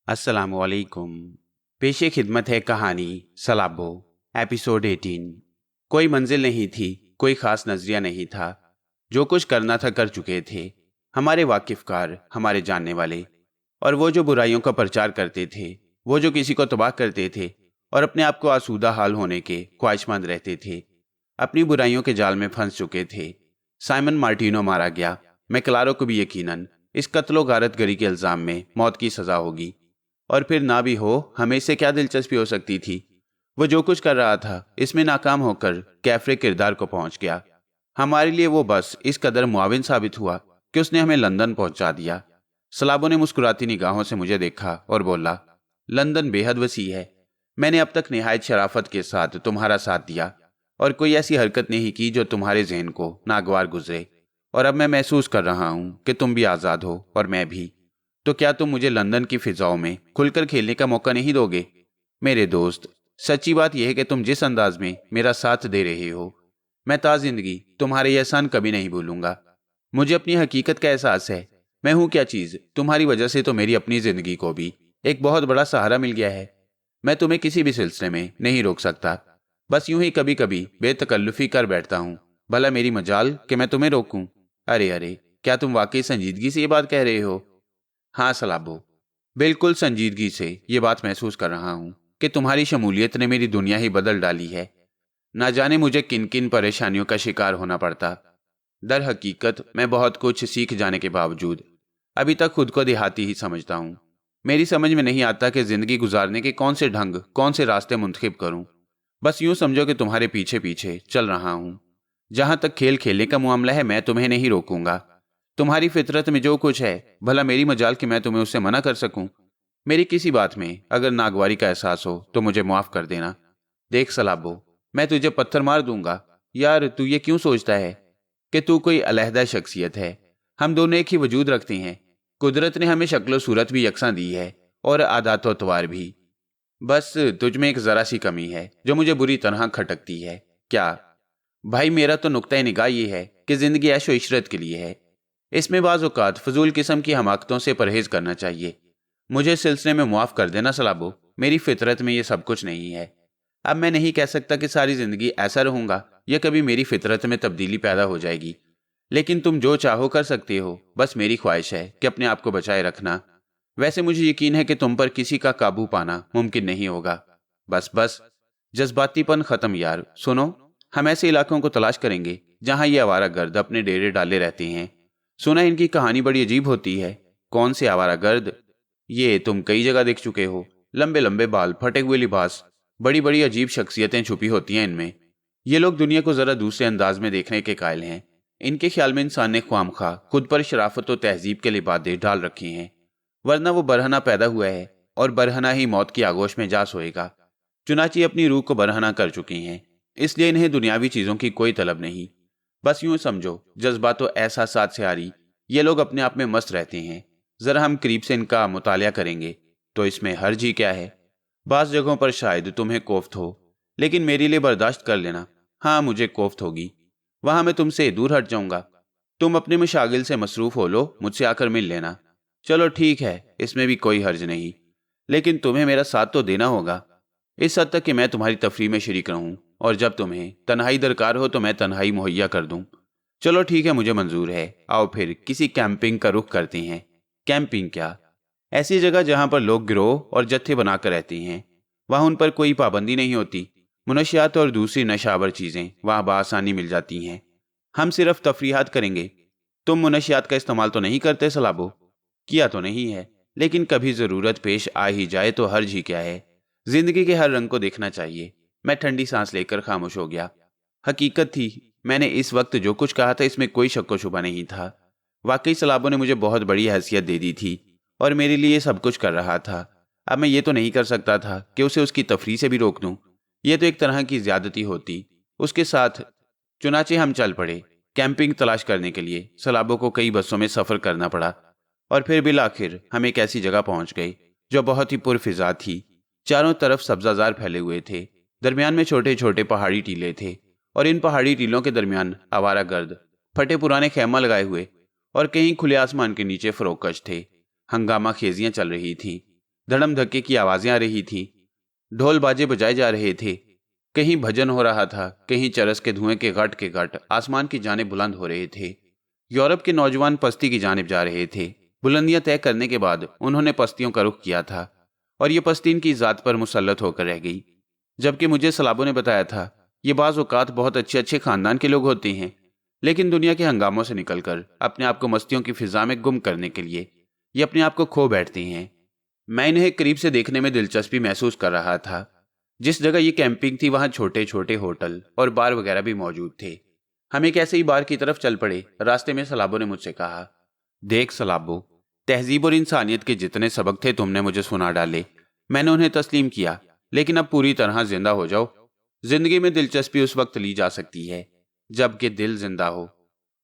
अस्सलामुअलैकुम। पेशे खिदमत है कहानी सलाबो, एपिसोड 18। कोई मंजिल नहीं थी, कोई खास नजरिया नहीं था। जो कुछ करना था कर चुके थे। हमारे वाकिफकार, हमारे जानने वाले। और वो जो बुराइयों का प्रचार करते थे, वो जो किसी को तबाह करते थे और अपने आप को आसूदा हाल होने के ख्वाहिशमंद रहते थे, अपनी बुराइयों के जाल में फंस चुके थे। साइमन मार्टिनो मारा गया। मैक्लारो को भी यकीनन इस कत्लो गारतगरी के इल्जाम में मौत की सजा होगी। और फिर ना भी हो, हमें इससे क्या दिलचस्पी हो सकती थी। वो जो कुछ कर रहा था इसमें नाकाम होकर कैफरे किरदार को पहुंच गया। हमारे लिए वो बस इस कदर मुआविन साबित हुआ कि उसने हमें लंदन पहुंचा दिया। सलाबो ने मुस्कुराती निगाहों से मुझे देखा और बोला, लंदन बेहद वसी है। मैंने अब तक निहायत शराफत के साथ तुम्हारा साथ दिया और कोई ऐसी हरकत नहीं की जो तुम्हारे जहन को नागवार गुजरे। और अब मैं महसूस कर रहा हूं कि तुम भी आज़ाद हो और मैं भी। तो क्या तुम मुझे लंदन की फिजाओं में खुलकर खेलने का मौका नहीं दोगे? मेरे दोस्त, सच्ची बात यह है कि तुम जिस अंदाज में मेरा साथ दे रहे हो, मैं ताज़िंदगी तुम्हारे ये एहसान कभी नहीं भूलूंगा। मुझे अपनी हकीकत का एहसास है। मैं हूं क्या चीज़, तुम्हारी वजह से तो मेरी अपनी जिंदगी को भी एक बहुत बड़ा सहारा मिल गया है। मैं तुम्हें किसी भी सिलसिले में नहीं रोक सकता। बस यूं ही कभी कभी बेतकल्लुफी कर बैठता हूं। भला मेरी मजाल कि मैं तुम्हें रोकूं। अरे अरे, क्या तुम वाकई संजीदगी से ये बात कह रहे हो? हाँ सलाबो, बिल्कुल संजीदगी से ये बात महसूस कर रहा हूँ कि तुम्हारी शमूलियत ने मेरी दुनिया ही बदल डाली है। ना जाने मुझे किन किन परेशानियों का शिकार होना पड़ता। दर हकीकत मैं बहुत कुछ सीख जाने के बावजूद अभी तक खुद को देहाती ही समझता हूँ। मेरी समझ में नहीं आता कि जिंदगी गुजारने के कौन से ढंग, कौन से रास्ते मुंतखब करूँ। बस यूं समझो कि तुम्हारे पीछे पीछे चल रहा हूँ। जहां तक खेल खेलने का मामला है, मैं तुम्हें नहीं रोकूंगा। तुम्हारी फितरत में जो कुछ है, भला मेरी मजाल कि मैं तुम्हें उससे मना कर सकूं। मेरी किसी बात में अगर नागवारी का एहसास हो तो मुझे माफ कर देना। देख सलाबो, मैं तुझे पत्थर मार दूंगा। यार, तू ये क्यों सोचता है कि तू कोई अलहदा शख्सियत है? हम दोनों एक ही वजूद रखते हैं। कुदरत ने हमें शक्लो सूरत भी यकसां दी है और आदात व तवार भी। बस तुझ में एक जरा सी कमी है जो मुझे बुरी तरह खटकती है। क्या? भाई, मेरा तो नुक्ता निगाह ये है कि जिंदगी ऐशो इशरत के लिए है। इसमें बाज़ औक़ात फजूल किस्म की हमाकतों से परहेज करना चाहिए। मुझे इस सिलसिले में मुआफ़ कर देना सलाबो। मेरी फितरत में ये सब कुछ नहीं है। अब मैं नहीं कह सकता कि सारी ज़िंदगी ऐसा रहूँगा या कभी मेरी फितरत में तब्दीली पैदा हो जाएगी। लेकिन तुम जो चाहो कर सकते हो। बस मेरी ख्वाहिश है कि अपने आप को बचाए रखना। वैसे मुझे यकीन है कि तुम पर किसी का काबू पाना मुमकिन नहीं होगा। बस बस, जज्बातीपन ख़त्म यार। सुनो, हम ऐसे इलाकों को तलाश करेंगे जहाँ ये आवारागर्द अपने डेरे डाले रहते हैं। सुना इनकी कहानी बड़ी अजीब होती है। कौन से आवारागर्द? ये तुम कई जगह देख चुके हो। लंबे लंबे बाल, फटे हुए लिबास, बड़ी बड़ी अजीब शख्सियतें छुपी होती हैं इनमें। ये लोग दुनिया को जरा दूसरे अंदाज में देखने के कायल हैं। इनके ख्याल में इंसान ने ख्वामखा खुद पर शराफत और तहजीब के लिबादे डाल रखी हैं। वरना वो बरहना पैदा हुआ है और बरहना ही मौत की आगोश में जा सोएगा। चुनाची अपनी रूह को बरहना कर चुकी हैं। इसलिए इन्हें दुनियावी चीजों की कोई तलब नहीं। बस यूं समझो, जज्बात और एहसासात से आरी ये लोग अपने आप में मस्त रहते हैं। जरा हम करीब से इनका मुतालिया करेंगे तो इसमें हर्ज ही क्या है। बास जगहों पर शायद तुम्हें कोफ्त हो, लेकिन मेरे लिए बर्दाश्त कर लेना। हाँ, मुझे कोफ्त होगी। वहां मैं तुमसे दूर हट जाऊंगा। तुम अपने मशागिल से मसरूफ हो लो, मुझसे आकर मिल लेना। चलो ठीक है, इसमें भी कोई हर्ज नहीं। लेकिन तुम्हें मेरा साथ तो देना होगा, इस हद तक कि मैं तुम्हारी तफरीह में शरीक रहूं। और जब तुम्हें तन्हाई दरकार हो तो मैं तन्हाई मुहैया कर दूं। चलो ठीक है, मुझे मंजूर है। आओ फिर किसी कैंपिंग का रुख करते हैं। कैंपिंग क्या? ऐसी जगह जहां पर लोग गिरोह और जत्थे बनाकर रहते हैं। वहां उन पर कोई पाबंदी नहीं होती। मुनशियात और दूसरी नशावर चीजें वहां बआसानी मिल जाती हैं। हम सिर्फ तफरीहात करेंगे। तुम मुनशियात का इस्तेमाल तो नहीं करते सलाबो? किया तो नहीं है, लेकिन कभी जरूरत पेश आ ही जाए तो हर्ज ही क्या है। जिंदगी के हर रंग को देखना चाहिए। मैं ठंडी सांस लेकर खामोश हो गया। हकीकत थी, मैंने इस वक्त जो कुछ कहा था इसमें कोई शक व शुबा नहीं था। वाकई सलाबों ने मुझे बहुत बड़ी हैसियत दे दी थी और मेरे लिए सब कुछ कर रहा था। अब मैं ये तो नहीं कर सकता था कि उसे उसकी तफरीह से भी रोक दूं। यह तो एक तरह की ज्यादती होती उसके साथ। चुनाचे हम चल पड़े कैंपिंग तलाश करने के लिए। सलाबों को कई बसों में सफ़र करना पड़ा और फिर बिल आखिर हम एक ऐसी जगह पहुंच गए जो बहुत ही पुरफिजा थी। चारों तरफ सब्जाजार फैले हुए थे। दरमियान में छोटे छोटे पहाड़ी टीले थे और इन पहाड़ी टीलों के दरमियान आवारागर्द फटे पुराने खैमा लगाए हुए और कहीं खुले आसमान के नीचे फरोकश थे। हंगामा खेजियां चल रही थीं। धड़म धक्के की आवाजें आ रही थी, ढोल बाजे बजाए जा रहे थे, कहीं भजन हो रहा था, कहीं चरस के धुएं के घट आसमान की जानिब बुलंद हो रहे थे। यूरोप के नौजवान पस्ती की जानिब जा रहे थे। बुलंदियां तय करने के बाद उन्होंने पस्तियों का रुख किया था और ये पस्ती इनकी जात पर मुसल्लत होकर रह गई। जबकि मुझे सलाबों ने बताया था ये बाज़ औक़ात बहुत अच्छे अच्छे खानदान के लोग होते हैं, लेकिन दुनिया के हंगामों से निकलकर अपने आप को मस्तियों की फिजा में गुम करने के लिए ये अपने आप को खो बैठते हैं। मैं इन्हें करीब से देखने में दिलचस्पी महसूस कर रहा था। जिस जगह ये कैंपिंग थी वहां छोटे छोटे होटल और बार वगैरह भी मौजूद थे। हम एक ऐसे ही बार की तरफ चल पड़े। रास्ते में सलाबो ने मुझसे कहा, देख सलाबो, तहजीब और इंसानियत के जितने सबक थे तुमने मुझे सुना डाले। मैंने उन्हें तस्लीम किया, लेकिन अब पूरी तरह जिंदा हो जाओ। जिंदगी में दिलचस्पी उस वक्त ली जा सकती है जबकि दिल जिंदा हो।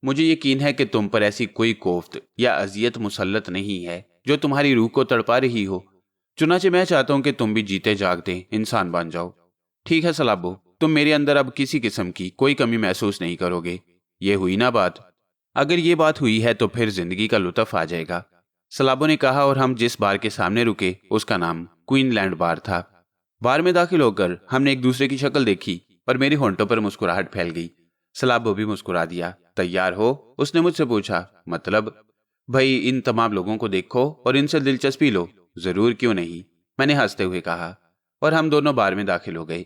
मुझे यकीन है कि तुम पर ऐसी कोई कोफ्त या अजियत मुसल्लत नहीं है जो तुम्हारी रूह को तड़पा रही हो। चुनाचे मैं चाहता हूं कि तुम भी जीते जागते इंसान बन जाओ। ठीक है सलाबो, तुम मेरे अंदर अब किसी किस्म की कोई कमी महसूस नहीं करोगे। ये हुई ना बात? अगर ये बात हुई है तो फिर जिंदगी का लुत्फ आ जाएगा, सलाबो ने कहा। और हम जिस बार के सामने रुके उसका नाम क्वीनलैंड बार था। बार में दाखिल होकर हमने एक दूसरे की शक्ल देखी और मेरी होंठों पर मुस्कुराहट फैल गई। सलाबो भी मुस्कुरा दिया। तैयार हो? उसने मुझसे पूछा। मतलब? भाई इन तमाम लोगों को देखो और इनसे दिलचस्पी लो। जरूर, क्यों नहीं, मैंने हंसते हुए कहा। और हम दोनों बार में दाखिल हो गए।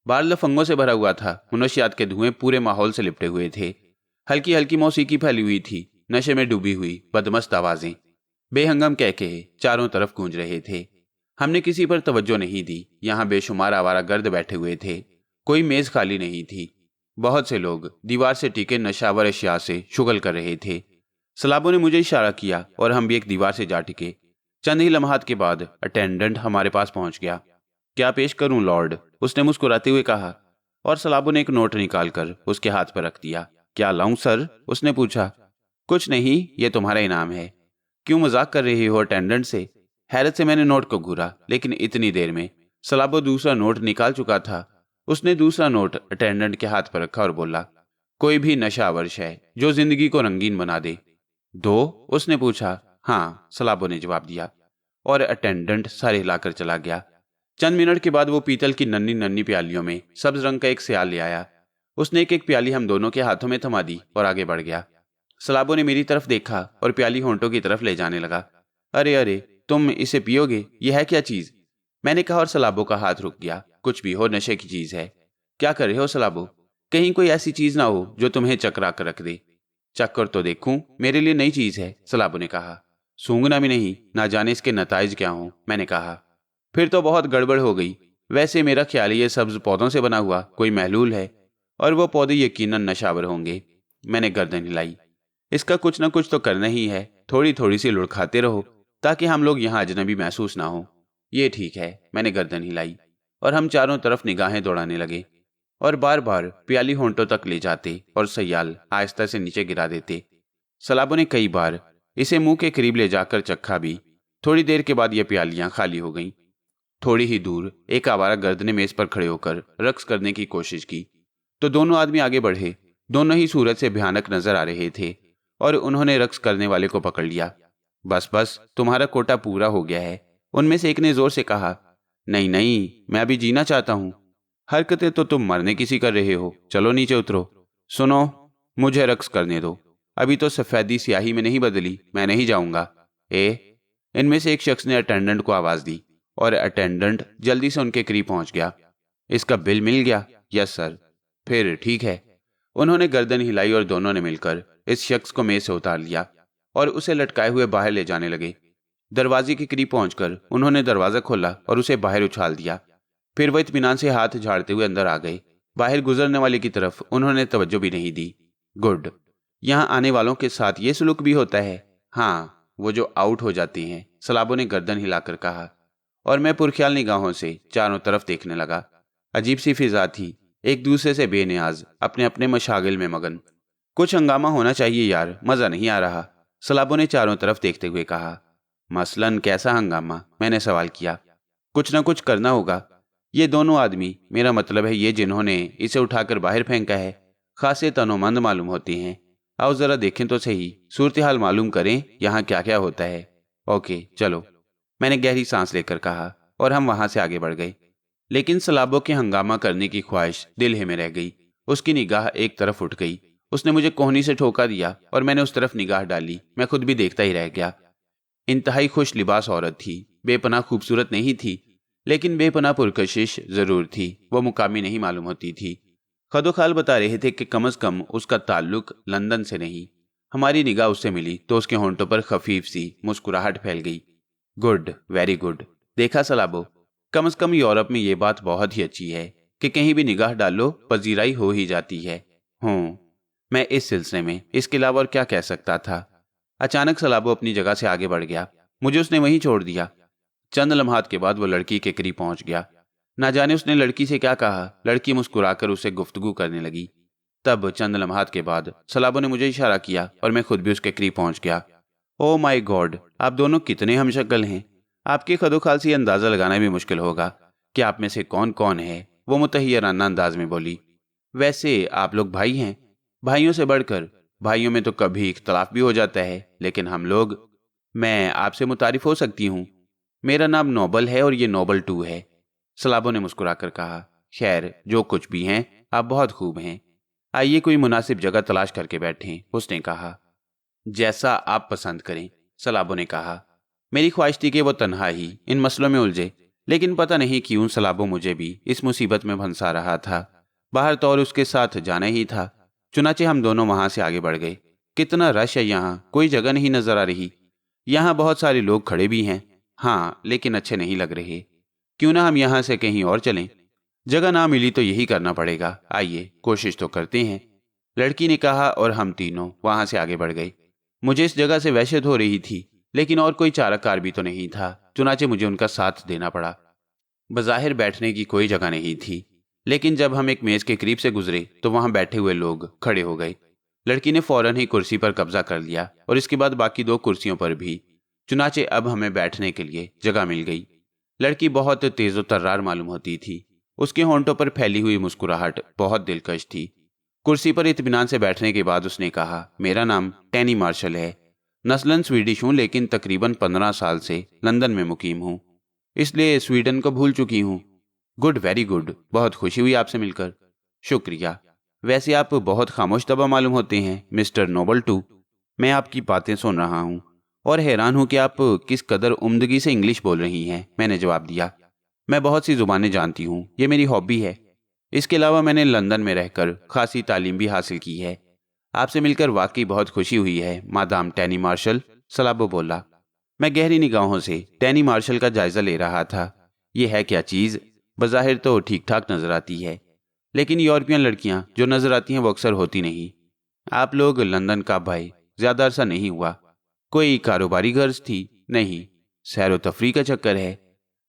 बार लफंगों से भरा हुआ था। मनुष्यात के धुएं पूरे माहौल से लिपटे हुए थे। हल्की हल्की मौसीकी फैली हुई थी। नशे में डूबी हुई बदमस्त आवाजें बेहंगम कहके चारों तरफ गूंज रहे थे। हमने किसी पर तवज्जो नहीं दी। यहाँ बेशुमार आवारा गर्द बैठे हुए थे। कोई मेज खाली नहीं थी। बहुत से लोग दीवार से टिके नशावर अशिया से शुगल कर रहे थे। सलाबों ने मुझे इशारा किया और हम भी एक दीवार से जा टिके। चंद ही लम्हात के बाद अटेंडेंट हमारे पास पहुंच गया। क्या पेश करूं लॉर्ड? उसने मुस्कुराते हुए कहा और सलाबों ने एक नोट निकालकर उसके हाथ पर रख दिया। क्या लाऊं सर? उसने पूछा। कुछ नहीं, ये तुम्हारा इनाम है। क्यों मजाक कर रही हो अटेंडेंट से? हैरत से मैंने नोट को घूरा, लेकिन इतनी देर में सलाबो दूसरा नोट निकाल चुका था। उसने दूसरा नोट अटेंडेंट के हाथ पर रखा और बोला, कोई भी नशा अवश है जो जिंदगी को रंगीन बना दे? दो? उसने पूछा। हाँ, सलाबो ने जवाब दिया और अटेंडेंट सर हिलाकर चला गया। चंद मिनट के बाद वो पीतल की नन्ही नन्ही प्यालियों में सब्ज रंग का एक सियाल ले आया। उसने एक एक प्याली हम दोनों के हाथों में थमा दी और आगे बढ़ गया। सलाबो ने मेरी तरफ देखा और प्याली होंठों की तरफ ले जाने लगा। अरे अरे, तुम इसे पियोगे? यह है क्या चीज? मैंने कहा और सलाबो का हाथ रुक गया। कुछ भी हो, नशे की चीज है। क्या कर रहे हो सलाबो? कहीं कोई ऐसी चीज ना हो जो तुम्हें चकरा कर रख दे। चक्कर तो देखूं, मेरे लिए नई चीज है, सलाबो ने कहा। सूंघना भी नहीं, ना जाने इसके नताइज क्या हों, मैंने कहा। फिर तो बहुत गड़बड़ हो गई। वैसे मेरा ख्याल ये सब्ज पौधों से बना हुआ कोई महलूल है और वो पौधे यकीनन नशावर होंगे। मैंने गर्दन हिलाई। इसका कुछ ना कुछ तो करना ही है। थोड़ी थोड़ी सी लुढ़काते रहो ताकि हम लोग यहाँ अजनबी महसूस ना हो। ये ठीक है, मैंने गर्दन हिलाई और हम चारों तरफ निगाहें दौड़ाने लगे और बार बार प्याली होंठों तक ले जाते और सयाल आहिस्ता से नीचे गिरा देते। सलाबों ने कई बार इसे मुंह के करीब ले जाकर चखा भी। थोड़ी देर के बाद ये प्यालियां खाली हो गईं। थोड़ी ही दूर एक आवारा गर्द ने मेज पर खड़े होकर रक्स करने की कोशिश की तो दोनों आदमी आगे बढ़े। दोनों ही सूरत से भयानक नजर आ रहे थे और उन्होंने रक्स करने वाले को पकड़ लिया। बस बस, तुम्हारा कोटा पूरा हो गया है, उनमें से एक ने जोर से कहा। नहीं नहीं, मैं अभी जीना चाहता हूं। हरकतें तो तुम मरने की सी कर रहे हो। चलो नीचे उतरो। सुनो, मुझे रक्स करने दो। अभी तो सफेदी स्याही में नहीं बदली, मैं नहीं जाऊंगा। इनमें से एक शख्स ने अटेंडेंट को आवाज दी और अटेंडेंट जल्दी से उनके करीब पहुंच गया। इसका बिल मिल गया? Yes sir. फिर ठीक है। उन्होंने गर्दन हिलाई और दोनों ने मिलकर इस शख्स को मेज से उतार लिया और उसे लटकाए हुए बाहर ले जाने लगे। दरवाजे के करीब पहुंचकर उन्होंने दरवाजा खोला और उसे बाहर उछाल दिया। फिर वह इत्मीनान से हाथ झाड़ते हुए अंदर आ गए। बाहर गुजरने वाले की तरफ उन्होंने तवज्जो भी नहीं दी। गुड, यहाँ आने वालों के साथ ये सलूक भी होता है? हाँ, वो जो आउट हो जाते हैं, सलाबों ने गर्दन हिलाकर कहा और मैं पुरख्याल निगाहों से चारों तरफ देखने लगा। अजीब सी फिजा थी, एक दूसरे से बेनियाज, अपने अपने मशागिल में मगन। कुछ हंगामा होना चाहिए यार, मजा नहीं आ रहा, सलाबों ने चारों तरफ देखते हुए कहा। मसलन कैसा हंगामा? मैंने सवाल किया। कुछ ना कुछ करना होगा। ये दोनों आदमी, मेरा मतलब है ये जिन्होंने इसे उठाकर बाहर फेंका है, खासे तनोमंद मालूम होते हैं। आओ जरा देखें तो सही, सूरत हाल मालूम करें यहाँ क्या क्या होता है। ओके चलो। मैंने गहरी सांस लेकर कहा और हम वहां से आगे बढ़ गए। लेकिन सलाबों के हंगामा करने की ख्वाहिश दिल ही में रह गई। उसकी निगाह एक तरफ उठ गई। उसने मुझे कोहनी से ठोका दिया और मैंने उस तरफ निगाह डाली। मैं खुद भी देखता ही रह गया। इंतहाई खुश लिबास औरत थी। बेपनाह खूबसूरत नहीं थी, लेकिन बेपनाह पुरकशिश जरूर थी। वो मुकामी नहीं मालूम होती थी। खदोखाल बता रहे थे कि कम से कम उसका ताल्लुक लंदन से नहीं। हमारी निगाह उससे मिली तो उसके होंठों पर खफीफ सी मुस्कुराहट फैल गई। Good, very good. देखा सलाबो, कम से कम यूरोप में ये बात बहुत ही अच्छी है कि कहीं भी निगाह डालो पजीराई हो ही जाती है। मैं इस सिलसिले में इसके अलावा और क्या कह सकता था। अचानक सलाबो अपनी जगह से आगे बढ़ गया। मुझे उसने वहीं छोड़ दिया। चंद लम्हात के बाद वो लड़की के करीब पहुंच गया। ना जाने उसने लड़की से क्या कहा। लड़की मुस्कुराकर उसे गुफ्तगू करने लगी। तब चंद लम्हात के बाद सलाबो ने मुझे इशारा किया और मैं खुद भी उसके करीब पहुंच गया। ओ माय गॉड, आप दोनों कितने हमशक्ल हैं। आपके खदोखाल से अंदाजा लगाना भी मुश्किल होगा कि आप में से कौन कौन है। वो मुतहय्यराना अंदाज में बोली। वैसे आप लोग भाई हैं। भाइयों से बढ़कर। भाइयों में तो कभी इख्तलाफ भी हो जाता है, लेकिन हम लोग। मैं आपसे मुतारिफ हो सकती हूँ। मेरा नाम नोबल है और ये नोबल 2 है। सलाबो ने मुस्कुराकर कहा। खैर, जो कुछ भी हैं, आप बहुत खूब हैं। आइए कोई मुनासिब जगह तलाश करके बैठें, उसने कहा। जैसा आप पसंद करें, सलाबो ने कहा। मेरी ख्वाहिश थी कि वो तन्हा ही इन मसलों में उलझे, लेकिन पता नहीं क्यों सलाबो मुझे भी इस मुसीबत में फंसा रहा था। बाहर तो और उसके साथ जाना ही था। चुनाचे हम दोनों वहां से आगे बढ़ गए। कितना रश है यहाँ, कोई जगह नहीं नजर आ रही। यहाँ बहुत सारे लोग खड़े भी हैं, हाँ, लेकिन अच्छे नहीं लग रहे। क्यों ना हम यहाँ से कहीं और चलें। जगह ना मिली तो यही करना पड़ेगा। आइए कोशिश तो करते हैं, लड़की ने कहा और हम तीनों वहां से आगे बढ़ गए। मुझे इस जगह से वहशत हो रही थी, लेकिन और कोई चाराकार भी तो नहीं था। चुनाचे मुझे उनका साथ देना पड़ा। बज़ाहिर बैठने की कोई जगह नहीं थी, लेकिन जब हम एक मेज के करीब से गुजरे तो वहां बैठे हुए लोग खड़े हो गए। लड़की ने फौरन ही कुर्सी पर कब्जा कर लिया और इसके बाद बाकी 2 कुर्सियों पर भी। चुनाचे अब हमें बैठने के लिए जगह मिल गई। लड़की बहुत तेजो तर्रार मालूम होती थी। उसके होंठों पर फैली हुई मुस्कुराहट बहुत दिलकश थी। कुर्सी पर इत्मीनान से बैठने के बाद उसने कहा, मेरा नाम टैनी मार्शल है। नस्लन स्वीडिश हूँ, लेकिन तकरीबन 15 साल से लंदन में मुकीम हूँ, इसलिए स्वीडन को भूल चुकी हूँ। Good, very good. बहुत खुशी हुई आपसे मिलकर। शुक्रिया। वैसे आप बहुत खामोश तबा मालूम होते हैं, मिस्टर नोबल 2। मैं आपकी बातें सुन रहा हूँ और हैरान हूँ कि आप किस कदर उम्दगी से इंग्लिश बोल रही हैं, मैंने जवाब दिया। मैं बहुत सी जुबानें जानती हूँ, ये मेरी हॉबी है। इसके अलावा मैंने लंदन में रहकर खासी तालीम भी हासिल की है। आपसे मिलकर वाकई बहुत खुशी हुई है, मादाम टैनी मार्शल, सलाबो बोला। मैं गहरी निगाहों से टैनी मार्शल का जायजा ले रहा था। यह है क्या चीज़, बज़ाहिर तो ठीक ठाक नजर आती है, लेकिन यूरोपियन लड़कियां जो नजर आती हैं वो अक्सर होती नहीं। आप लोग लंदन का भाई, ज्यादा अरसा नहीं हुआ। कोई कारोबारी गर्ज थी? नहीं, सैर व तफरी का चक्कर है।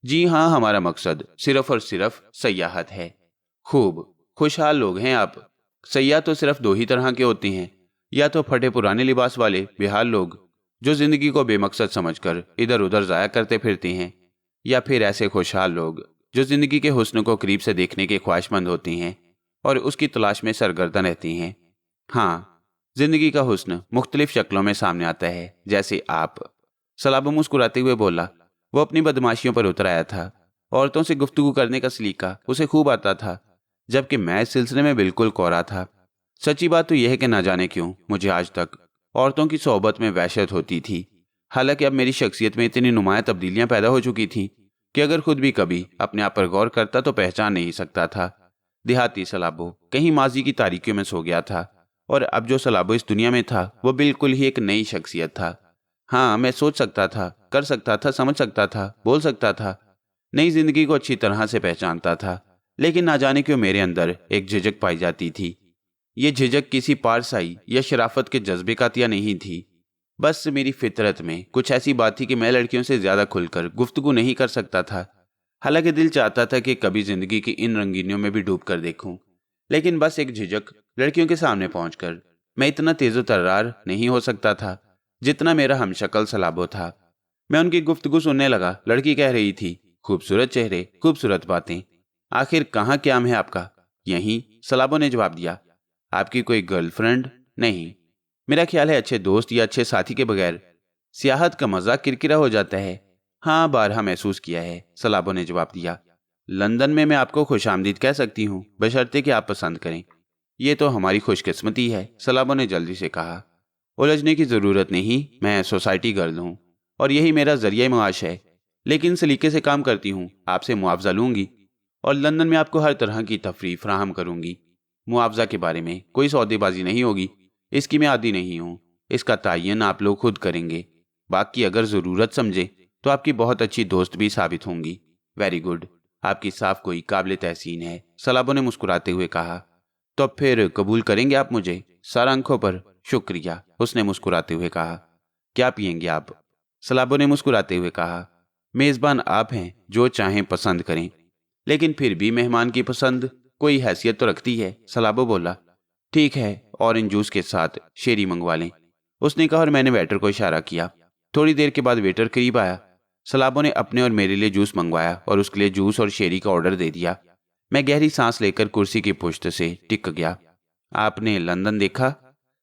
जी हाँ, हमारा मकसद सिर्फ और सिर्फ सयाहत है। खूब, खुशहाल लोग हैं आप। सयाह तो सिर्फ 2 ही तरह के होते हैं, या तो फटे पुराने लिबास वाले बेहाल लोग जो जिंदगी को बेमकसद समझकर इधर उधर जाया करते फिरते हैं, या फिर ऐसे खुशहाल लोग जो जिंदगी के हुस्न को करीब से देखने के ख्वाहिशमंद होती हैं और उसकी तलाश में सरगर्दा रहती हैं। हाँ, जिंदगी का हुस्न मुख्तलिफ शक्लों में सामने आता है, जैसे आप। सलाबो मुस्कुराते हुए बोला। वो अपनी बदमाशियों पर उतर आया था। औरतों से गुफ्तगू करने का सलीका उसे खूब आता था, जबकि मैं इस सिलसिले में बिल्कुल कोरा था। सच्ची बात तो यह है कि ना जाने क्यों मुझे आज तक औरतों की सोहबत में वहशत होती थी। हालांकि अब मेरी शख्सियत में इतनी नुमाया तब्दीलियां पैदा हो चुकी थी कि अगर खुद भी कभी अपने आप पर गौर करता तो पहचान नहीं सकता था। देहाती सलाबो कहीं माजी की तारीकियों में सो गया था, और अब जो सलाबो इस दुनिया में था वो बिल्कुल ही एक नई शख्सियत था। हाँ, मैं सोच सकता था, कर सकता था, समझ सकता था, बोल सकता था, नई जिंदगी को अच्छी तरह से पहचानता था, लेकिन ना जाने क्यों मेरे अंदर एक झिझक पाई जाती थी। ये झिझक किसी पारसाई या शराफत के जज्बे का तिया नहीं थी। बस मेरी फितरत में कुछ ऐसी बात थी कि मैं लड़कियों से ज्यादा खुलकर गुफ्तगू नहीं कर सकता था। हालांकि दिल चाहता था कि कभी जिंदगी की इन रंगीनियों में भी डूब कर देखूं, लेकिन बस एक झिझक, लड़कियों के सामने पहुंचकर मैं इतना तेजो तर्रार नहीं हो सकता था जितना मेरा हमशक्ल सलाबो था। मैं उनकी गुफ्तगू सुनने लगा। लड़की कह रही थी, खूबसूरत चेहरे, खूबसूरत बातें। आखिर कहाँ क्याम है आपका? यहीं, सलाबो ने जवाब दिया। आपकी कोई गर्लफ्रेंड? नहीं, मेरा ख्याल है अच्छे दोस्त या अच्छे साथी के बगैर सियाहत का मजा किरकिरा हो जाता है। हाँ, बारहा महसूस किया है, सलाबो ने जवाब दिया। लंदन में मैं आपको खुशामदीद कह सकती हूँ, बशर्ते कि आप पसंद करें। ये तो हमारी खुशकिस्मती है, सलाबो ने जल्दी से कहा। उलझने की ज़रूरत नहीं, मैं सोसाइटी गर्ल हूँ और यही मेरा जरिया माश है। लेकिन सलीके से काम करती हूँ, आपसे मुआवजा लूँगी और लंदन में आपको हर तरह की तफरीह फराहम करूँगी। मुआवजा के बारे में कोई सौदेबाजी नहीं होगी, इसकी मैं आदी नहीं हूँ। इसका तयन आप लोग खुद करेंगे। बाकी अगर ज़रूरत समझे तो आपकी बहुत अच्छी दोस्त भी साबित होंगी। वेरी गुड, आपकी साफ कोई काबिल तहसीन है, सलाबो ने मुस्कुराते हुए कहा। तो फिर कबूल करेंगे आप मुझे? सर आंखों पर। शुक्रिया, उसने मुस्कुराते हुए कहा। क्या पियेंगे आप? सलाबो ने मुस्कुराते हुए कहा। मेज़बान आप हैं, जो चाहें पसंद करें। लेकिन फिर भी मेहमान की पसंद कोई हैसियत तो रखती है, सलाबो बोला। ठीक है, ऑरेंज जूस के साथ शेरी मंगवा लें, उसने कहा और मैंने वेटर को इशारा किया। थोड़ी देर के बाद वेटर करीब आया। सलाबो ने अपने और मेरे लिए जूस मंगवाया और उसके लिए जूस और शेरी का ऑर्डर दे दिया। मैं गहरी सांस लेकर कुर्सी की पुश्त से टिक गया। आपने लंदन देखा?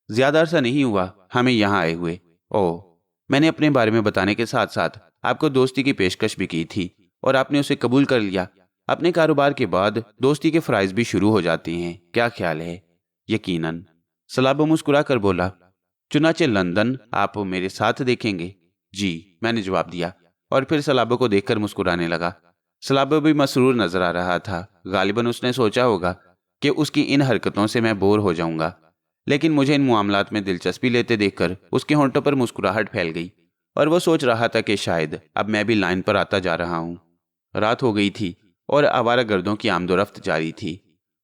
ज्यादा अरसा नहीं हुआ हमें यहाँ आए हुए। ओह, मैंने अपने बारे में बताने के साथ साथ आपको दोस्ती की पेशकश भी की थी और आपने उसे कबूल कर लिया। अपने कारोबार के बाद दोस्ती के फ़राइज़ भी शुरू हो जाते हैं, क्या ख्याल है? यकीनन, सलाबो मुस्कुरा कर बोला। चुनाचे लंदन आप मेरे साथ देखेंगे? जी, मैंने जवाब दिया और फिर सलाबो को देखकर मुस्कुराने लगा। सलाबो भी मसरूर नजर आ रहा था। गालिबन उसने सोचा होगा कि उसकी इन हरकतों से मैं बोर हो जाऊंगा, लेकिन मुझे इन मामलात में दिलचस्पी लेते देखकर उसके होंठों पर मुस्कुराहट फैल गई और वो सोच रहा था कि शायद अब मैं भी लाइन पर आता जा रहा हूँ। रात हो गई थी और आवारा गर्दों की आमदोरफ्त जारी थी।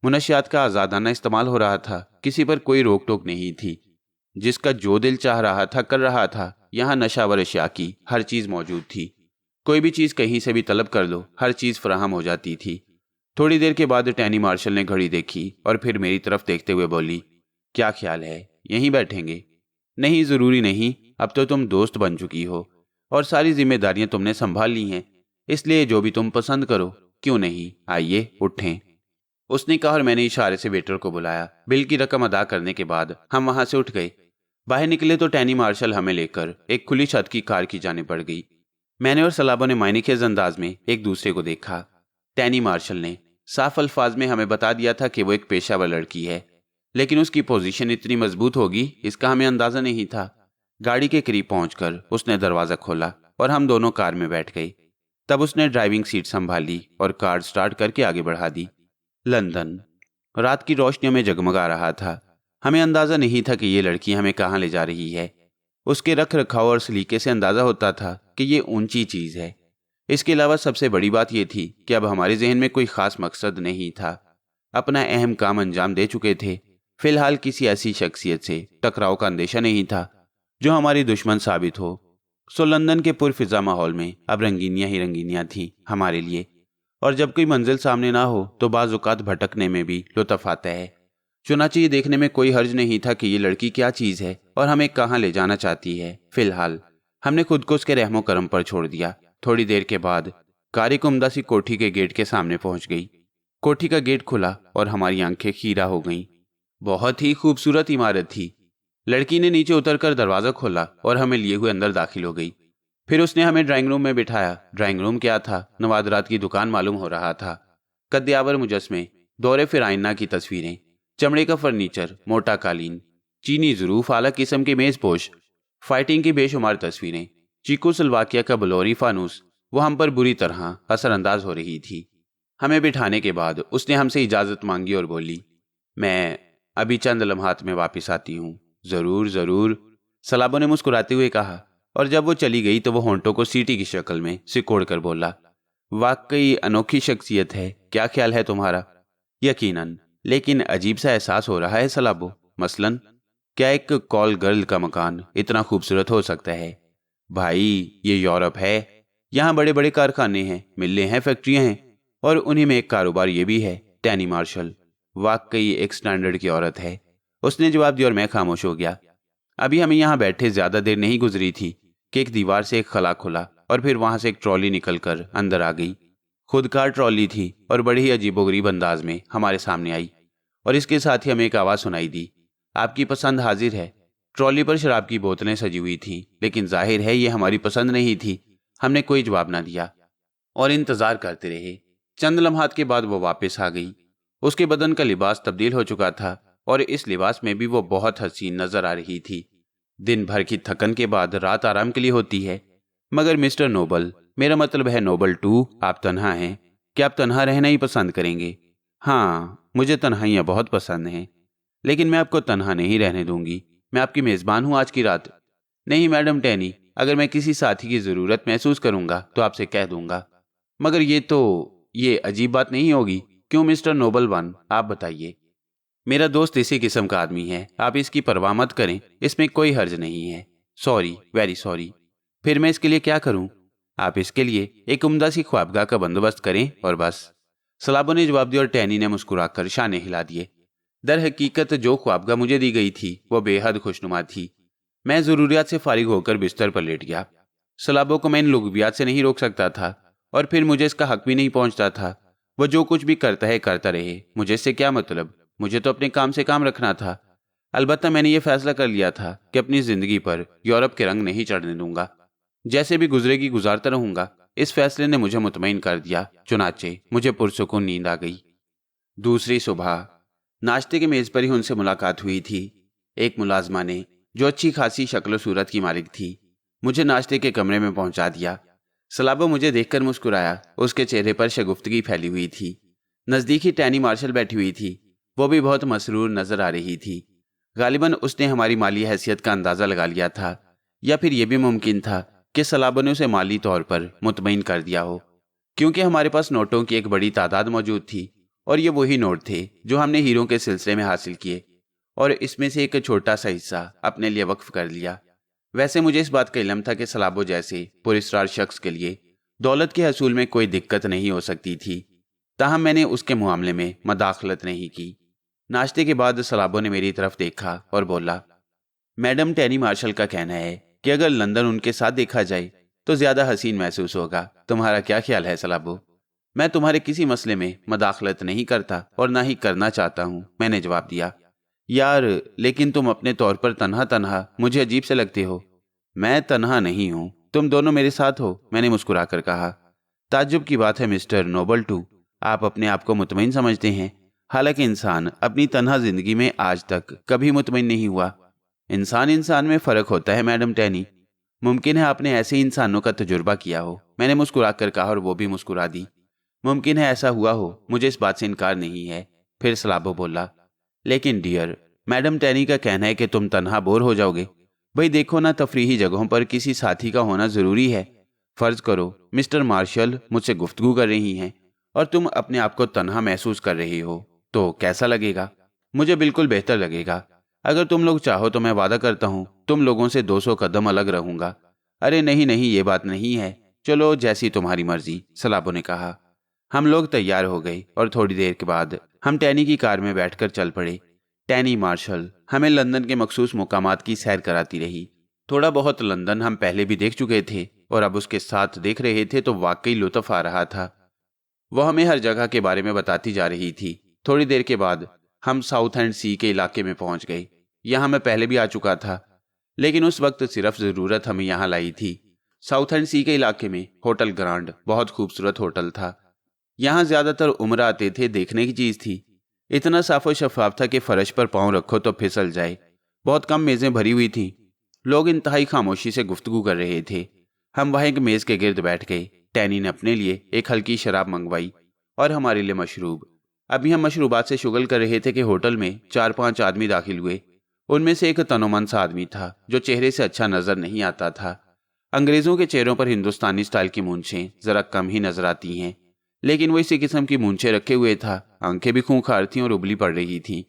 मुनशियात का आज़ादाना इस्तेमाल हो रहा था, किसी पर कोई रोक टोक नहीं थी। जिसका जो दिल चाह रहा था कर रहा था। यहाँ नशावर अशिया की हर चीज़ मौजूद थी। कोई भी चीज़ कहीं से भी तलब कर लो, हर चीज़ फराहम हो जाती थी। थोड़ी देर के बाद टैनी मार्शल ने घड़ी देखी और फिर मेरी तरफ देखते हुए बोली, क्या ख्याल है, यहीं बैठेंगे? नहीं, ज़रूरी नहीं, अब तो तुम दोस्त बन चुकी हो और सारी जिम्मेदारियां तुमने संभाल ली हैं, इसलिए जो भी तुम पसंद करो। क्यों नहीं, आइए उठें, उसने कहा और मैंने इशारे से वेटर को बुलाया। बिल की रकम अदा करने के बाद हम वहां से उठ गए। बाहर निकले तो टैनी मार्शल हमें लेकर एक खुली छत की कार की जाने पड़ गई। मैंने और सलाबो ने मायनेखेज अंदाज में एक दूसरे को देखा। टैनी मार्शल ने साफ अल्फाज में हमें बता दिया था कि वो एक पेशावर लड़की है, लेकिन उसकी पोजीशन इतनी मजबूत होगी इसका हमें अंदाजा नहीं था। गाड़ी के करीब पहुंचकर उसने दरवाज़ा खोला और हम दोनों कार में बैठ गए। तब उसने ड्राइविंग सीट संभाली और कार स्टार्ट करके आगे बढ़ा दी। लंदन रात की रोशनियों में जगमगा रहा था। हमें अंदाजा नहीं था कि ये लड़की हमें कहाँ ले जा रही है। उसके रख रखाव और सलीके से अंदाजा होता था कि ये ऊंची चीज़ है। इसके अलावा सबसे बड़ी बात यह थी कि अब हमारे जहन में कोई खास मकसद नहीं था। अपना अहम काम अंजाम दे चुके थे। फिलहाल किसी ऐसी शख्सियत से टकराव का अंदेशा नहीं था जो हमारी दुश्मन साबित हो। सो लंदन के पुरफिजा माहौल में अब रंगीनियां ही रंगीनियां थीं हमारे लिए। और जब कोई मंजिल सामने ना हो तो बाज़-औक़ात भटकने में भी लुत्फ़ आता है। चुनांचे ये देखने में कोई हर्ज नहीं था कि ये लड़की क्या चीज़ है और हमें कहाँ ले जाना चाहती है। फिलहाल हमने खुद को उसके रहमो करम पर छोड़ दिया। थोड़ी देर के बाद कार एक उम्दा सी कोठी के गेट के सामने पहुंच गई। कोठी का गेट खुला और हमारी आंखें खीरा हो गईं। बहुत ही खूबसूरत इमारत थी। लड़की ने नीचे उतरकर दरवाज़ा खोला और हमें लिए हुए अंदर दाखिल हो गई। फिर उसने हमें ड्राइंग रूम में बिठाया। ड्राइंग रूम क्या था, नवादरात की दुकान मालूम हो रहा था। कद्यावर मुजस्मे, दौरे फिर आईना की तस्वीरें, चमड़े का फर्नीचर, मोटा कालीन, चीनी ज़रूफ आला किस्म के मेज़पोश, फाइटिंग की बेशुमार तस्वीरें, चीकोस्लोवाकिया का बलौरी फानूस, वो हम पर बुरी तरह असरअंदाज हो रही थी। हमें बिठाने के बाद उसने हमसे इजाज़त मांगी और बोली, मैं अभी चंद लम्हात में वापस आती हूँ। ज़रूर ज़रूर, सलाबो ने मुस्कुराते हुए कहा और जब वो चली गई तो वो होंठों को सीटी की शक्ल में सिकोड़ कर बोला, वाकई अनोखी शख्सियत है, क्या ख्याल है तुम्हारा? यकीनन, लेकिन अजीब सा एहसास हो रहा है सलाबो। मसलन, क्या एक कॉल गर्ल का मकान इतना खूबसूरत हो सकता है? भाई, ये यूरोप है। यहाँ बड़े बड़े कारखाने हैं, मिलें हैं, फैक्ट्रियाँ हैं और उन्हीं में एक कारोबार ये भी है। टैनी मार्शल वाकई एक स्टैंडर्ड की औरत है, उसने जवाब दिया और मैं खामोश हो गया। अभी हमें यहाँ बैठे ज्यादा देर नहीं गुजरी थी कि एक दीवार से एक खला खुला और फिर वहां से एक ट्रॉली निकलकर अंदर आ गई। खुदकार ट्रॉली थी और बड़े ही अजीबोगरीब अंदाज में हमारे सामने आई और इसके साथ ही हमें एक आवाज़ सुनाई दी, आपकी पसंद हाजिर है। ट्रॉली पर शराब की बोतलें सजी हुई थीं, लेकिन जाहिर है ये हमारी पसंद नहीं थी। हमने कोई जवाब ना दिया और इंतजार करते रहे। चंद लम्हात के बाद वो वापस आ गई। उसके बदन का लिबास तब्दील हो चुका था और इस लिबास में भी वो बहुत हसीन नजर आ रही थी। दिन भर की थकन के बाद रात आराम के लिए होती है। मगर मिस्टर नोबल, मेरा मतलब है नोबल 2, आप तन्हा हैं। क्या आप तन्हा रहना ही पसंद करेंगे? हाँ, मुझे तन्हाइयाँ बहुत पसंद हैं, लेकिन मैं आपको तन्हा नहीं रहने दूंगी। मैं आपकी मेज़बान हूँ आज की रात। नहीं मैडम टैनी, अगर मैं किसी साथी की ज़रूरत महसूस करूंगा तो आपसे कह दूंगा। मगर ये अजीब बात नहीं होगी, क्यों मिस्टर नोबल 1, आप बताइए। मेरा दोस्त इसी किस्म का आदमी है, आप इसकी परवाह मत करें, इसमें कोई हर्ज नहीं है। Sorry, very sorry. फिर मैं इसके लिए क्या करूं? आप इसके लिए एक उम्दा सी ख्वाबगाह का बंदोबस्त करें और बस। सलाबो ने जवाब दिया और टैनी ने मुस्कुराकर शाने हिला दिए। दर हकीकत जो ख्वाबगाह मुझे दी गई थी वो बेहद खुशनुमा थी। मैं ज़रूरियात से फारिग होकर बिस्तर पर लेट गया। सलाबो को मैं इन लुग़वियात से नहीं रोक सकता था और फिर मुझे इसका हक भी नहीं पहुंचता था। वो जो कुछ भी करता है करता रहे, मुझे इससे क्या मतलब। मुझे तो अपने काम से काम रखना था। अलबत्ता मैंने ये फैसला कर लिया था कि अपनी ज़िंदगी पर यूरोप के रंग नहीं चढ़ने दूंगा। जैसे भी गुजरेगी गुजारता रहूंगा। इस फैसले ने मुझे मुतमईन कर दिया। चुनाचे मुझे पुरसुकून नींद आ गई। दूसरी सुबह नाश्ते के मेज़ पर ही उनसे मुलाकात हुई थी। एक मुलाजमा ने, जो अच्छी खासी शक्ल सूरत की मालिक थी, मुझे नाश्ते के कमरे में पहुंचा दिया। सलाबो मुझे देखकर मुस्कुराया। उसके चेहरे पर शगुफ्तगी फैली हुई थी। नज़दीक ही टैनी मार्शल बैठी हुई थी। वो भी बहुत मसरूर नजर आ रही थी। गालिबन उसने हमारी माली हैसियत का अंदाज़ा लगा लिया था, या फिर यह भी मुमकिन था कि सलाबो ने उसे माली तौर पर मुतमईन कर दिया हो, क्योंकि हमारे पास नोटों की एक बड़ी तादाद मौजूद थी और ये वही नोट थे जो हमने हीरों के सिलसिले में हासिल किए और इसमें से एक छोटा सा हिस्सा अपने लिए वक्फ कर लिया। वैसे मुझे इस बात का इल्म था कि सलाबो जैसे पुरस्कार शख्स के लिए दौलत के हसूल में कोई दिक्कत नहीं हो सकती थी, ताहम मैंने उसके मामले में मदाखलत नहीं की। नाश्ते के बाद सलाबो ने मेरी तरफ देखा और बोला, मैडम टैनी मार्शल का कहना है कि अगर लंदन उनके साथ देखा जाए तो ज्यादा हसीन महसूस होगा। तुम्हारा क्या ख्याल है सलाबो? मैं तुम्हारे किसी मसले में मदाखलत नहीं करता और ना ही करना चाहता हूँ, मैंने जवाब दिया। यार, लेकिन तुम अपने तौर पर तन्हा तन्हा मुझे अजीब से लगते हो। मैं तन्हा नहीं हूँ, तुम दोनों मेरे साथ हो, मैंने मुस्कुराकर कहा। ताज्जुब की बात है मिस्टर नोबल 2, आप अपने आप को मुतमईन समझते हैं, हालांकि इंसान अपनी तन्हा जिंदगी में आज तक कभी मुतमईन नहीं हुआ। इंसान में फ़र्क होता है मैडम टैनी। मुमकिन है आपने ऐसे इंसानों का तजुर्बा किया हो, मैंने मुस्कुराकर कहा और वो भी मुस्कुरा दी। मुमकिन है ऐसा हुआ हो, मुझे इस बात से इनकार नहीं है। फिर सलाबो बोला, लेकिन डियर, मैडम टैनी का कहना है कि तुम तन्हा बोर हो जाओगे। भाई देखो ना, तफरीही जगहों पर किसी साथी का होना ज़रूरी है। फ़र्ज़ करो मिस्टर मार्शल मुझसे गुफ्तगू कर रही हैं और तुम अपने आप को तन्हा महसूस कर रही हो, तो कैसा लगेगा? मुझे बिल्कुल बेहतर लगेगा। अगर तुम लोग चाहो तो मैं वादा करता हूँ तुम लोगों से 200 कदम अलग रहूंगा। अरे नहीं नहीं, ये बात नहीं है। चलो जैसी तुम्हारी मर्जी, सलाबो ने कहा। हम लोग तैयार हो गए और थोड़ी देर के बाद हम टैनी की कार में बैठकर चल पड़े। टैनी मार्शल हमें लंदन के मखसूस मुकामात की सैर कराती रही। थोड़ा बहुत लंदन हम पहले भी देख चुके थे और अब उसके साथ देख रहे थे तो वाकई लुत्फ आ रहा था। वह हमें हर जगह के बारे में बताती जा रही थी। थोड़ी देर के बाद हम साउथ एंड सी के इलाके में पहुंच गए। यहाँ मैं पहले भी आ चुका था, लेकिन उस वक्त सिर्फ ज़रूरत हमें यहाँ लाई थी। साउथ एंड सी के इलाके में होटल ग्रांड बहुत खूबसूरत होटल था। यहाँ ज़्यादातर उम्र आते थे, देखने की चीज़ थी। इतना साफ और शफाफ था कि फर्श पर पाँव रखो तो फिसल जाए। बहुत कम मेज़ें भरी हुई थीं। लोग इंतहाई खामोशी से गुफ्तगू कर रहे थे। हम वहाँ एक मेज़ के गिर्द बैठ गए। टैनी ने अपने लिए एक हल्की शराब मंगवाई और हमारे लिए मशरूब। अभी हम मशरूबात से शुगल कर रहे थे कि होटल में 4-5 आदमी दाखिल हुए। उनमें से एक तनोमंद सा आदमी था जो चेहरे से अच्छा नजर नहीं आता था। अंग्रेज़ों के चेहरों पर हिंदुस्तानी स्टाइल की मूंछें ज़रा कम ही नजर आती हैं, लेकिन वो इसी किस्म की मूंछें रखे हुए था। आंखें भी खूंखार थीं और उबली पड़ रही थीं।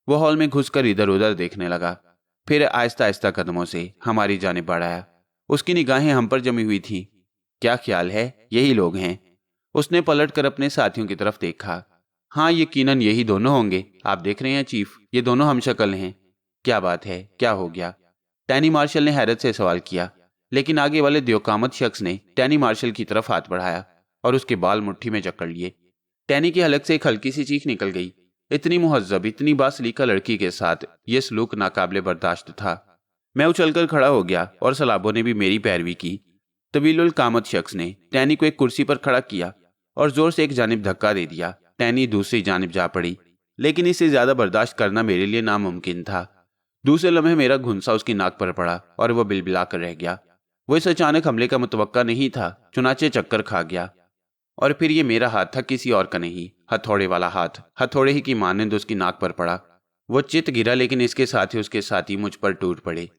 वो हॉल में घुसकर इधर उधर देखने लगा, फिर आहिस्ता आहिस्ता कदमों से हमारी जानिब बढ़ाया। उसकी निगाहें हम पर जमी हुई थीं। क्या ख्याल है, यही लोग हैं? उसने पलट कर अपने साथियों की तरफ देखा। हाँ, यकीनन यही दोनों होंगे। आप देख रहे हैं चीफ, ये दोनों हम शक्ल हैं। क्या बात है, क्या हो गया? टैनी मार्शल ने हैरत से सवाल किया, लेकिन आगे वाले द्योकामत शख्स ने टैनी मार्शल की तरफ हाथ बढ़ाया और उसके बाल मुट्ठी में जकड़ लिए। टैनी की हलक से एक हल्की सी चीख निकल गई। इतनी मुहज्जब, इतनी बासलीका लड़की के साथ ये सलूक नाकाबिले बर्दाश्त था। मैं उछलकर खड़ा हो गया और सलाबो ने भी मेरी पैरवी की। तवीलुल कामत शख्स ने टैनी को एक कुर्सी पर खड़ा किया और जोर से एक जानिब धक्का दे दिया। टैनी दूसरी जानिब जा पड़ी, लेकिन इससे ज्यादा बर्दाश्त करना मेरे लिए नामुमकिन था। दूसरे लम्हे मेरा घुंसा उसकी नाक पर पड़ा और वह बिलबिला कर रह गया। वो इस अचानक हमले का मुतवक्का नहीं था, चुनाचे चक्कर खा गया। और फिर ये मेरा हाथ था, किसी और का नहीं, हथौड़े वाला हाथ। हथौड़े ही की मानंद उसकी नाक पर पड़ा। वो चित गिरा, लेकिन इसके साथ ही मुझ पर टूट पड़े।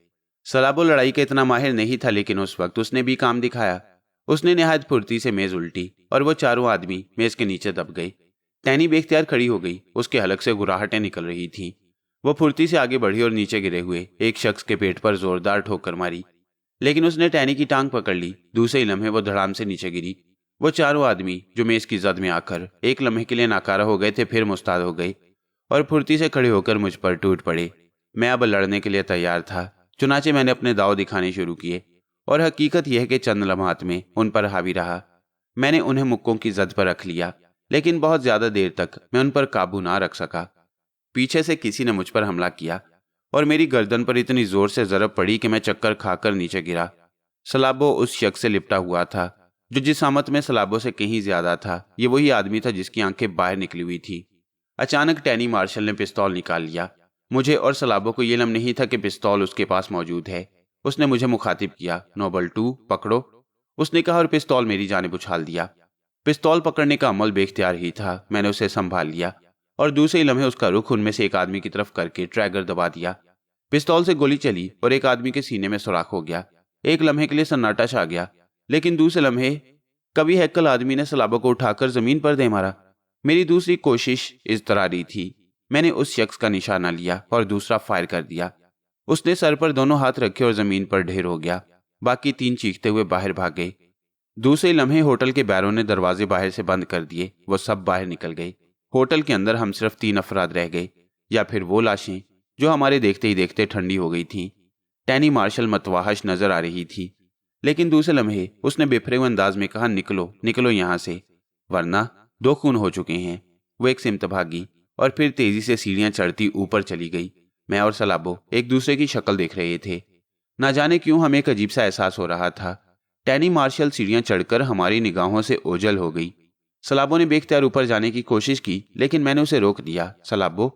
सलाबो लड़ाई का इतना माहिर नहीं था, लेकिन उस वक्त उसने भी काम दिखाया। उसने निहायत फुर्ती से मेज उल्टी और वो चारों आदमी मेज के नीचे दब गए। टैनी बेख्तियार खड़ी हो गई, उसके हलक से गुर्राहटें निकल रही थीं। वो फुर्ती से आगे बढ़ी और नीचे गिरे हुए एक शख्स के पेट पर जोरदार ठोकर मारी, लेकिन उसने टैनी की टांग पकड़ ली। दूसरे ही लम्हे वो धड़ाम से नीचे गिरी। वो चारों आदमी जो मेज की जद में आकर एक लम्हे के लिए नाकारा हो गए थे, फिर मुस्ताद हो गए और फुर्ती से खड़े होकर मुझ पर टूट पड़े। मैं अब लड़ने के लिए तैयार था, चुनाचे मैंने अपने दाव दिखाने शुरू किए और हकीकत यह कि चंद लम्हात में उन पर हावी रहा। मैंने उन्हें मुक्कों की जद पर रख लिया, लेकिन बहुत ज्यादा देर तक मैं उन पर काबू ना रख सका। पीछे से किसी ने मुझ पर हमला किया और मेरी गर्दन पर इतनी जोर से जरब पड़ी कि मैं चक्कर खाकर नीचे गिरा। सलाबो उस शख्स से लिपटा हुआ था जो जिसामत में सलाबो से कहीं ज्यादा था। ये वही आदमी था जिसकी आंखें बाहर निकली हुई थी। अचानक टैनी मार्शल ने पिस्तौल निकाल लिया। मुझे और सलाबो को ये इल्म नहीं था कि पिस्तौल उसके पास मौजूद है। उसने मुझे मुखातिब किया, नोबल 2 पकड़ो, उसने कहा और पिस्तौल मेरी जानिब उछाल दिया। पिस्तौल पकड़ने का अमल बेख्तियार ही था। मैंने उसे संभाल लिया और दूसरे ही लम्हे उसका रुख उनमें से एक आदमी की तरफ करके ट्रैगर दबा दिया। पिस्तौल से गोली चली और एक आदमी के सीने में सुराख हो गया। एक लम्हे के लिए सन्नाटा छा गया, लेकिन दूसरे लम्हे कभी हैकल आदमी ने सलाबो को उठाकर जमीन पर दे मारा। मेरी दूसरी कोशिश इज़्तरारी थी। मैंने उस शख्स का निशाना लिया और दूसरा फायर कर दिया। उसने सर पर दोनों हाथ रखे और जमीन पर ढेर हो गया। बाकी 3 चीखते हुए बाहर भाग गए। दूसरे लम्हे होटल के बैरों ने दरवाजे बाहर से बंद कर दिए। वो सब बाहर निकल गए। होटल के अंदर हम सिर्फ 3 अफराद रह गए, या फिर वो लाशें जो हमारे देखते ही देखते ठंडी हो गई थीं। टैनी मार्शल मतवाहश नजर आ रही थी, लेकिन दूसरे लम्हे उसने बेफरे हुए अंदाज में कहा, निकलो निकलो यहां से, वरना 2 खून हो चुके हैं। वो एक सिमत भागी और फिर तेजी से सीढ़ियां चढ़ती ऊपर चली गई। मैं और सलाबो एक दूसरे की शक्ल देख रहे थे। ना जाने क्यों हमें एक अजीब सा एहसास हो रहा था। टैनी मार्शल सीढ़ियां चढ़कर हमारी निगाहों से ओझल हो गई। सलाबो ने बेख्तियार ऊपर जाने की कोशिश की, लेकिन मैंने उसे रोक दिया। सलाबो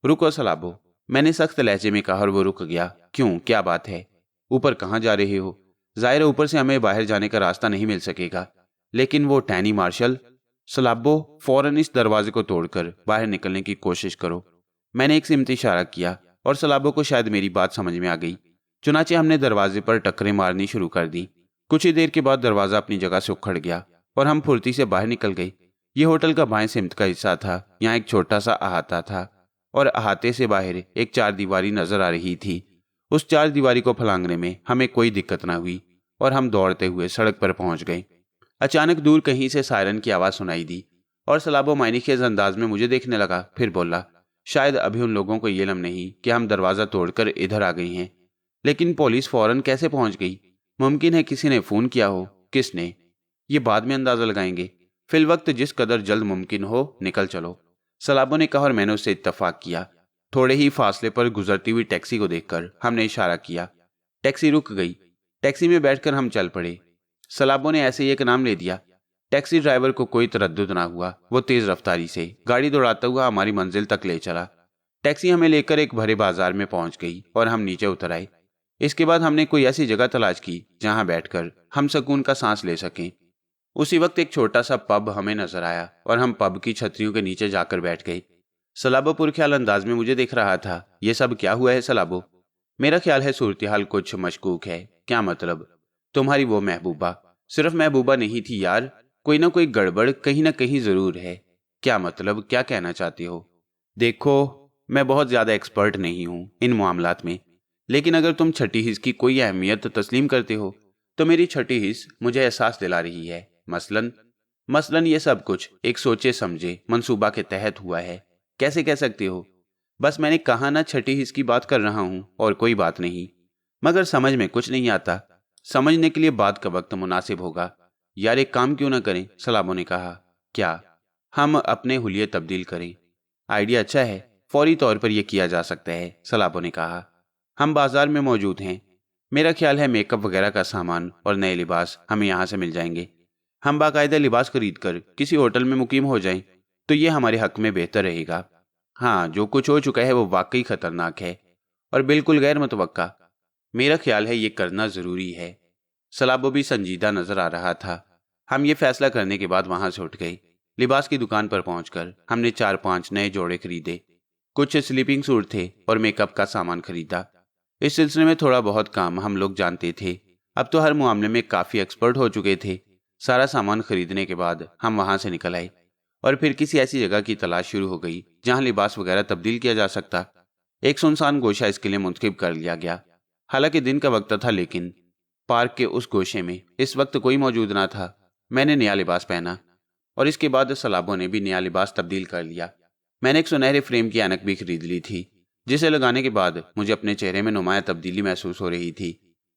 रुको, सलाबो, मैंने सख्त लहजे में कहा और वो रुक गया। क्यों, क्या बात है? ऊपर कहाँ जा रहे हो? जाहिर है ऊपर से हमें बाहर जाने का रास्ता नहीं मिल सकेगा। लेकिन वो टैनी मार्शल, सलाबो फौरन इस दरवाजे को तोड़कर बाहर निकलने की कोशिश करो। मैंने एक सिमती इशारा किया और सलाबो को शायद मेरी बात समझ में आ गई। चुनाचे हमने दरवाजे पर टक्करें मारनी शुरू कर दी। कुछ ही देर के बाद दरवाजा अपनी जगह से उखड़ गया और हम फुर्ती से बाहर निकल गए। ये होटल का बाएं सिमत का हिस्सा था। यहाँ एक छोटा सा अहाता था और अहाते से बाहर एक 4 दीवारी नजर आ रही थी। उस 4 दीवारी को फलांगने में हमें कोई दिक्कत न हुई और हम दौड़ते हुए सड़क पर पहुंच गए। अचानक दूर कहीं से सायरन की आवाज सुनाई दी और सलाबो मायनेखेज अंदाज में मुझे देखने लगा। फिर बोला, शायद अभी उन लोगों को ये इल्म नहीं कि हम दरवाजा तोड़कर इधर आ गई हैं। लेकिन पुलिस फौरन कैसे पहुंच गई? मुमकिन है किसी ने फोन किया हो। किसने? ये बाद में अंदाजा लगाएंगे। फिल वक्त जिस कदर जल्द मुमकिन हो निकल चलो, सलाबो ने कहा और मैंने उससे इत्तफाक किया। थोड़े ही फासले पर गुजरती हुई टैक्सी को देखकर हमने इशारा किया। टैक्सी रुक गई। टैक्सी में बैठकर हम चल पड़े। सलाबो ने ऐसे ही एक नाम ले दिया। टैक्सी ड्राइवर को कोई तरद्दुद ना हुआ। वो तेज रफ्तारी से गाड़ी दौड़ाता हुआ हमारी मंजिल तक ले चला। टैक्सी हमें लेकर एक भरे बाजार में पहुंच गई और हम नीचे उतर आए। इसके बाद हमने कोई ऐसी जगह तलाश की जहां बैठकर हम सुकून का सांस ले सकें। उसी वक्त एक छोटा सा पब हमें नजर आया और हम पब की छतरियों के नीचे जाकर बैठ गए। सलाबो पुरख्याल अंदाज में मुझे देख रहा था। यह सब क्या हुआ है सलाबो? मेरा ख्याल है सूरत हाल कुछ मशकूक है। क्या मतलब? तुम्हारी वो महबूबा सिर्फ महबूबा नहीं थी यार, कोई ना कोई गड़बड़ कहीं ना कहीं जरूर है। क्या मतलब, क्या कहना चाहते हो? देखो, मैं बहुत ज्यादा एक्सपर्ट नहीं हूं इन मामलात में, लेकिन अगर तुम छठी हिस्स की कोई अहमियत तस्लीम करते हो तो मेरी छठी हिस्स मुझे एहसास दिला रही है। मसलन ये सब कुछ एक सोचे समझे मंसूबा के तहत हुआ है। कैसे कह सकते हो? बस मैंने कहा ना, छठी हिस्स की बात कर रहा हूं और कोई बात नहीं। मगर समझ में कुछ नहीं आता। समझने के लिए बात का वक्त मुनासिब होगा। यार एक काम क्यों ना करें? सलाबो ने कहा। क्या? हम अपने हुलिये तब्दील करें। आइडिया अच्छा है, फौरी तौर पर यह किया जा सकता है, सलाबो ने कहा। हम बाजार में मौजूद हैं। मेरा ख्याल है मेकअप वगैरह का सामान और नए लिबास हमें यहाँ से मिल जाएंगे। हम बाकायदा लिबास खरीद कर किसी होटल में मुकीम हो जाएं तो ये हमारे हक में बेहतर रहेगा। हाँ, जो कुछ हो चुका है वो वाकई खतरनाक है और बिल्कुल गैर मुतवक्का। मेरा ख्याल है ये करना ज़रूरी है। सलाबो भी संजीदा नजर आ रहा था। हम ये फैसला करने के बाद वहां से उठ गए। लिबास की दुकान पर पहुंचकर हमने 4-5 नए जोड़े खरीदे। कुछ स्लीपिंग सूट थे और मेकअप का सामान खरीदा। इस सिलसिले में थोड़ा बहुत काम हम लोग जानते थे। अब तो हर मामले में काफ़ी एक्सपर्ट हो चुके थे। सारा सामान खरीदने के बाद हम वहां से निकल आए और फिर किसी ऐसी जगह की तलाश शुरू हो गई जहां लिबास वगैरह तब्दील किया जा सकता। एक सुनसान गोशा इसके लिए मुंतखब कर लिया गया। हालांकि दिन का वक्त था, लेकिन पार्क के उस गोशे में इस वक्त कोई मौजूद ना था। मैंने नया लिबास पहना और इसके बाद सलाबों ने भी नया लिबास तब्दील कर लिया। मैंने एक सुनहरे फ्रेम की ऐनक भी खरीद ली थी, जिसे लगाने के बाद मुझे अपने चेहरे में नुमाया तब्दीली महसूस हो रही थी।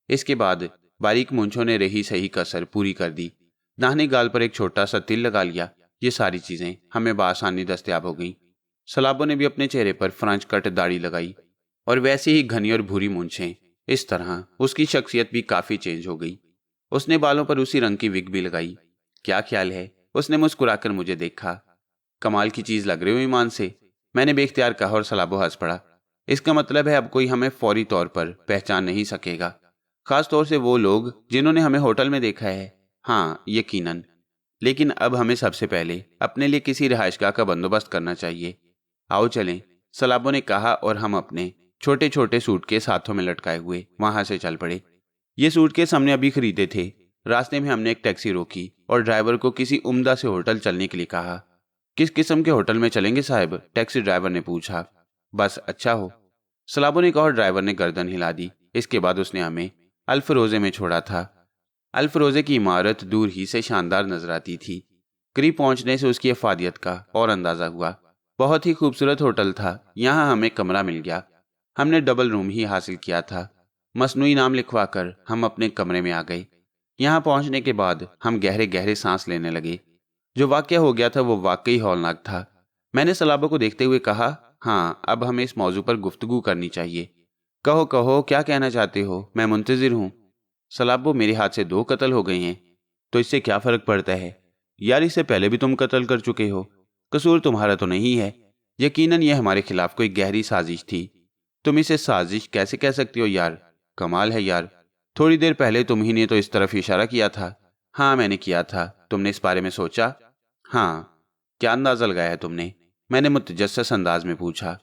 इसके बाद बारीक मूंछों ने रही सही कसर पूरी कर दी। दाहिने गाल पर एक छोटा सा तिल लगा लिया। ये सारी चीजें हमें बआसानी दस्तयाब हो गईं। सलाबों ने भी अपने चेहरे पर फ्रेंच कट दाढ़ी लगाई और वैसे ही घनी और भूरी मूंछें। इस तरह उसकी शख्सियत भी काफी चेंज हो गई। उसने बालों पर उसी रंग की विग भी लगाई। क्या ख्याल है? उसने मुस्कुराकर मुझे देखा। कमाल की चीज लग रही हो ईमान से, मैंने बेख्तियार कहा और सलाबो हंस पड़ा। इसका मतलब है अब कोई हमें फौरी तौर पर पहचान नहीं सकेगा, खास तौर से वो लोग जिन्होंने हमें होटल में देखा है। हाँ, यकीनन। लेकिन अब हमें सबसे पहले अपने लिए किसी रिहाइशगाह का बंदोबस्त करना चाहिए। आओ चलें, सलाबो ने कहा और हम अपने छोटे छोटे सूटकेस हाथों में लटकाए हुए वहां से चल पड़े। ये सूटकेस हमने अभी खरीदे थे। रास्ते में हमने एक टैक्सी रोकी और ड्राइवर को किसी उम्दा से होटल चलने के लिए कहा। किस किस्म के होटल में चलेंगे साहब? टैक्सी ड्राइवर ने पूछा। बस अच्छा हो, सलाबो ने कहा और ड्राइवर ने गर्दन हिला दी। इसके बाद उसने हमें अल्फरोजे में छोड़ा था। अल्फरोजे की इमारत दूर ही से शानदार नजर आती थी। करीब पहुंचने से उसकी अफादियत का और अंदाजा हुआ। बहुत ही खूबसूरत होटल था। यहाँ हमें कमरा मिल गया। हमने डबल रूम ही हासिल किया था। मसनूई नाम लिखवाकर हम अपने कमरे में आ गए। यहाँ पहुंचने के बाद हम गहरे गहरे सांस लेने लगे। जो वाकया हो गया था वो वाकई हौलनाक था। मैंने सलाबो को देखते हुए कहा, हाँ, अब हमें इस मौजू पर गुफ्तगू करनी चाहिए। कहो कहो, क्या कहना चाहते हो? मैं मुंतजिर हूँ। सलाबो, मेरे हाथ से 2 कत्ल हो गए हैं, तो इससे क्या फर्क पड़ता है? यार, इससे पहले भी तुम कत्ल कर चुके हो। कसूर तुम्हारा तो नहीं है। यकीनन यह हमारे खिलाफ कोई गहरी साजिश थी। तुम इसे साजिश कैसे कह सकती हो यार? कमाल है यार, थोड़ी देर पहले तुम ही ने तो इस तरफ इशारा किया था। हाँ, मैंने किया था। तुमने इस बारे में सोचा? हाँ। क्या अंदाजा लगाया तुमने? मैंने मुतजस्सिस अंदाज में पूछा।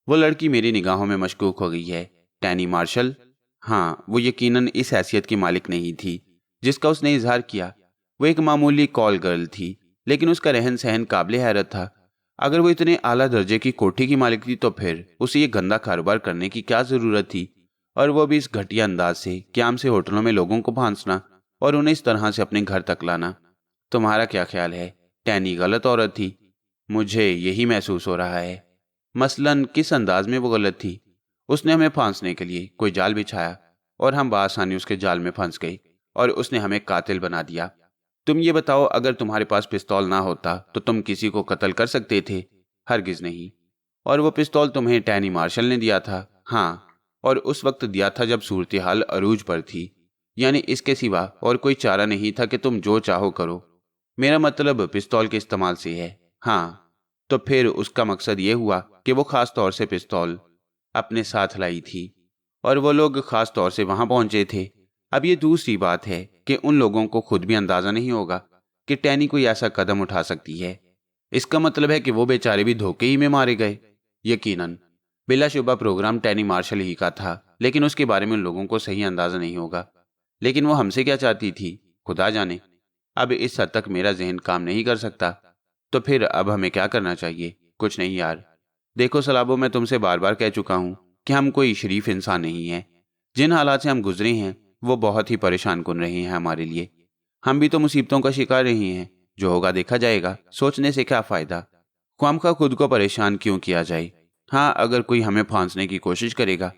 वो लड़की मेरी निगाहों में मशकूक हो गई है। टैनी मार्शल? हाँ, वो यकीनन इस हैसियत की मालिक नहीं थी जिसका उसने इजहार किया। वो एक मामूली कॉल गर्ल थी, लेकिन उसका रहन सहन काबिल हैरत था। अगर वो इतने आला दर्जे की कोठी की मालिक थी तो फिर उसे ये गंदा कारोबार करने की क्या जरूरत थी? और वो भी इस घटिया अंदाज से, क्याम से होटलों में लोगों को फांसना और उन्हें इस तरह से अपने घर तक लाना। तुम्हारा क्या ख्याल है? टैनी गलत औरत थी। मुझे यही महसूस हो रहा है। मसलन किस अंदाज में वो गलत थी? उसने हमें फांसने के लिए कोई जाल बिछाया और हम बआसानी उसके जाल में फंस गए और उसने हमें कातिल बना दिया। तुम ये बताओ, अगर तुम्हारे पास पिस्तौल ना होता तो तुम किसी को कत्ल कर सकते थे? हरगिज नहीं। और वो पिस्तौल तुम्हें टैनी मार्शल ने दिया था? हाँ, और उस वक्त दिया था जब सूरत हाल अरूज पर थी। यानी इसके सिवा और कोई चारा नहीं था कि तुम जो चाहो करो। मेरा मतलब पिस्तौल के इस्तेमाल से है। हाँ, तो फिर उसका मकसद ये हुआ कि वो खास तौर से पिस्तौल अपने साथ लाई थी और वो लोग खास तौर से वहां पहुंचे थे। अब ये दूसरी बात है कि उन लोगों को खुद भी अंदाजा नहीं होगा कि टैनी कोई ऐसा कदम उठा सकती है। इसका मतलब है कि वो बेचारे भी धोखे ही में मारे गए। यकीनन, बिलाशुबा प्रोग्राम टैनी मार्शल ही का था, लेकिन उसके बारे में उन लोगों को सही अंदाजा नहीं होगा। लेकिन वो हमसे क्या चाहती थी, खुदा जाने। अब इस हद तक मेरा जहन काम नहीं कर सकता। तो फिर अब हमें क्या करना चाहिए? कुछ नहीं यार। देखो सलाबो, मैं तुमसे बार बार कह चुका हूं कि हम कोई शरीफ इंसान नहीं हैं। जिन हालात से हम गुजरे हैं वो बहुत ही परेशान कुन रहे हैं हमारे लिए। हम भी तो मुसीबतों का शिकार रहे हैं। जो होगा देखा जाएगा। सोचने से क्या फायदा? ख्वामखा खुद को परेशान क्यों किया जाए? हाँ, अगर कोई हमें फांसने की कोशिश करेगा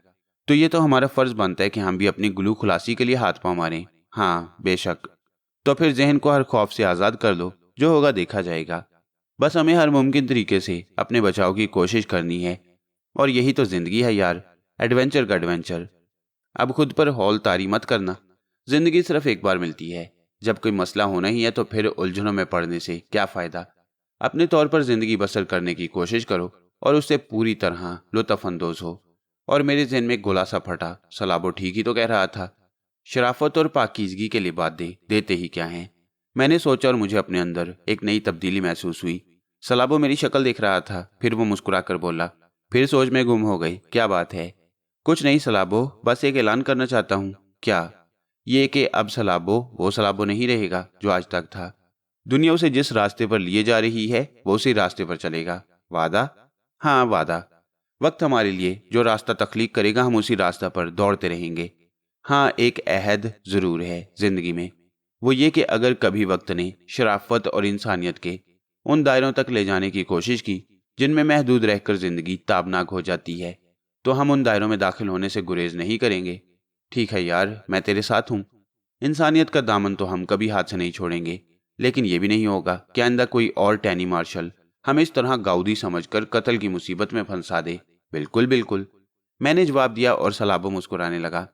तो ये तो हमारा फर्ज बनता है कि हम भी अपनी गुलू खुलासी के लिए हाथ पांव मारें। हाँ, बेशक। तो फिर जहन को हर खौफ से आज़ाद कर दो। जो होगा देखा जाएगा। बस हमें हर मुमकिन तरीके से अपने बचाव की कोशिश करनी है। और यही तो जिंदगी है यार, एडवेंचर का एडवेंचर। अब खुद पर हौल तारी मत करना। जिंदगी सिर्फ एक बार मिलती है। जब कोई मसला होना ही है तो फिर उलझनों में पड़ने से क्या फायदा। अपने तौर पर जिंदगी बसर करने की कोशिश करो और उससे पूरी तरह लुत्फअंदोज हो। और मेरे ज़हन में गोला सा फटा, सलाबो ठीक ही तो कह रहा था। शराफत और पाकीज़गी के लिबादे देते ही क्या हैं। मैंने सोचा और मुझे अपने अंदर एक नई तब्दीली महसूस हुई। सलाबो मेरी शक्ल देख रहा था, फिर वो मुस्कुरा कर बोला। फिर सोच में गुम हो गई। क्या बात है? कुछ नहीं सलाबो, बस एक ऐलान करना चाहता हूँ। क्या? ये कि अब सलाबो वो सलाबो नहीं रहेगा जो आज तक था। दुनिया उसे जिस रास्ते पर लिए जा रही है वो उसी रास्ते पर चलेगा। वादा? हाँ वादा। वक्त हमारे लिए जो रास्ता तख्लीक करेगा हम उसी रास्ता पर दौड़ते रहेंगे। हाँ, एक अहद ज़रूर है ज़िंदगी में, वो ये कि अगर कभी वक्त ने शराफत और इंसानियत के उन दायरों तक ले जाने की कोशिश की जिनमें महदूद रहकर ज़िंदगी ताबनाक हो जाती है, तो हम उन दायरों में दाखिल होने से गुरेज नहीं करेंगे। ठीक है यार, मैं तेरे साथ हूँ। इंसानियत का दामन तो हम कभी हाथ से नहीं छोड़ेंगे, लेकिन यह भी नहीं होगा कि आइंदा कोई और टैनी मार्शल हमें इस तरह गाउदी समझकर कत्ल की मुसीबत में फंसा दे। बिल्कुल बिल्कुल, मैंने जवाब दिया और सलाबो मुस्कुराने लगा।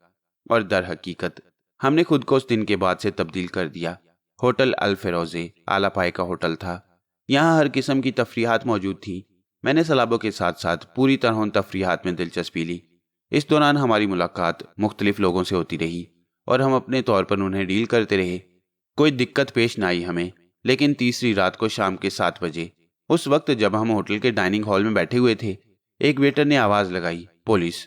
और दर हकीकत हमने खुद को उस दिन के बाद से तब्दील कर दिया। होटल अल फेरोज़े आला पाए का होटल था। यहाँ हर किस्म की तफरीहात मौजूद थी। मैंने सलाबो के साथ साथ पूरी तरह उन तफरीहात में दिलचस्पी ली। इस दौरान हमारी मुलाकात मुख्तलिफ लोगों से होती रही और हम अपने तौर पर उन्हें डील करते रहे। कोई दिक्कत पेश ना आई हमें। लेकिन तीसरी रात को शाम के 7 बजे, उस वक्त जब हम होटल के डाइनिंग हॉल में बैठे हुए थे, एक वेटर ने आवाज़ लगाई, पुलिस।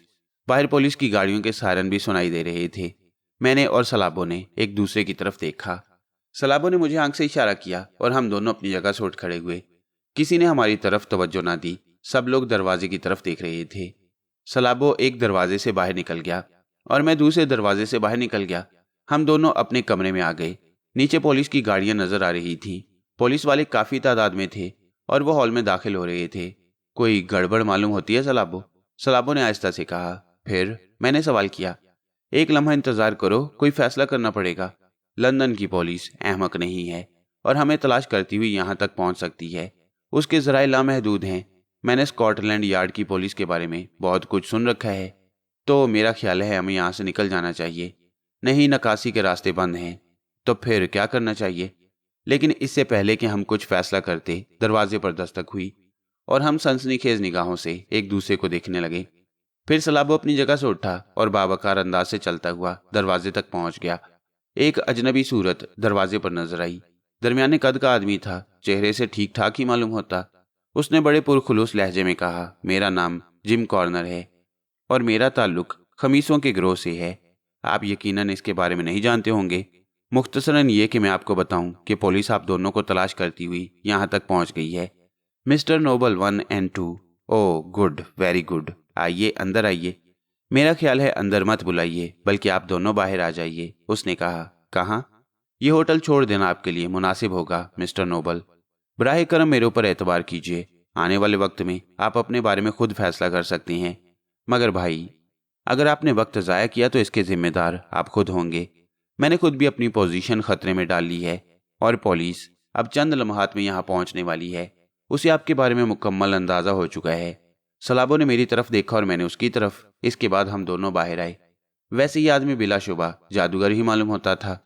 बाहर पुलिस की गाड़ियों के सायरन भी सुनाई दे रहे थे। मैंने और सलाबो ने एक दूसरे की तरफ देखा। सलाबो ने मुझे आंख से इशारा किया और हम दोनों अपनी जगह से उठ खड़े हुए। किसी ने हमारी तरफ तवज्जो ना दी। सब लोग दरवाजे की तरफ देख रहे थे। सलाबो एक दरवाजे से बाहर निकल गया और मैं दूसरे दरवाजे से बाहर निकल गया। हम दोनों अपने कमरे में आ गए। नीचे पुलिस की गाड़ियां नजर आ रही थीं। पुलिस वाले काफी तादाद में थे और वो हॉल में दाखिल हो रहे थे। कोई गड़बड़ मालूम होती है सलाबो? सलाबो ने आहिस्ता से कहा। फिर? मैंने सवाल किया। एक लम्हा इंतजार करो, कोई फैसला करना पड़ेगा। लंदन की पुलिस अहमक नहीं है और हमें तलाश करती हुई यहाँ तक पहुँच सकती है। उसके ज़राए लामहदूद हैं। मैंने स्कॉटलैंड यार्ड की पुलिस के बारे में बहुत कुछ सुन रखा है, तो मेरा ख्याल है हमें यहाँ से निकल जाना चाहिए। नहीं, नकासी के रास्ते बंद हैं। तो फिर क्या करना चाहिए? लेकिन इससे पहले कि हम कुछ फैसला करते, दरवाजे पर दस्तक हुई और हम सनसनीखेज निगाहों से एक दूसरे को देखने लगे। फिर सलाबो अपनी जगह से उठा और बावकार अंदाज से चलता हुआ दरवाजे तक पहुंच गया। एक अजनबी सूरत दरवाजे पर नजर आई। दरमियाने कद का आदमी था, चेहरे से ठीक ठाक ही मालूम होता। उसने बड़े पुरखुलूस लहजे में कहा, मेरा नाम जिम कॉर्नर है और मेरा ताल्लुक खमीसों के गिरोह से है। आप यकीनन इसके बारे में नहीं जानते होंगे। मुख्तसरन ये कि मैं आपको बताऊं कि पुलिस आप दोनों को तलाश करती हुई यहाँ तक पहुँच गई है। मिस्टर नोबल 1 और 2। Oh good, very good. आइए, अंदर आइए। मेरा ख्याल है अंदर मत बुलाइए, बल्कि आप दोनों बाहर आ जाइए, उसने कहा। कहाँ? ये होटल छोड़ देना आपके लिए मुनासिब होगा मिस्टर नोबल। बराहे करम मेरे ऊपर एतबार कीजिए। आने वाले वक्त में आप अपने बारे में खुद फैसला कर सकती हैं। मगर भाई, अगर आपने वक्त ज़ाया किया तो इसके जिम्मेदार आप खुद होंगे। मैंने खुद भी अपनी पोजीशन खतरे में डाल ली है और पुलिस अब चंद लम्हात में यहाँ पहुँचने वाली है। उसे आपके बारे में मुकम्मल अंदाज़ा हो चुका है। सलाबो ने मेरी तरफ देखा और मैंने उसकी तरफ। इसके बाद हम दोनों बाहर आए। वैसे ये आदमी बिलाशुबा जादूगर ही मालूम होता था।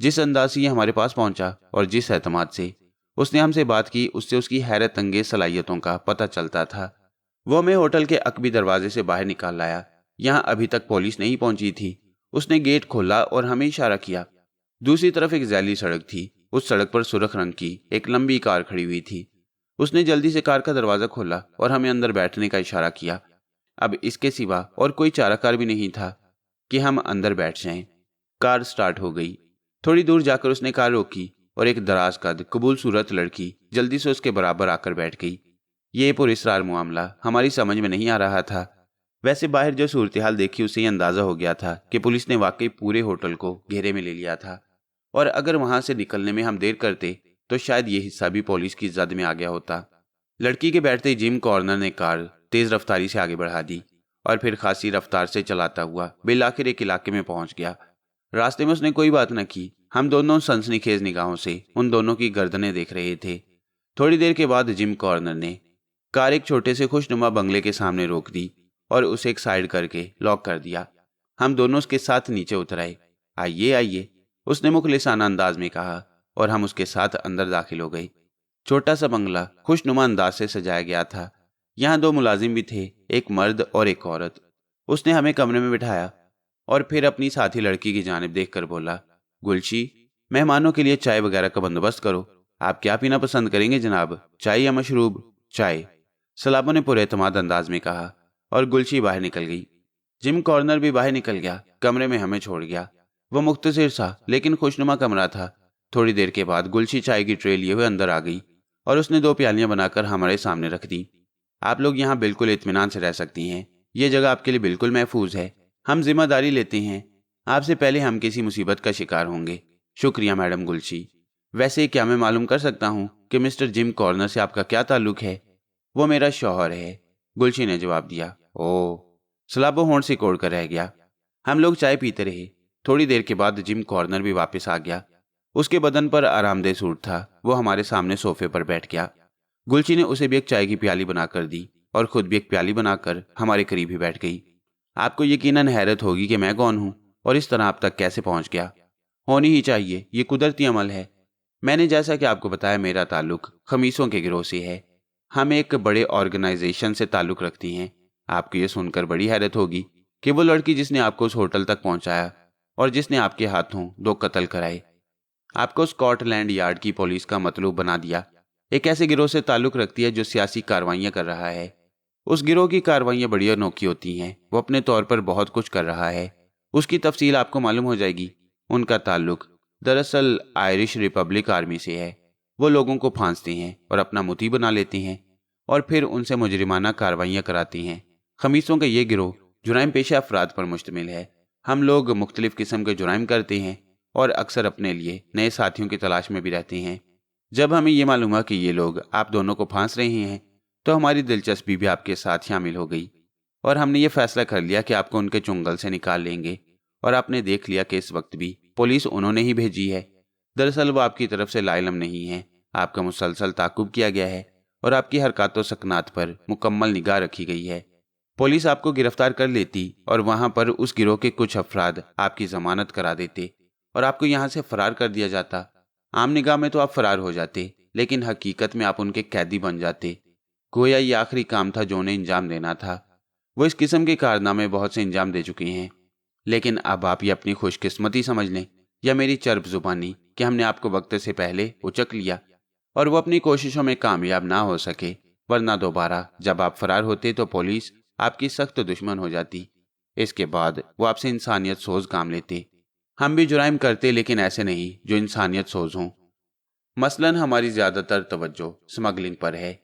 जिस अंदाज से ये हमारे पास पहुंचा और जिस एतमाद से उसने हमसे बात की, उससे उसकी हैरत अंगेज सलाहियतों का पता चलता था। वो हमें होटल के अकबी दरवाजे से बाहर निकाल लाया। यहाँ अभी तक पुलिस नहीं पहुंची थी। उसने गेट खोला और हमें इशारा किया। दूसरी तरफ एक जैली सड़क थी। उस सड़क पर सुर्ख रंग की एक लंबी कार खड़ी हुई थी। उसने जल्दी से कार का दरवाजा खोला और हमें अंदर बैठने का इशारा किया। अब इसके सिवा और कोई चाराकार भी नहीं था कि हम अंदर बैठ जाएं। कार स्टार्ट हो गई। थोड़ी दूर जाकर उसने कार रोकी और एक दराज कद कबूल सूरत लड़की जल्दी से उसके बराबर आकर बैठ गई। ये पुरस्रार मामला हमारी समझ में नहीं आ रहा था। वैसे बाहर जो सूरत हाल देखी उससे अंदाजा हो गया था कि पुलिस ने वाकई पूरे होटल को घेरे में ले लिया था और अगर वहां से निकलने में हम देर करते तो शायद ये हिस्सा भी पुलिस की जद में आ गया होता। लड़की के बैठते ही जिम कॉर्नर ने कार तेज रफ्तारी से आगे बढ़ा दी और फिर खासी रफ्तार से चलाता हुआ बिलाखिर एक इलाके में पहुंच गया। रास्ते में उसने कोई बात न की। हम दोनों सनसनीखेज निगाहों से उन दोनों की गर्दनें देख रहे थे। थोड़ी देर के बाद जिम कॉर्नर ने कार एक छोटे से खुशनुमा बंगले के सामने रोक दी और उसे एक साइड करके लॉक कर दिया। हम दोनों उसके साथ नीचे उतर आए। आइए आइए, उसने मुखलिसाना अंदाज में कहा और हम उसके साथ अंदर दाखिल हो गए। छोटा सा बंगला खुशनुमा अंदाज से सजाया गया था। यहाँ 2 मुलाजिम भी थे, एक मर्द और एक औरत। उसने हमें कमरे में बिठाया और फिर अपनी साथी लड़की की जानिब देखकर बोला, गुलशी, मेहमानों के लिए चाय वगैरह का बंदोबस्त करो। आप क्या पीना पसंद करेंगे जनाब, चाय या मशरूब? चाय, सलाबो ने पुरे एतमाद अंदाज में कहा और गुलशी बाहर निकल गई। जिम कॉर्नर भी बाहर निकल गया, कमरे में हमें छोड़ गया। वो मुख्तसिर सा लेकिन खुशनुमा कमरा था। थोड़ी देर के बाद गुलशी चाय की ट्रे लिए हुए अंदर आ गई और उसने 2 प्यालियां बनाकर हमारे सामने रख दी। आप लोग यहाँ बिल्कुल इत्मीनान से रह सकती हैं, ये जगह आपके लिए बिल्कुल महफूज है। हम जिम्मेदारी लेते हैं, आपसे पहले हम किसी मुसीबत का शिकार होंगे। शुक्रिया मैडम गुलशी। वैसे क्या मैं मालूम कर सकता हूँ कि मिस्टर जिम कॉर्नर से आपका क्या ताल्लुक है? वो मेरा शौहर है, गुलशी ने जवाब दिया। ओह, सलाबो होंठ से कोड़ कर रह गया। हम लोग चाय पीते रहे। थोड़ी देर के बाद जिम कॉर्नर भी वापस आ गया। उसके बदन पर आरामदेह सूट था। वो हमारे सामने सोफे पर बैठ गया। गुलशी ने उसे भी एक चाय की प्याली बनाकर दी और खुद भी एक प्याली बनाकर हमारे करीब ही बैठ गई। आपको यकीनन हैरत होगी कि मैं कौन हूँ और इस तरह आप तक कैसे पहुंच गया। होनी ही चाहिए, ये कुदरती अमल है। मैंने जैसा कि आपको बताया, मेरा ताल्लुक खमीसों के गिरोह से है। हम एक बड़े ऑर्गेनाइजेशन से ताल्लुक रखती हैं। आपको ये सुनकर बड़ी हैरत होगी कि वो लड़की जिसने आपको उस होटल तक पहुंचाया और जिसने आपके हाथों 2 कत्ल कराए, आपको स्कॉटलैंड यार्ड की पुलिस का मतलूब बना दिया, एक ऐसे गिरोह से ताल्लुक रखती है जो सियासी कार्रवाइयां कर रहा है। उस गिरोह की कार्रवाइयां बड़ी अनोखी होती हैं। वो अपने तौर पर बहुत कुछ कर रहा है। उसकी तफसील आपको मालूम हो जाएगी। उनका ताल्लुक दरअसल आयरिश रिपब्लिक आर्मी से है। वो लोगों को फांसते हैं और अपना मुती बना लेते हैं और फिर उनसे मुजरिमाना कार्रवाइयां कराती हैं। खमीसों का ये गिरोह जुराइम पेशा अफराद पर मुश्तमिल है। हम लोग मुख्तलिफ किस्म के जुराइम करते हैं और अक्सर अपने लिए नए साथियों की तलाश में भी रहते हैं। जब हमें ये मालूम हुआ कि ये लोग आप दोनों को फांस रहे हैं तो हमारी दिलचस्पी भी आपके साथ शामिल हो गई और हमने ये फैसला कर लिया कि आपको उनके चुंगल से निकाल लेंगे। और आपने देख लिया कि इस वक्त भी पुलिस उन्होंने ही भेजी है। दरअसल वो आपकी तरफ से लाइलम नहीं है। आपका मुसलसल ताकुब किया गया है और आपकी हरकत सकनात पर मुकम्मल निगाह रखी गई है। पुलिस आपको गिरफ्तार कर लेती और वहां पर उस गिरोह के कुछ अफराद आपकी जमानत करा देते और आपको यहां से फरार कर दिया जाता। आम निगाह में तो आप फरार हो जाते, लेकिन हकीकत में आप उनके कैदी बन जाते। गोया ये आखिरी काम था जो उन्हें इंजाम देना था। वो इस किस्म के कारनामे बहुत से इंजाम दे चुके हैं, लेकिन अब आप ये अपनी खुशकिस्मती समझ लें या मेरी चर्ब जुबानी कि हमने आपको वक्त से पहले उचक लिया और वो अपनी कोशिशों में कामयाब ना हो सके। वरना दोबारा जब आप फरार होते तो पुलिस आपकी सख्त दुश्मन हो जाती। इसके बाद वो आपसे इंसानियत सोज काम लेते। हम भी जुराइम करते, लेकिन ऐसे नहीं जो इंसानियत सोज हों। मसलन हमारी ज्यादातर तवज्जो स्मगलिंग पर है।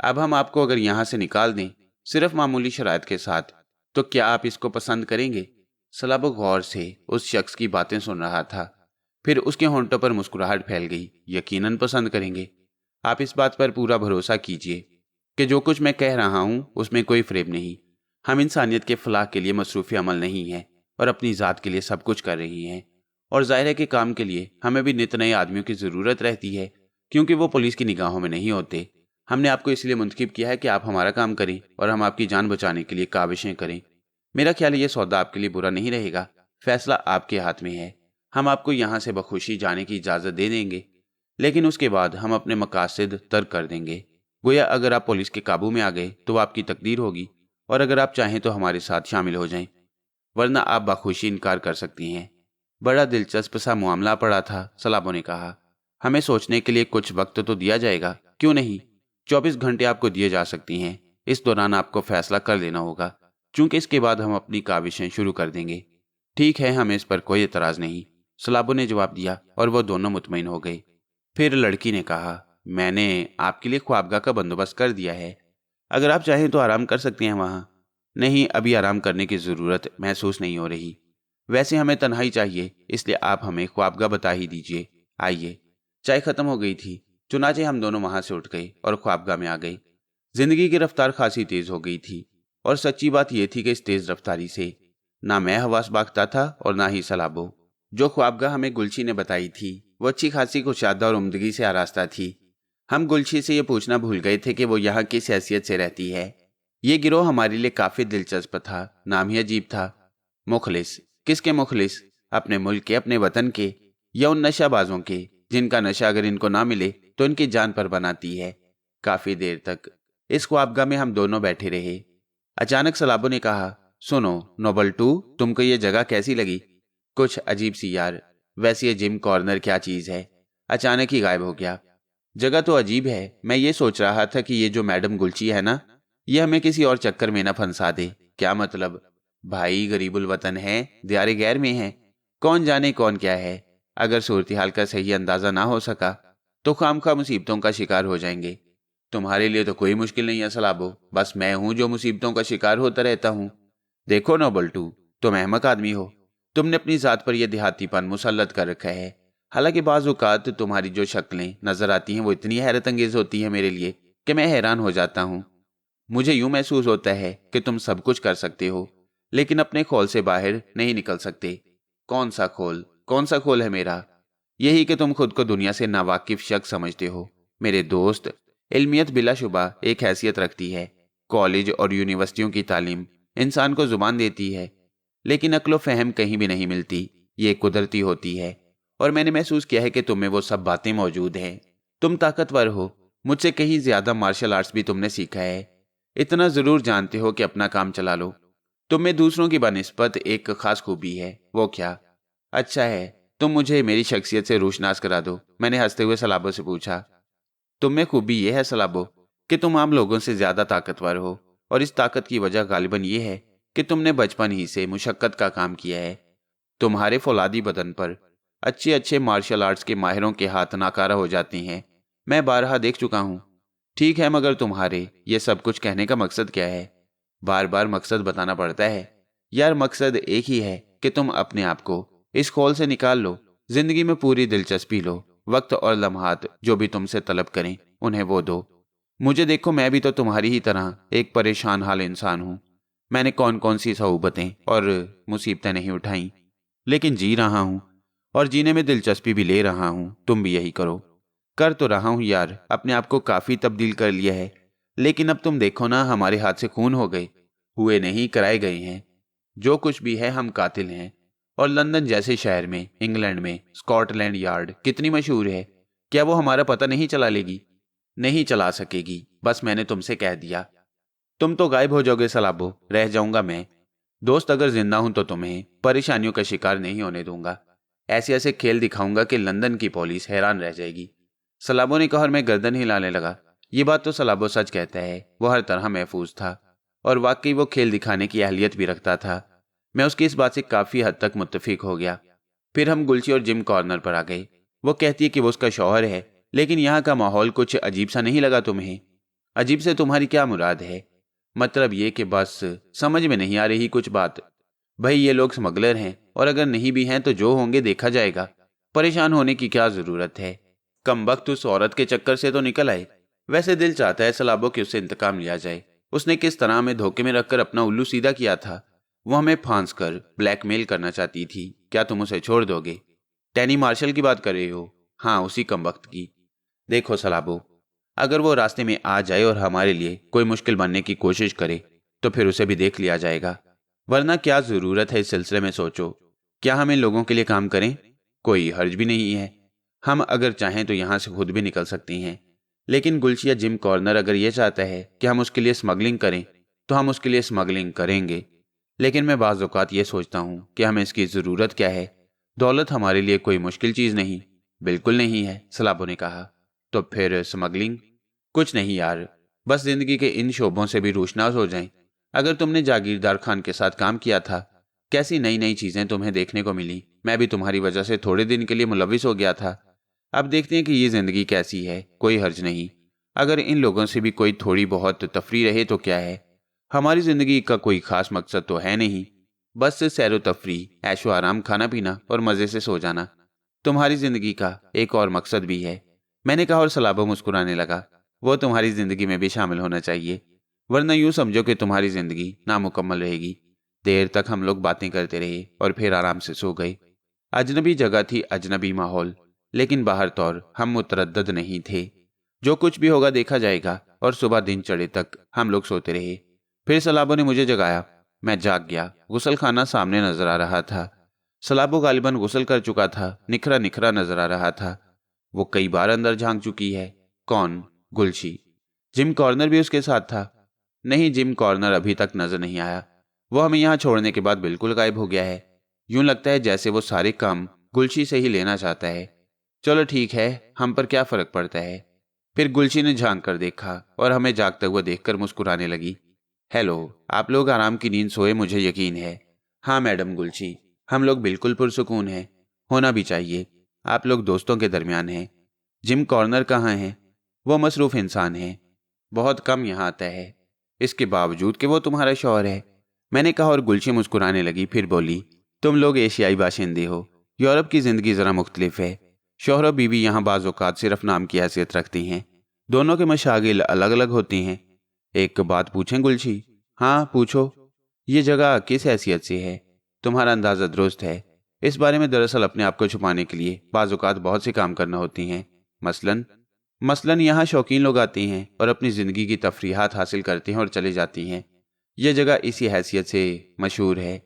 अब हम आपको अगर यहाँ से निकाल दें, सिर्फ मामूली शराइत के साथ, तो क्या आप इसको पसंद करेंगे? सलाबो गौर से उस शख्स की बातें सुन रहा था। फिर उसके होंठों पर मुस्कुराहट फैल गई। यकीनन पसंद करेंगे। आप इस बात पर पूरा भरोसा कीजिए कि जो कुछ मैं कह रहा हूं उसमें कोई फ्रेब नहीं। हम इंसानियत के फलाह के लिए मसरूफ़ी अमल नहीं हैं और अपनी ज़ात के लिए सब कुछ कर रही हैं। और ज़ाहिर है कि काम के लिए हमें भी नित नए आदमियों की ज़रूरत रहती है, क्योंकि वो पुलिस की निगाहों में नहीं होते। हमने आपको इसलिए मुंतखब किया है कि आप हमारा काम करें और हम आपकी जान बचाने के लिए काविशें करें। मेरा ख्याल है ये सौदा आपके लिए बुरा नहीं रहेगा। फैसला आपके हाथ में है। हम आपको यहाँ से बखुशी जाने की इजाज़त दे देंगे, लेकिन उसके बाद हम अपने मकासद तर्क कर देंगे। गोया अगर आप पुलिस के काबू में आ गए तो वो आपकी तकदीर होगी, और अगर आप चाहें तो हमारे साथ शामिल हो जाएं, वरना आप बखुशी इनकार कर सकती हैं। बड़ा दिलचस्प सा मामला पड़ा था, सलाबो ने कहा। हमें सोचने के लिए कुछ वक्त तो दिया जाएगा, क्यों नहीं? 24 घंटे आपको दिए जा सकती हैं। इस दौरान आपको फैसला कर लेना होगा, चूंकि इसके बाद हम अपनी काविशें शुरू कर देंगे। ठीक है, हमें इस पर कोई एतराज़ नहीं, सलाबो ने जवाब दिया और वो दोनों मुतमईन हो गए। फिर लड़की ने कहा, मैंने आपके लिए ख्वाबगाह का बंदोबस्त कर दिया है। अगर आप चाहें तो आराम कर सकते हैं वहाँ। नहीं, अभी आराम करने की ज़रूरत महसूस नहीं हो रही। वैसे हमें तन्हाई चाहिए, इसलिए आप हमें ख्वाबगाह बता ही दीजिए। आइए। चाय ख़त्म हो गई थी, चुनाचे हम दोनों वहाँ से उठ गए और ख्वाबगाह में आ गए। जिंदगी की रफ्तार खासी तेज़ हो गई थी, और सच्ची बात यह थी कि इस तेज़ रफ्तारी से ना मैं हवास बागता था और ना ही सलाबो। जो ख्वाबगाह हमें गुलशी ने बताई थी वो अच्छी खासी कुशादा और उम्दगी से आरास्ता थी। हम गुलशी से ये पूछना भूल गए थे कि वो यहाँ किस हैसियत से रहती है। ये गिरोह हमारे लिए काफ़ी दिलचस्प था, नाम ही अजीब था। मुखलिस? किसके मुखलिस? अपने मुल्क के, अपने वतन के, या उन नशाबाजों के जिनका नशा अगर इनको ना मिले तो इनकी जान पर बनाती है। काफी देर तक इस ख्वाबगाह में हम दोनों बैठे रहे। अचानक सलाबो ने कहा, सुनो नोबल टू, तुमको ये जगह कैसी लगी? कुछ अजीब सी यार। वैसे ये जिम कॉर्नर क्या चीज है? अचानक ही गायब हो गया। जगह तो अजीब है। मैं ये सोच रहा था कि ये जो मैडम गुलची है ना, ये हमें किसी और चक्कर में ना फंसा दे। क्या मतलब? भाई गरीबुल वतन है, दियारे गैर में है, कौन जाने कौन क्या है। अगर सूरत हाल का सही अंदाजा ना हो सका तो खामखा मुसीबतों का शिकार हो जाएंगे। तुम्हारे लिए तो कोई मुश्किल नहीं है सलाबो, बस मैं हूं जो मुसीबतों का शिकार होता रहता हूं। देखो नोबल टू, तुम अहमक आदमी हो। तुमने अपनी जात पर यह देहातीपन मुसल्लत कर रखा है। हालांकि बाज़ औक़ात तुम्हारी जो शक्लें नजर आती हैं वो इतनी हैरत अंगेज होती हैं मेरे लिए कि मैं हैरान हो जाता हूँ। मुझे यूं महसूस होता है कि तुम सब कुछ कर सकते हो, लेकिन अपने खोल से बाहर नहीं निकल सकते। कौन सा खोल? कौन सा खोल है मेरा? यही कि तुम खुद को दुनिया से नावाकिफ शख्स समझते हो। मेरे दोस्त, इल्मियत बिलाशुबा एक हैसियत रखती है। कॉलेज और यूनिवर्सिटियों की तालीम इंसान को जुबान देती है, लेकिन अक्लो फहम कहीं भी नहीं मिलती। ये कुदरती होती है, और मैंने महसूस किया है कि तुम में वो सब बातें मौजूद हैं। तुम ताकतवर हो, मुझसे कहीं ज्यादा मार्शल आर्ट्स भी तुमने सीखा है। इतना जरूर जानते हो कि अपना काम चला लो। तुम में दूसरों की बनिस्बत एक खास खूबी है। वो क्या? अच्छा है, तुम मुझे मेरी शख्सियत से रोशनास करा दो, मैंने हंसते हुए सलाबो से पूछा। तुम में खूबी यह है सलाबो कि तुम आम लोगों से ज्यादा ताकतवर हो, और इस ताकत की वजह गालिबन यह है कि तुमने बचपन ही से मुशक्कत का काम किया है। तुम्हारे फौलादी बदन पर अच्छे अच्छे मार्शल आर्ट्स के माहिरों के हाथ नाकारा हो जाते हैं। मैं बारहा देख चुका हूं। ठीक है, मगर तुम्हारे ये सब कुछ कहने का मकसद क्या है? बार बार मकसद बताना पड़ता है यार। मकसद एक ही है कि तुम अपने आप को इस खौल से निकाल लो, जिंदगी में पूरी दिलचस्पी लो, वक्त और लम्हात जो भी तुमसे तलब करें उन्हें वो दो। मुझे देखो, मैं भी तो तुम्हारी ही तरह एक परेशान हाल इंसान हूं। मैंने कौन कौन सी सऊबतें और मुसीबतें नहीं उठाई, लेकिन जी रहा हूं, और जीने में दिलचस्पी भी ले रहा हूं। तुम भी यही करो। कर तो रहा हूं यार, अपने आप को काफी तब्दील कर लिया है, लेकिन अब तुम देखो ना, हमारे हाथ से खून हो गए, हुए नहीं कराए गए हैं। जो कुछ भी है हम कातिल हैं। और लंदन जैसे शहर में, इंग्लैंड में स्कॉटलैंड यार्ड कितनी मशहूर है। क्या वो हमारा पता नहीं चला लेगी? नहीं चला सकेगी। बस मैंने तुमसे कह दिया। तुम तो गायब हो जाओगे सलाबो, रह जाऊंगा मैं। दोस्त, अगर जिंदा हूं तो तुम्हें परेशानियों का शिकार नहीं होने दूंगा। ऐसे ऐसे खेल दिखाऊंगा कि लंदन की पुलिस हैरान रह जाएगी। सलाबो ने कहा, और मैं गर्दन हिलाने लगा। ये बात तो सलाबो सच कहता है। वो हर तरह महफूज था, और वाकई वो खेल दिखाने की अहलियत भी रखता था। मैं उसकी इस बात से काफी हद तक मुत्तफिक हो गया। फिर हम गुलची और जिम कॉर्नर पर आ गए। वो कहती है कि वो उसका शौहर है, लेकिन यहाँ का माहौल कुछ अजीब सा नहीं लगा तुम्हें? अजीब से तुम्हारी क्या मुराद है? मतलब ये कि बस समझ में नहीं आ रही कुछ बात। भाई ये लोग स्मगलर हैं, और अगर नहीं भी हैं तो जो होंगे देखा जाएगा। परेशान होने की क्या जरूरत है? कमबख्त उस औरत के चक्कर से तो निकल आए। वैसे दिल चाहता है सलाबो कि उससे इंतकाम लिया जाए। उसने किस तरह हमें धोखे में रखकर अपना उल्लू सीधा किया था। वो हमें फांस कर ब्लैकमेल करना चाहती थी। क्या तुम उसे छोड़ दोगे? टैनी मार्शल की बात कर रहे हो? हाँ, उसी कमबख्त की। देखो सलाबो, अगर वो रास्ते में आ जाए और हमारे लिए कोई मुश्किल बनने की कोशिश करे तो फिर उसे भी देख लिया जाएगा। वरना क्या जरूरत है इस सिलसिले में सोचो। क्या हम इन लोगों के लिए काम करें? कोई हर्ज भी नहीं है। हम अगर चाहें तो यहां से खुद भी निकल सकते हैं। लेकिन गुलशिया जिम कॉर्नर अगर ये चाहता है कि हम उसके लिए स्मगलिंग करें तो हम उसके लिए स्मगलिंग करेंगे। लेकिन मैं बाज़ औक़ात ये सोचता हूँ कि हमें इसकी ज़रूरत क्या है। दौलत हमारे लिए कोई मुश्किल चीज़ नहीं। बिल्कुल नहीं है, सलाबो ने कहा। तो फिर स्मगलिंग? कुछ नहीं यार, बस जिंदगी के इन शोबों से भी रोशनास हो जाएं। अगर तुमने जागीरदार खान के साथ काम किया था, कैसी नई नई चीजें तुम्हें देखने को मिली। मैं भी तुम्हारी वजह से थोड़े दिन के लिए मुलविस हो गया था। अब देखते हैं कि ये जिंदगी कैसी है। कोई हर्ज नहीं, अगर इन लोगों से भी कोई थोड़ी बहुत तफरी रहे तो क्या है। हमारी जिंदगी का कोई खास मकसद तो है नहीं, बस सैरो तफरी, ऐशो आराम, खाना पीना और मजे से सो जाना। तुम्हारी जिंदगी का एक और मकसद भी है, मैंने कहा, और सलाबो मुस्कुराने लगा। वो तुम्हारी जिंदगी में भी शामिल होना चाहिए, वरना यूं समझो कि तुम्हारी जिंदगी नामुकम्मल रहेगी। देर तक हम लोग बातें करते रहे और फिर आराम से सो गए। अजनबी जगह थी, अजनबी माहौल, लेकिन बाहर तौर हम मुतरद्दद नहीं थे। जो कुछ भी होगा देखा जाएगा। और सुबह दिन चढ़े तक हम लोग सोते रहे। फिर सलाबो ने मुझे जगाया। तुम सो गए? मैंने कहा, हाँ, मैं जाग गया। गुसल खाना सामने नजर आ रहा था। सलाबो गालिबन गुसल कर चुका था, निखरा निखरा नजर आ रहा था। वो कई बार अंदर झांक चुकी है। कौन? गुलशी। जिम कॉर्नर भी उसके साथ था? नहीं, जिम कॉर्नर अभी तक नजर नहीं आया। वो हमें यहाँ छोड़ने के बाद बिल्कुल गायब हो गया है। यूं लगता है जैसे वो सारे काम गुलशी से ही लेना चाहता है। चलो ठीक है, हम पर क्या फर्क पड़ता है। फिर गुलशी ने झांक कर देखा और हमें जागते हुए देखकर मुस्कुराने लगी। हेलो, आप लोग आराम की नींद सोए, मुझे यकीन है। हाँ मैडम गुलशी, हम लोग बिल्कुल पुरसुकून हैं। होना भी चाहिए। आप लोग दोस्तों के दरमियान हैं। जिम कॉर्नर कहाँ है? वो मसरूफ इंसान है, बहुत कम यहाँ आता है। इसके बावजूद कि वो तुम्हारा शौहर है, मैंने कहा और गुलशी मुस्कुराने लगी। फिर बोली, तुम लोग एशियाई बाशिंदे हो। यूरोप की जिंदगी जरा मुख्तलिफ है। शौहर और बीवी यहाँ बाज़ औक़ात सिर्फ नाम की हैसियत रखती हैं। दोनों के मशागिल अलग अलग होती हैं। एक बात पूछें गुलशी? हाँ पूछो। ये जगह किस हैसियत से है? तुम्हारा अंदाज़ा दुरुस्त है। इस बारे में दरअसल अपने आप को छुपाने के लिए बाज़ औक़ात बहुत से काम करना होती हैं। मसलन यहाँ शौकीन लोग आते हैं और अपनी ज़िंदगी की तफरीहात हासिल करते हैं और चले जाती हैं। यह जगह इसी हैसियत से मशहूर है।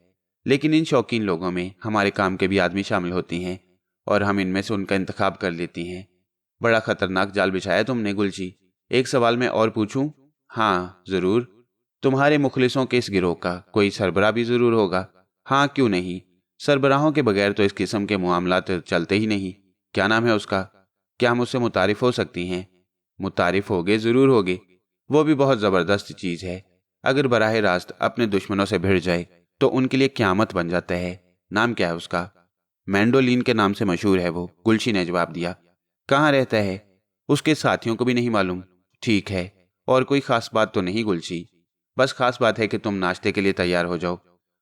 लेकिन इन शौकीन लोगों में हमारे काम के भी आदमी शामिल होती हैं और हम इनमें से उनका इंतखाब कर लेती हैं। बड़ा ख़तरनाक जाल बिछाया तुमने गुलशी। एक सवाल मैं और पूछूं? हाँ ज़रूर। तुम्हारे मुखलिसों के इस गिरोह का कोई सरबराह भी ज़रूर होगा? हाँ, क्यों नहीं। सरबराहों के बगैर तो इस किस्म के मामलात चलते ही नहीं। क्या नाम है उसका? क्या हम उससे मुतारिफ हो सकती हैं? मुतारिफ होगे, ज़रूर होगे। वो भी बहुत ज़बरदस्त चीज़ है। अगर बराह रास्त अपने दुश्मनों से भिड़ जाए तो उनके लिए क़यामत बन जाता है। नाम क्या है उसका? मैंडोलिन के नाम से मशहूर है वो, गुलशी ने जवाब दिया। कहाँ रहता है? उसके साथियों को भी नहीं मालूम। ठीक है, और कोई ख़ास बात तो नहीं गुलशी? बस ख़ास बात है कि तुम नाश्ते के लिए तैयार हो जाओ।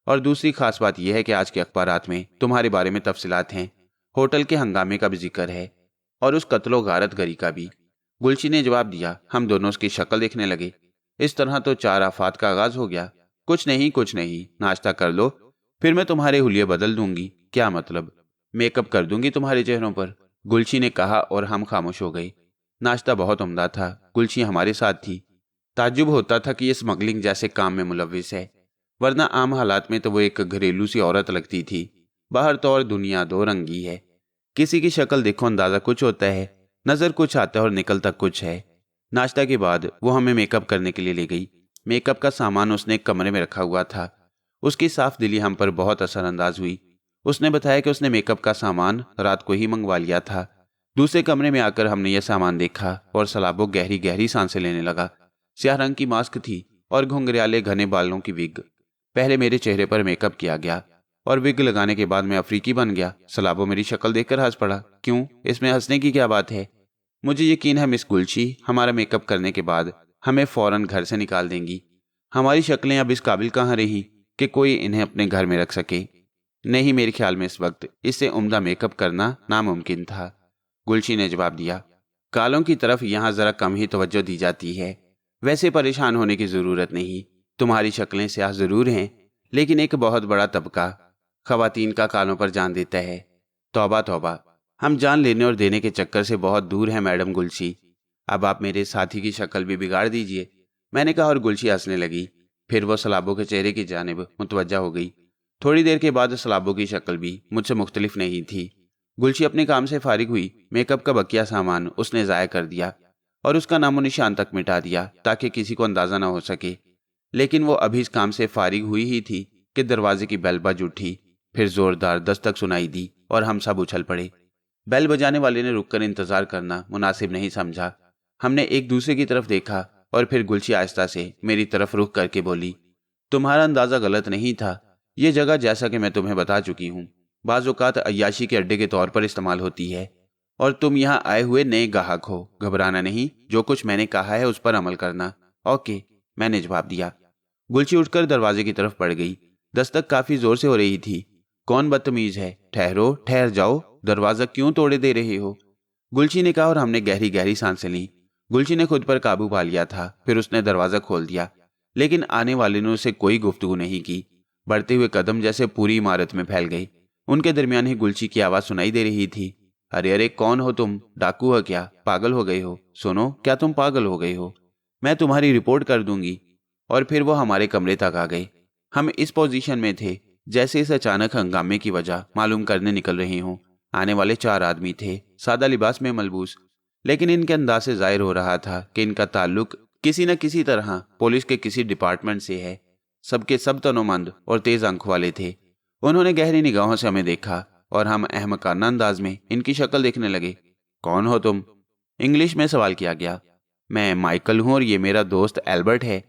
और दूसरी ख़ास बात यह है कि आज के अखबारात में तुम्हारे बारे में तफसीलात हैं। होटल के हंगामे का भी जिक्र है और उस कत्लो गारत गरी का भी। गुलशी ने जवाब दिया। हम दोनों उसकी शक्ल देखने लगे। इस तरह तो 4 आफात का आगाज हो गया। कुछ नहीं, नाश्ता कर लो, फिर मैं तुम्हारे हुलिये बदल दूंगी। क्या मतलब? मेकअप कर दूंगी तुम्हारे चेहरों पर, गुलशी ने कहा और हम खामोश हो गए। नाश्ता बहुत उम्दा था। गुलशी हमारे साथ थी। ताज्जुब होता था कि ये स्मगलिंग जैसे काम में मुलविस है, वरना आम हालात में तो वो एक घरेलू सी औरत लगती थी। बाहर तो और दुनिया दो रंगी है। किसी की शक्ल देखो, अंदाजा कुछ होता है, नजर कुछ आता है और निकलता कुछ है। नाश्ता के बाद वो हमें मेकअप करने के लिए ले गई। मेकअप का सामान उसने एक कमरे में रखा हुआ था। उसकी साफ दिली हम पर बहुत असरअंदाज हुई। उसने बताया कि उसने मेकअप का सामान रात को ही मंगवा लिया था। दूसरे कमरे में आकर हमने यह सामान देखा और सलाबो गहरी गहरी सांसें लेने लगा। स्याह रंग की मास्क थी और घुंघराले घने बालों की विग। पहले मेरे चेहरे पर मेकअप किया गया और विग लगाने के बाद मैं अफ्रीकी बन गया। सलाबो मेरी शक्ल देखकर हंस पड़ा। क्यों, इसमें हंसने की क्या बात है? मुझे यकीन है मिस गुलशी, हमारा मेकअप करने के बाद हमें फौरन घर से निकाल देंगी। हमारी शक्लें अब इस काबिल कहाँ रही कि कोई इन्हें अपने घर में रख सके। नहीं, मेरे ख्याल में इस वक्त इससे उम्दा मेकअप करना नामुमकिन था, गुलशी ने जवाब दिया। कालों की तरफ यहाँ जरा कम ही तवज्जो दी जाती है। वैसे परेशान होने की जरूरत नहीं। तुम्हारी शक्लें स्याह जरूर हैं, लेकिन एक बहुत बड़ा तबका खवातीन का कालों पर जान देता है। तौबा तौबा, हम जान लेने और देने के चक्कर से बहुत दूर हैं मैडम गुलशी। अब आप मेरे साथी की शक्ल भी बिगाड़ दीजिए, मैंने कहा और गुलशी हंसने लगी। फिर वो सलाबों के चेहरे की जानिब मुतवज्जा हो गई। थोड़ी देर के बाद सलाबों की शक्ल भी मुझसे मुख्तलिफ नहीं थी। गुलशी अपने काम से फारिग हुई। मेकअप का बकिया सामान उसने ज़ाया कर दिया और उसका नामो निशान तक मिटा दिया ताकि किसी को अंदाज़ा ना हो सके। लेकिन वो अभी इस काम से फारिग हुई ही थी कि दरवाजे की बेल बज उठी। फिर जोरदार दस्तक सुनाई दी और हम सब उछल पड़े। बेल बजाने वाले ने रुककर इंतजार करना मुनासिब नहीं समझा। हमने एक दूसरे की तरफ देखा और फिर गुलशी आहिस्ता से मेरी तरफ रुख करके बोली, तुम्हारा अंदाज़ा गलत नहीं था। ये जगह, जैसा कि मैं तुम्हें बता चुकी हूँ, बाज़ औक़ात अय्याशी के अड्डे के तौर पर इस्तेमाल होती है और तुम यहाँ आए हुए नए गाहक हो। घबराना नहीं, जो कुछ मैंने कहा है उस पर अमल करना। ओके, मैंने जवाब दिया। गुलशी उठकर दरवाजे की तरफ बढ़ गई। दस्तक काफी जोर से हो रही थी। कौन बदतमीज है? ठहरो, ठहर जाओ, दरवाजा क्यों तोड़े दे रहे हो? गुलशी ने कहा और हमने गहरी गहरी सांसें ली। गुलशी ने खुद पर काबू पा लिया था। फिर उसने दरवाजा खोल दिया, लेकिन आने वाले ने उससे कोई गुफ्तगू नहीं की। बढ़ते हुए कदम जैसे पूरी इमारत में फैल गई। उनके दरमियान ही गुलशी की आवाज सुनाई दे रही थी। अरे अरे, कौन हो तुम? डाकू हो क्या? पागल हो गए हो? सुनो, क्या तुम पागल हो गए हो? मैं तुम्हारी रिपोर्ट कर दूंगी। और फिर वो हमारे कमरे तक आ गए। हम इस पोजीशन में थे जैसे इस अचानक हंगामे की वजह मालूम करने निकल रहे हों। आने वाले 4 आदमी थे, सादा लिबास में मलबूस, लेकिन इनके अंदाज से जाहिर हो रहा था कि इनका ताल्लुक किसी न किसी तरह पुलिस के किसी डिपार्टमेंट से है। सबके सब तनोमंद और तेज आंख वाले थे। उन्होंने गहरी निगाहों से हमें देखा और हम अहमकाना अंदाज में इनकी शक्ल देखने लगे। कौन हो तुम? इंग्लिश में सवाल किया गया। मैं माइकल हूं और ये मेरा दोस्त एल्बर्ट है,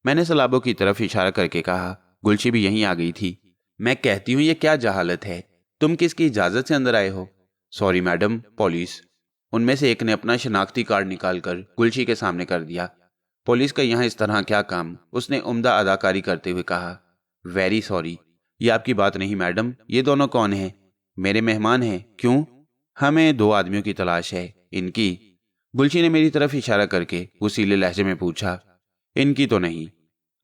मैंने सलाबों की तरफ इशारा करके कहा। गुलशी भी यहीं आ गई थी। मैं कहती हूँ ये क्या जहालत है, तुम किसकी इजाजत से अंदर आए हो? Sorry madam, police. उनमें से एक ने अपना शनाख्ती कार्ड निकालकर गुलशी के सामने कर दिया। पुलिस का यहाँ इस तरह क्या काम? उसने उम्दा अदाकारी करते हुए कहा। वेरी सॉरी, ये आपकी बात नहीं मैडम। ये दोनों कौन हैं? मेरे मेहमान हैं। क्यों? हमें 2 आदमियों की तलाश है। इनकी? गुलशी ने मेरी तरफ इशारा करके उसीले लहजे में पूछा। इनकी तो नहीं,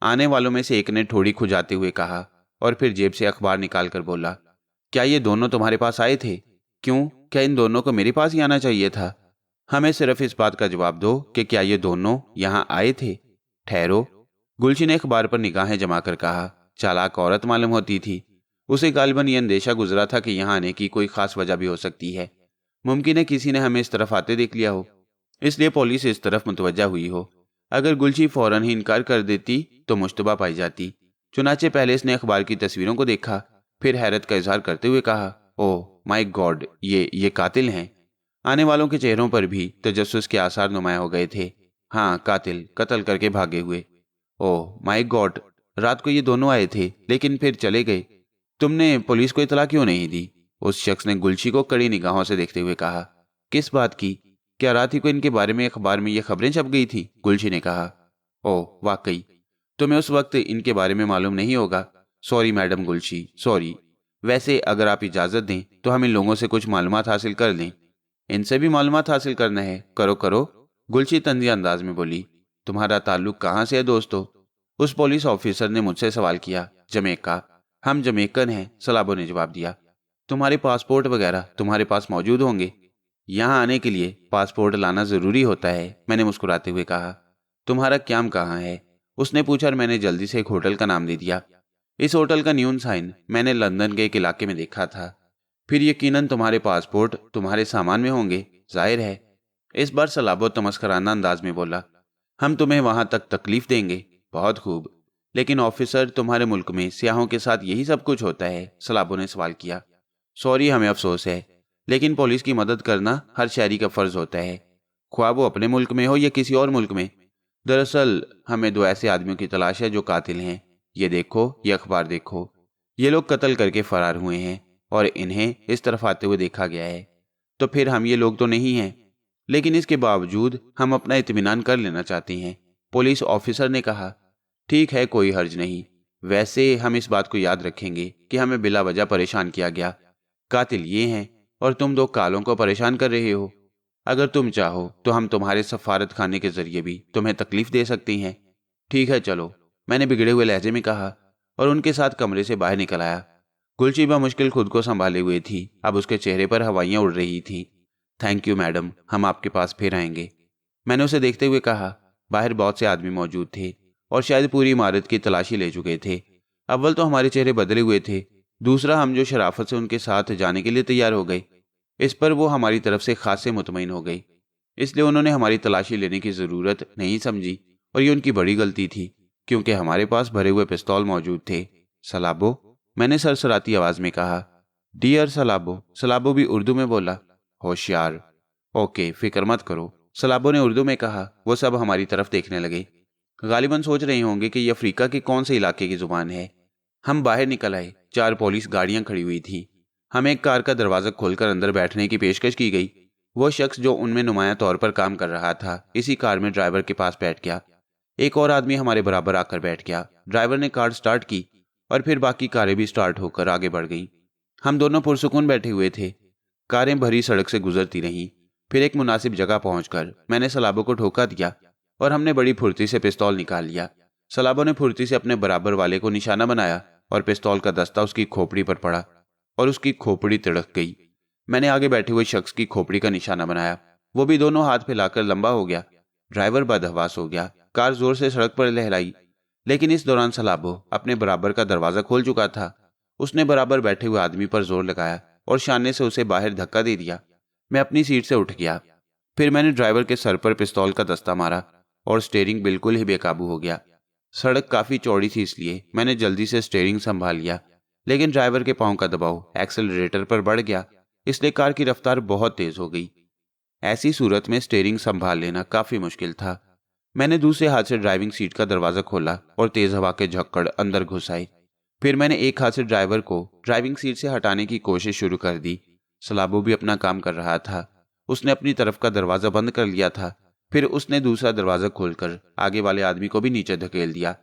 आने वालों में से एक ने ठोड़ी खुजाते हुए कहा और फिर जेब से अखबार निकालकर बोला। क्या ये दोनों तुम्हारे पास आए थे? क्यों, क्या इन दोनों को मेरे पास ही आना चाहिए था? हमें सिर्फ इस बात का जवाब दो कि क्या ये दोनों यहाँ आए थे। ठहरो, गुलशी ने अखबार पर निगाहें जमाकर कहा। चालाक औरत मालूम होती थी। उसे गालिबन ये अंदेशा गुजरा था कि यहाँ आने की कोई खास वजह भी हो सकती है। मुमकिन है किसी ने हमें इस तरफ आते देख लिया हो, इसलिए पुलिस इस तरफ मुतवज्जा हुई हो। अगर गुलशी फौरन ही इनकार कर देती तो मुश्तबा पाई जाती। चुनाचे पहले इसने अखबार की तस्वीरों को देखा, फिर हैरत का इजहार करते हुए कहा, ओह माय गॉड, ये कातिल हैं। आने वालों के चेहरों पर भी तजस्सुस के आसार नुमाया हो गए थे। हाँ, कातिल, कत्ल करके भागे हुए। ओह माय गॉड, रात को ये दोनों आए थे लेकिन फिर चले गए। तुमने पुलिस को इतला क्यों नहीं दी? उस शख्स ने गुलशी को कड़ी निगाहों से देखते हुए कहा। किस बात की? क्या रात ही को इनके बारे में अखबार में ये खबरें छप गई थी? गुलशी ने कहा। ओह वाकई, तुम्हें उस वक्त इनके बारे में मालूम नहीं होगा। Sorry madam Gulshi, sorry. वैसे अगर आप इजाजत दें तो हम इन लोगों से कुछ मालूमात हासिल कर लें। इनसे भी मालूमात हासिल करना है? करो करो, गुलशी तंजिया अंदाज में बोली। तुम्हारा ताल्लुक कहाँ से है दोस्तों? उस पुलिस ऑफिसर ने मुझसे सवाल किया। जमैका। हम जमैकन हैं, सलाबो ने जवाब दिया। तुम्हारे पासपोर्ट वगैरह तुम्हारे पास मौजूद होंगे? यहाँ आने के लिए पासपोर्ट लाना जरूरी होता है, मैंने मुस्कुराते हुए कहा। तुम्हारा क्याम कहाँ है? उसने पूछा और मैंने जल्दी से एक होटल का नाम दे दिया। इस होटल का न्यून साइन मैंने लंदन के एक इलाके में देखा था। फिर यकीनन तुम्हारे पासपोर्ट तुम्हारे सामान में होंगे, जाहिर है। इस बार सलाबो तमस्कराना अंदाज में बोला। हम तुम्हें वहां तक तकलीफ देंगे? बहुत खूब, लेकिन ऑफिसर तुम्हारे मुल्क में सियाहों के साथ यही सब कुछ होता है? सलाबो ने सवाल किया। सॉरी, हमें अफसोस है, लेकिन पुलिस की मदद करना हर शहरी का फर्ज होता है, ख्वाह वो अपने मुल्क में हो या किसी और मुल्क में। दरअसल हमें 2 ऐसे आदमियों की तलाश है जो कातिल हैं। ये देखो, ये अखबार देखो। ये लोग कत्ल करके फरार हुए हैं और इन्हें इस तरफ आते हुए देखा गया है। तो फिर हम ये लोग तो नहीं हैं, लेकिन इसके बावजूद हम अपना इत्मीनान कर लेना चाहते हैं, पुलिस ऑफिसर ने कहा। ठीक है, कोई हर्ज नहीं। वैसे हम इस बात को याद रखेंगे कि हमें बिला वजह परेशान किया गया। कातिल ये हैं और तुम 2 कालों को परेशान कर रहे हो। अगर तुम चाहो तो हम तुम्हारे सफारत खाने के जरिए भी तुम्हें तकलीफ दे सकती हैं। ठीक है चलो, मैंने बिगड़े हुए लहजे में कहा और उनके साथ कमरे से बाहर निकल आया। गुलशी मुश्किल खुद को संभाले हुए थी। अब उसके चेहरे पर हवाइयां उड़ रही थीं। थैंक यू मैडम, हम आपके पास फिर आएंगे, मैंने उसे देखते हुए कहा। बाहर बहुत से आदमी मौजूद थे और शायद पूरी इमारत की तलाशी ले चुके थे। अव्वल तो हमारे चेहरे बदले हुए थे, दूसरा हम जो शराफत से उनके साथ जाने के लिए तैयार हो गए, इस पर वो हमारी तरफ से खासे मुतमईन हो गई। इसलिए उन्होंने हमारी तलाशी लेने की ज़रूरत नहीं समझी और ये उनकी बड़ी गलती थी, क्योंकि हमारे पास भरे हुए पिस्तौल मौजूद थे। सलाबो, मैंने सरसराती आवाज़ में कहा। डियर सलाबो, सलाबो भी उर्दू में बोला। होशियार। ओके, फिक्र मत करो, सलाबो ने उर्दू में कहा। वो सब हमारी तरफ देखने लगे, गालिबन सोच रहे होंगे कि यह अफ्रीका के कौन से इलाके की जुबान है। हम बाहर निकल आए। 4 पुलिस गाड़ियां खड़ी हुई थी। हमें एक कार का दरवाज़ा खोलकर अंदर बैठने की पेशकश की गई। वो शख्स जो उनमें नुमाया तौर पर काम कर रहा था इसी कार में ड्राइवर के पास बैठ गया। एक और आदमी हमारे बराबर आकर बैठ गया। ड्राइवर ने कार स्टार्ट की और फिर बाकी कारें भी स्टार्ट होकर आगे बढ़ गईं। हम दोनों पुरसुकून बैठे हुए थे। कारें भरी सड़क से गुजरती रहीं। फिर एक मुनासिब जगह पहुंचकर मैंने सलाबो को ठोका दिया और हमने बड़ी फुर्ती से पिस्तौल निकाल लिया। सलाबो ने फुर्ती से अपने बराबर वाले को निशाना बनाया और पिस्तौल का दस्ता उसकी खोपड़ी पर पड़ा और उसकी खोपड़ी तिड़क गई। मैंने आगे बैठे हुए शख्स की खोपड़ी का निशाना बनाया। वो भी दोनों हाथ फैलाकर लंबा हो गया। ड्राइवर बदहवास हो गया। कार जोर से सड़क पर लहराई। लेकिन इस दौरान सलाबो अपने बराबर का दरवाजा खोल चुका था। उसने बराबर बैठे हुए आदमी पर जोर लगाया और शाने से उसे बाहर धक्का दे दिया। मैं अपनी सीट से उठ गया। फिर मैंने ड्राइवर के सर पर पिस्तौल का दस्ता मारा और स्टीयरिंग बिल्कुल ही बेकाबू हो गया। सड़क काफी चौड़ी थी, इसलिए मैंने जल्दी से स्टीयरिंग संभाल लिया, लेकिन ड्राइवर के पांव का दबाव एक्सेलरेटर पर बढ़ गया, इसलिए कार की रफ्तार बहुत तेज हो गई। ऐसी सूरत में स्टीयरिंग संभाल लेना काफी मुश्किल था। मैंने दूसरे हाथ से ड्राइविंग सीट का दरवाजा खोला और तेज हवा के झक्कड़ अंदर घुस आए। फिर मैंने एक हाथ से ड्राइवर को ड्राइविंग सीट से हटाने की कोशिश शुरू कर दी। सलाबो भी अपना काम कर रहा था। उसने अपनी तरफ का दरवाजा बंद कर लिया था। फिर उसने दूसरा दरवाजा खोलकर आगे वाले आदमी को भी नीचे धकेल दिया।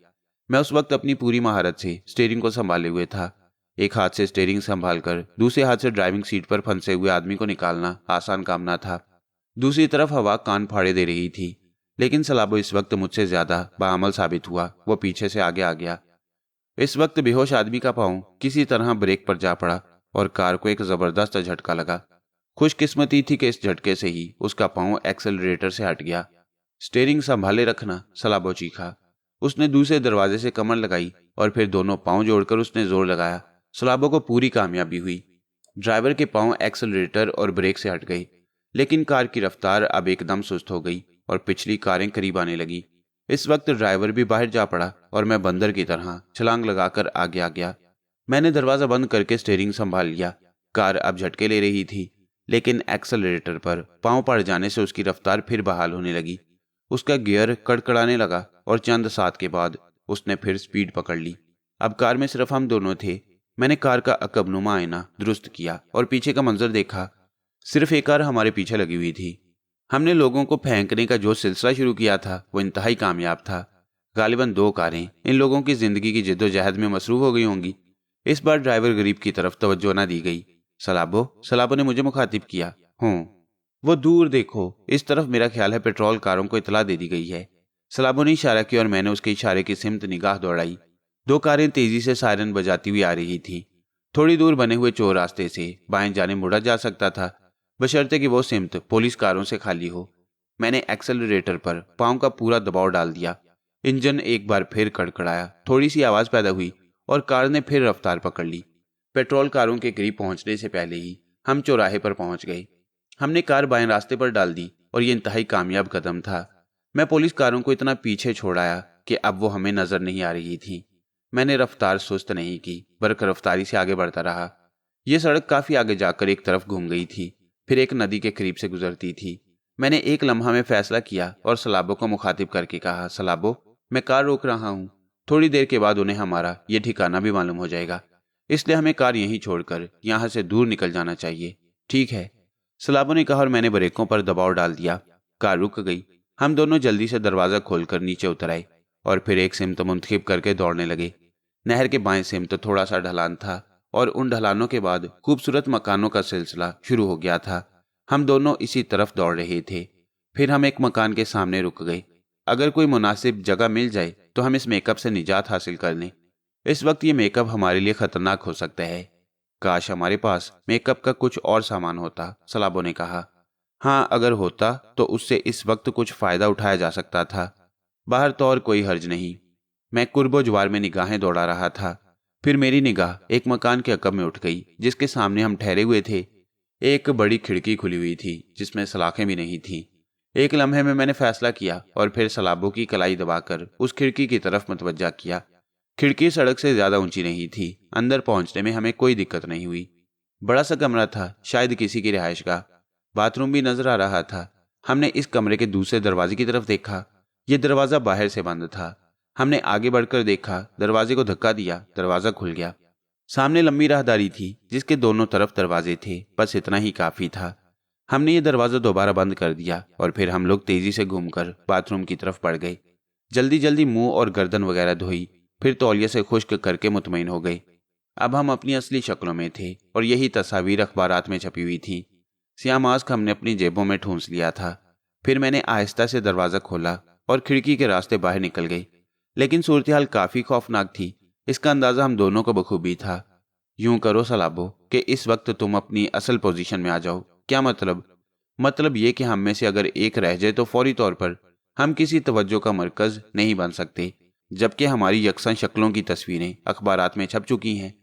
मैं उस वक्त अपनी पूरी महारत से स्टीयरिंग को संभाले हुए था। एक हाथ से स्टीयरिंग संभालकर दूसरे हाथ से ड्राइविंग सीट पर फंसे हुए आदमी को निकालना आसान काम ना था। दूसरी तरफ हवा कान फाड़े दे रही थी, लेकिन सलाबो इस वक्त मुझसे ज्यादा बाअमल साबित हुआ। वो पीछे से आगे आ गया। इस वक्त बेहोश आदमी का पांव किसी तरह ब्रेक पर जा पड़ा और कार को एक जबरदस्त झटका लगा। खुशकिस्मती थी कि इस झटके से ही उसका पांव एक्सेलरेटर से हट गया। स्टीयरिंग संभाले रखना, सलाबो चीखा। उसने दूसरे दरवाजे से कमर लगाई और फिर दोनों पांव जोड़कर उसने जोर लगाया। सलाबो को पूरी कामयाबी हुई। ड्राइवर के पांव एक्सेलरेटर और ब्रेक से हट गए, लेकिन कार की रफ्तार अब एकदम सुस्त हो गई और पिछली कारें करीब आने लगी। इस वक्त ड्राइवर भी बाहर जा पड़ा और मैं बंदर की तरह छलांग लगाकर आगे आ गया। मैंने दरवाजा बंद करके स्टीयरिंग संभाल लिया। कार अब झटके ले रही थी, लेकिन एक्सेलरेटर पर पांव पड़ जाने से उसकी रफ्तार फिर बहाल होने लगी। उसका गियर कड़कड़ाने लगा और चंद साथ के बाद उसने फिर स्पीड पकड़ ली। अब कार में सिर्फ हम दोनों थे। मैंने कार का अकबनुमा आईना दुरुस्त किया और पीछे का मंजर देखा। सिर्फ एक कार हमारे पीछे लगी हुई थी। हमने लोगों को फेंकने का जो सिलसिला शुरू किया था वो इंतहाई कामयाब था। गालिबन 2 कारें इन लोगों की जिंदगी की जिद्दोजहद में मसरूफ हो गई होंगी। इस बार ड्राइवर गरीब की तरफ तवज्जो न दी गई। सलाबो ने मुझे मुखातिब किया। वो दूर देखो, इस तरफ मेरा ख्याल है पेट्रोल कारों को इतला दे दी गई है। सलाबो ने इशारा किया और मैंने उसके इशारे की सिमत निगाह दौड़ाई। 2 कारें तेजी से सायरन बजाती हुई आ रही थी। थोड़ी दूर बने हुए चोर रास्ते से बाएं जाने मुड़ा जा सकता था, बशर्ते कि वो सिमत पुलिस कारों से खाली हो। मैंने एक्सेलरेटर पर पांव का पूरा दबाव डाल दिया। इंजन एक बार फिर कड़कड़ाया, थोड़ी सी आवाज पैदा हुई और कार ने फिर रफ्तार पकड़ ली। पेट्रोल कारों के करीब पहुंचने से पहले ही हम चौराहे पर पहुंच गए। हमने कार बाएं रास्ते पर डाल दी और ये इंतहाई कामयाब कदम था। मैं पुलिस कारों को इतना पीछे छोड़ाया कि अब वो हमें नजर नहीं आ रही थी। मैंने रफ्तार सुस्त नहीं की, बरक रफ्तारी से आगे बढ़ता रहा। यह सड़क काफी आगे जाकर एक तरफ घूम गई थी, फिर एक नदी के करीब से गुजरती थी। मैंने एक लम्हा में फैसला किया और सलाबो को मुखातिब करके कहा, सलाबो, मैं कार रोक रहा हूँ। थोड़ी देर के बाद उन्हें हमारा ये ठिकाना भी मालूम हो जाएगा, इसलिए हमें कार यहीं छोड़कर यहाँ से दूर निकल जाना चाहिए। ठीक है, सलाबो ने कहा और मैंने ब्रेकों पर दबाव डाल दिया। कार रुक गई। हम दोनों जल्दी से दरवाजा खोलकर नीचे उतर आए और फिर एक सिमत मुंतखिब करके दौड़ने लगे। नहर के बाएं सिमत थोड़ा सा ढलान था और उन ढलानों के बाद खूबसूरत मकानों का सिलसिला शुरू हो गया था। हम दोनों इसी तरफ दौड़ रहे थे। फिर हम एक मकान के सामने रुक गए। अगर कोई मुनासिब जगह मिल जाए तो हम इस मेकअप से निजात हासिल कर लें। इस वक्त ये मेकअप हमारे लिए खतरनाक हो सकता है। काश हमारे पास मेकअप का कुछ और सामान होता, सलाबो ने कहा। हाँ, अगर होता तो उससे इस वक्त कुछ फायदा उठाया जा सकता था। बाहर तो और कोई हर्ज नहीं। मैं कुर्बो ज्वार में निगाहें दौड़ा रहा था। फिर मेरी निगाह एक मकान के अकब में उठ गई जिसके सामने हम ठहरे हुए थे। एक बड़ी खिड़की खुली हुई थी जिसमें सलाखें भी नहीं थीं। एक लम्हे में मैंने फैसला किया और फिर सलाबो की कलाई दबाकर उस खिड़की की तरफ मुतवज्जा किया। खिड़की सड़क से ज्यादा ऊंची नहीं थी। अंदर पहुंचने में हमें कोई दिक्कत नहीं हुई। बड़ा सा कमरा था, शायद किसी की रिहाइश का। बाथरूम भी नजर आ रहा था। हमने इस कमरे के दूसरे दरवाजे की तरफ देखा। यह दरवाजा बाहर से बंद था। हमने आगे बढ़कर देखा, दरवाजे को धक्का दिया, दरवाजा खुल गया। सामने लंबी राहदारी थी जिसके दोनों तरफ दरवाजे थे, बस इतना ही काफी था। हमने ये दरवाजा दोबारा बंद कर दिया और फिर हम लोग तेजी से घूमकर बाथरूम की तरफ बढ़ गए। जल्दी जल्दी मुंह और गर्दन वगैरह धोई, फिर तौलिया से खुश्क करके मुतमईन हो गए। अब हम अपनी असली शक्लों में थे और यही तस्वीर अखबारात में छपी हुई थी। सियाह मास्क हमने अपनी जेबों में ठूंस लिया था। फिर मैंने आहिस्ता से दरवाजा खोला और खिड़की के रास्ते बाहर निकल गई। लेकिन सूरत हाल काफी खौफनाक थी। इसका अंदाजा हम दोनों को बखूबी था। यूं करो सलाबो कि इस वक्त तुम अपनी असल पोजीशन में आ जाओ। क्या मतलब? मतलब ये कि हम में से अगर एक रह जाए तो फौरी तौर पर हम किसी तवज्जो का मरकज नहीं बन सकते। जबकि हमारी यकसा शक्लों की तस्वीरें अखबारात में छप चुकी हैं।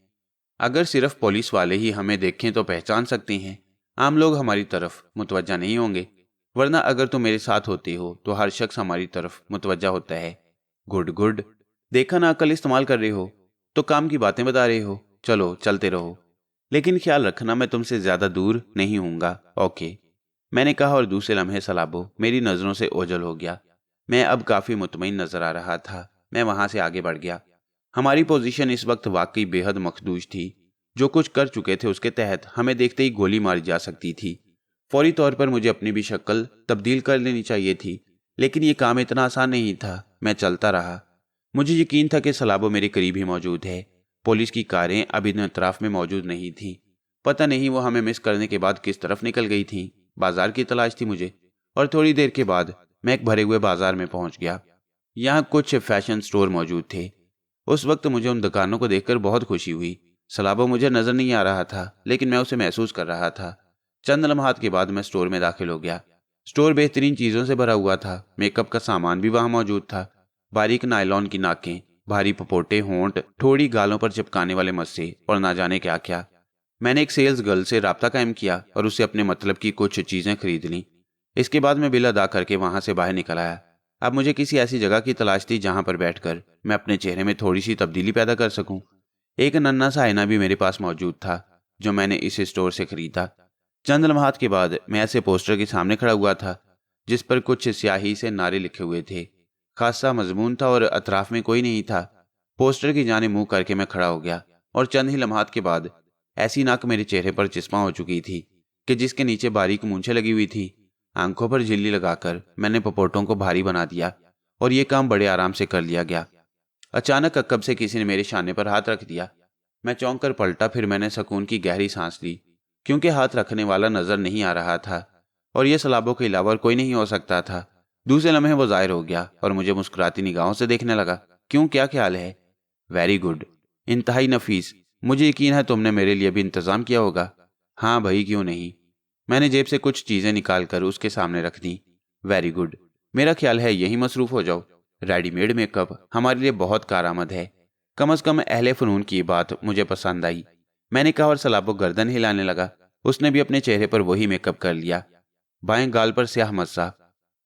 अगर सिर्फ पुलिस वाले ही हमें देखें तो पहचान सकते हैं, आम लोग हमारी तरफ मुतवज्जा नहीं होंगे। वरना अगर तुम मेरे साथ होते हो तो हर शख्स हमारी तरफ मुतवज्जा होता है। गुड गुड, देखा ना, अकल इस्तेमाल कर रहे हो तो काम की बातें बता रहे हो। चलो चलते रहो, लेकिन ख्याल रखना मैं तुमसे ज्यादा दूर नहीं हूँगा। ओके, मैंने कहा और दूसरे लम्हे सलाबो मेरी नजरों से ओझल हो गया। मैं अब काफी मुतमईन नजर आ रहा था। मैं वहां से आगे बढ़ गया। हमारी पोजीशन इस वक्त वाकई बेहद मखदूश थी। जो कुछ कर चुके थे उसके तहत हमें देखते ही गोली मारी जा सकती थी। फौरी तौर पर मुझे अपनी भी शक्ल तब्दील कर लेनी चाहिए थी, लेकिन यह काम इतना आसान नहीं था। मैं चलता रहा। मुझे यकीन था कि सलाबो मेरे करीब ही मौजूद है। पुलिस की कारें अब इन अतराफ में मौजूद नहीं थी। पता नहीं वो हमें मिस करने के बाद किस तरफ निकल गई थी। बाजार की तलाश थी मुझे, और थोड़ी देर के बाद मैं एक भरे हुए बाजार में पहुंच गया। यहाँ कुछ फैशन स्टोर मौजूद थे। उस वक्त मुझे उन दुकानों को देखकर बहुत खुशी हुई। सलाबो मुझे नजर नहीं आ रहा था, लेकिन मैं उसे महसूस कर रहा था। चंद लम्हात के बाद मैं स्टोर में दाखिल हो गया। स्टोर बेहतरीन चीजों से भरा हुआ था। मेकअप का सामान भी वहां मौजूद था। बारीक नायलॉन की नाकें, भारी पपोटे, होंठ, ठोड़ी, गालों पर चिपकाने वाले मस्से और ना जाने क्या क्या। मैंने एक सेल्स गर्ल से राब्ता कायम किया और उससे अपने मतलब की कुछ चीजें खरीद लीं। इसके बाद मैं बिल अदा करके वहां से बाहर निकल आया। अब मुझे किसी ऐसी जगह की तलाश थी जहां पर बैठकर मैं अपने चेहरे में थोड़ी सी तब्दीली पैदा कर सकूं। एक नन्हा सा आईना भी मेरे पास मौजूद था, जो मैंने इस स्टोर से खरीदा। चंद लम्हात के बाद मैं ऐसे पोस्टर के सामने खड़ा हुआ था जिस पर कुछ स्याही से नारे लिखे हुए थे। खासा मजमून था और अतराफ में कोई नहीं था। पोस्टर की जाने मुंह करके मैं खड़ा हो गया, और चंद ही लम्हात के बाद ऐसी नाक मेरे चेहरे पर चिस्मा हो चुकी थी कि जिसके नीचे बारीक मूंछें लगी हुई थी। आंखों पर झिल्ली लगाकर मैंने पपोटों को भारी बना दिया, और यह काम बड़े आराम से कर लिया गया। अचानक अक्कब से किसी ने मेरे शाने पर हाथ रख दिया। मैं चौंक कर पलटा। फिर मैंने सुकून की गहरी सांस ली, क्योंकि हाथ रखने वाला नजर नहीं आ रहा था, और यह सलाबों के अलावा कोई नहीं हो सकता था। दूसरे लम्हे वो जाहिर हो गया और मुझे मुस्कुराती निगाहों से देखने लगा। क्यों, क्या ख्याल है? वेरी गुड, इंतहाई नफीस। मुझे यकीन है तुमने मेरे लिए भी इंतजाम किया होगा। हाँ भाई, क्यों नहीं। मैंने जेब से कुछ चीजें निकाल कर उसके सामने रख दी। वेरी गुड, मेरा ख्याल है यही मसरूफ हो जाओ। रेडीमेड मेकअप हमारे लिए बहुत कारआमद है। कम से कम अहले फनून की बात मुझे पसंद आई। मैंने कहा और सलाबो गर्दन हिलाने लगा। उसने भी अपने चेहरे पर वही मेकअप कर लिया। बाएं गाल पर स्याह मस्सा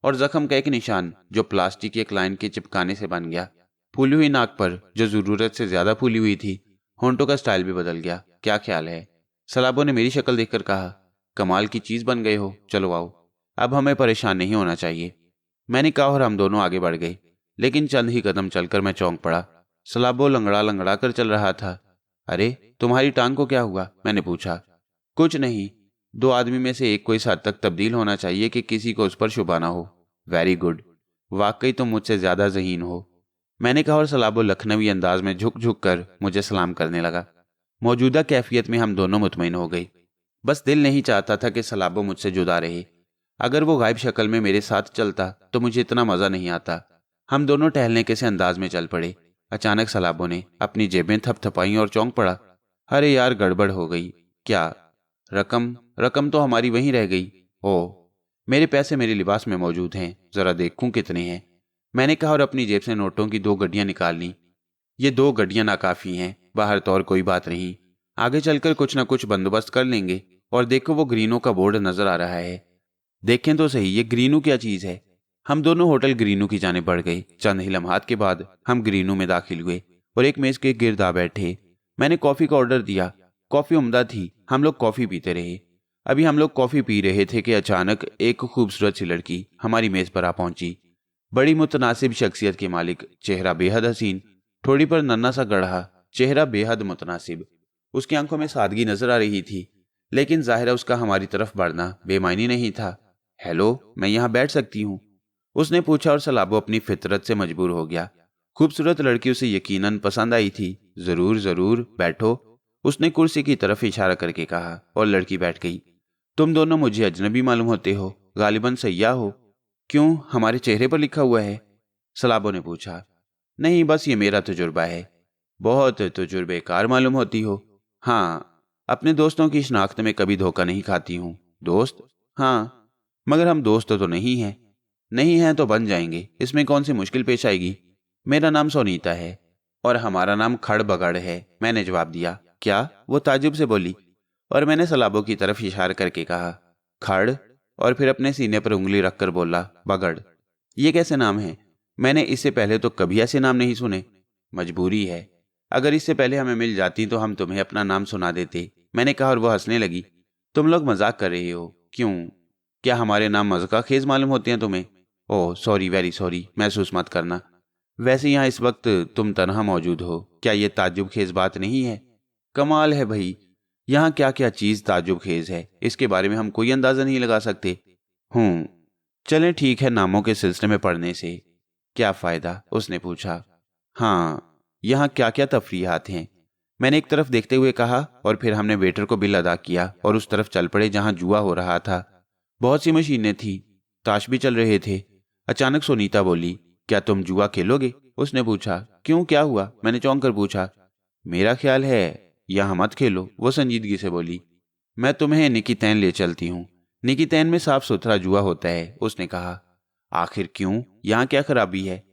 और जख्म का एक निशान जो प्लास्टिक के एक लाइन के चिपकाने से बन गया। फूली हुई नाक पर जो जरूरत से ज्यादा फूली हुई थी। होंठों का स्टाइल भी बदल गया। क्या ख्याल है? सलाबो ने मेरी शक्ल देखकर कहा। कमाल की चीज बन गए हो। चलो आओ, अब हमें परेशान नहीं होना चाहिए। मैंने कहा और हम दोनों आगे बढ़ गए, लेकिन चंद ही कदम चलकर मैं चौंक पड़ा। सलाबो लंगड़ा लंगड़ा कर चल रहा था। अरे, तुम्हारी टांग को क्या हुआ? मैंने पूछा। कुछ नहीं, दो आदमी में से एक को इस हद तक तब्दील होना चाहिए कि किसी को उस पर शुबा ना हो। वेरी गुड, वाकई तुम मुझसे ज्यादा ज़हीन हो, मैंने कहा, और सलाबो लखनवी अंदाज में झुक झुक कर मुझे सलाम करने लगा। मौजूदा कैफियत में हम दोनों मुतमईन हो गए। बस दिल नहीं चाहता था कि सलाबो मुझसे जुदा रहे। अगर वो गायब शक्ल में मेरे साथ चलता तो मुझे इतना मजा नहीं आता। हम दोनों टहलने के से अंदाज में चल पड़े। अचानक सलाबो ने अपनी जेबें थपथपाई और चौंक पड़ा। अरे यार, गड़बड़ हो गई। क्या? रकम रकम तो हमारी वहीं रह गई। ओह, मेरे पैसे मेरे लिबास में मौजूद हैं, जरा देखूं कितने हैं। मैंने कहा और अपनी जेब से नोटों की 2 गड्डियां निकाल ली। ये 2 गड्डियां नाकाफी हैं, बाहर तो और कोई बात नहीं। आगे चलकर कुछ ना कुछ बंदोबस्त कर लेंगे। और देखो, वो ग्रीनो का बोर्ड नजर आ रहा है। देखें तो सही, ये ग्रीनो क्या चीज है। हम दोनों होटल ग्रीनो की जाने बढ़ गए। चंद ही लम्हात के बाद हम ग्रीनो में दाखिल हुए और एक मेज के गिर्द आ बैठे। मैंने कॉफी का ऑर्डर दिया। कॉफी उम्दा थी। हम लोग कॉफी पीते रहे। अभी हम लोग कॉफी पी रहे थे कि अचानक एक खूबसूरत सी लड़की हमारी मेज पर आ पहुंची। बड़ी मुतनासिब शख्सियत के मालिक, चेहरा बेहद हसीन, ठोड़ी पर नन्हा सा गढ़ा, चेहरा बेहद मुतनासिब। उसकी आंखों में सादगी नजर आ रही थी, लेकिन जाहिर है उसका हमारी तरफ बढ़ना बेमायनी नहीं था। हेलो, मैं यहाँ बैठ सकती हूँ? उसने पूछा और सलाबो अपनी फितरत से मजबूर हो गया। खूबसूरत लड़की उसे यकीनन पसंद आई थी। जरूर जरूर, बैठो, उसने कुर्सी की तरफ इशारा करके कहा, और लड़की बैठ गई। तुम दोनों मुझे अजनबी मालूम होते हो, गालिबन सयाह हो। क्यों, हमारे चेहरे पर लिखा हुआ है? सलाबो ने पूछा। नहीं, बस ये मेरा तजुर्बा है। बहुत तजुर्बेकार मालूम होती हो। हाँ, अपने दोस्तों की शनाख्त में कभी धोखा नहीं खाती हूँ। दोस्त? हाँ, मगर हम दोस्त तो नहीं हैं। नहीं हैं तो बन जाएंगे, इसमें कौन सी मुश्किल पेश आएगी? मेरा नाम सोनीता है और हमारा नाम खड़बगड़ है, मैंने जवाब दिया। क्या? वो ताज्जुब से बोली और मैंने सलाबों की तरफ इशारा करके कहा खड़, और फिर अपने सीने पर उंगली रखकर बोला बगड़। ये कैसे नाम है? मैंने इससे पहले तो कभी ऐसे नाम नहीं सुने। मजबूरी है, अगर इससे पहले हमें मिल जाती तो हम तुम्हें अपना नाम सुना देते, मैंने कहा और वो हंसने लगी। तुम लोग मजाक कर रहे हो? क्यों? क्या हमारे नाम मज़ाक खेज मालूम होते हैं तुम्हें? ओह सॉरी, वेरी सॉरी, महसूस मत करना। वैसे यहाँ इस वक्त तुम तन्हा मौजूद हो, क्या ये ताज्जुब खेज बात नहीं है? कमाल है भाई, यहाँ क्या क्या चीज़ ताज्जुब खेज है, इसके बारे में हम कोई अंदाज़ा नहीं लगा सकते। चलें ठीक है, नामों के सिलसिले में पढ़ने से क्या फ़ायदा? उसने पूछा। हाँ, यहाँ क्या क्या तफरीहात हैं? मैंने एक तरफ देखते हुए कहा और फिर हमने वेटर को बिल अदा किया और उस तरफ चल पड़े जहाँ जुआ हो रहा था। बहुत सी मशीनें थी, ताश भी चल रहे थे। अचानक सोनीता बोली, क्या तुम जुआ खेलोगे? उसने पूछा। क्यों, क्या हुआ? मैंने चौंक कर पूछा। मेरा ख्याल है यहाँ मत खेलो, वो संजीदगी से बोली। मैं तुम्हें निकितैन ले चलती हूँ, निकितैन में साफ सुथरा जुआ होता है, उसने कहा। आखिर क्यों, यहाँ क्या खराबी है?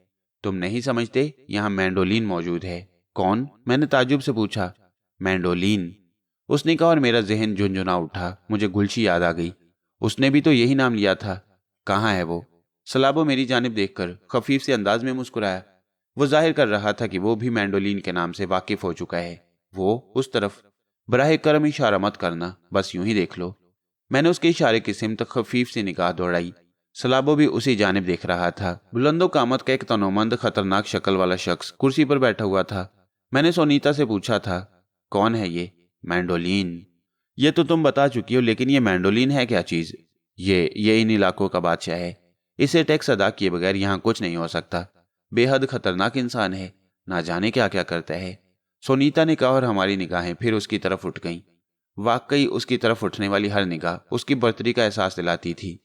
तुम नहीं समझते, यहाँ मैंडोलिन मौजूद है। कौन? मैंने ताज्जुब से पूछा। मैंडोलिन, उसने कहा और मेरा जहन झुंझुना उठा। मुझे गुलशी याद आ गई, उसने भी तो यही नाम लिया था। कहाँ है वो? सलाबो मेरी जानिब देखकर खफीफ से अंदाज में मुस्कुराया। वो जाहिर कर रहा था कि वो भी मैंडोलिन के नाम से वाकिफ हो चुका है। वो उस तरफ। बराह करम इशारा मत करना, बस यूं ही देख लो। मैंने उसके इशारे की सिमत खफीफ से निगाह दौड़ाई। सलाबो भी उसी जानिब देख रहा था। बुलंदो कामत का एक तनोमंद खतरनाक शक्ल वाला शख्स कुर्सी पर बैठा हुआ था। मैंने सोनीता से पूछा था, कौन है ये? मैंडोलिन। ये तो तुम बता चुकी हो, लेकिन ये मैंडोलिन है क्या चीज? ये इन इलाकों का बादशाह है, इसे टैक्स अदा किए बगैर यहाँ कुछ नहीं हो सकता। बेहद खतरनाक इंसान है, ना जाने क्या क्या करता है। सोनीता ने कहा और हमारी निगाहें फिर उसकी तरफ उठ गईं। वाकई उसकी तरफ उठने वाली हर निगाह उसकी बर्तरी का एहसास दिलाती थी।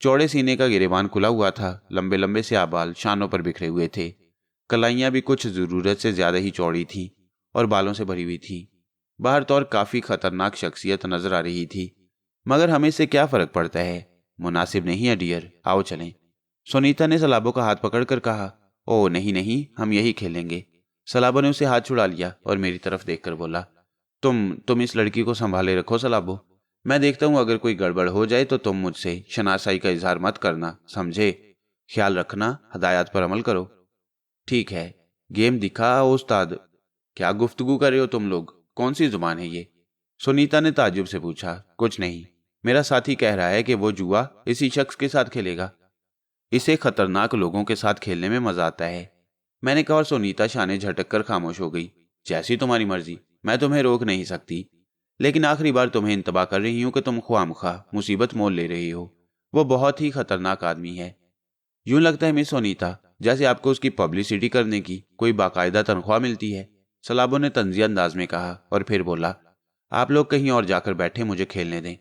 चौड़े सीने का गिरेबान खुला हुआ था, लंबे लंबे से आबाल शानों पर बिखरे हुए थे। कलाइयां भी कुछ जरूरत से ज्यादा ही चौड़ी थीं और बालों से भरी हुई थी। बाहर तौर काफी खतरनाक शख्सियत नजर आ रही थी, मगर हमें इससे क्या फर्क पड़ता है? मुनासिब नहीं है डियर, आओ चलें। सुनीता ने सलाबो का हाथ पकड़कर कहा। ओ नहीं नहीं, हम यही खेलेंगे। सलाबो ने उसे हाथ छुड़ा लिया और मेरी तरफ देखकर बोला, तुम इस लड़की को संभाले रखो सलाबो, मैं देखता हूं अगर कोई गड़बड़ हो जाए तो तुम मुझसे शनासाई का इजहार मत करना, समझे? ख्याल रखना, हदायत पर अमल करो। ठीक है, गेम दिखा उस्ताद। क्या गुफ्तगू कर रहे हो तुम लोग? कौन सी जुबान है ये? सुनीता ने ताज्जुब से पूछा। कुछ नहीं, मेरा साथी कह रहा है कि वो जुआ इसी शख्स के साथ खेलेगा, इसे खतरनाक लोगों के साथ खेलने में मजा आता है, मैंने कहा और सुनीता शाने झटक कर खामोश हो गई। जैसी तुम्हारी मर्जी, मैं तुम्हें रोक नहीं सकती, लेकिन आखिरी बार तुम्हें इंतबा कर रही हूं कि तुम ख्वामखा मुसीबत मोल ले रही हो। वो बहुत ही खतरनाक आदमी है। यूं लगता है मिस सोनीता, जैसे आपको उसकी पब्लिसिटी करने की कोई बाकायदा तनख्वाह मिलती है, सलाबो ने तंजिया अंदाज में कहा और फिर बोला, आप लोग कहीं और जाकर बैठे, मुझे खेलने दें।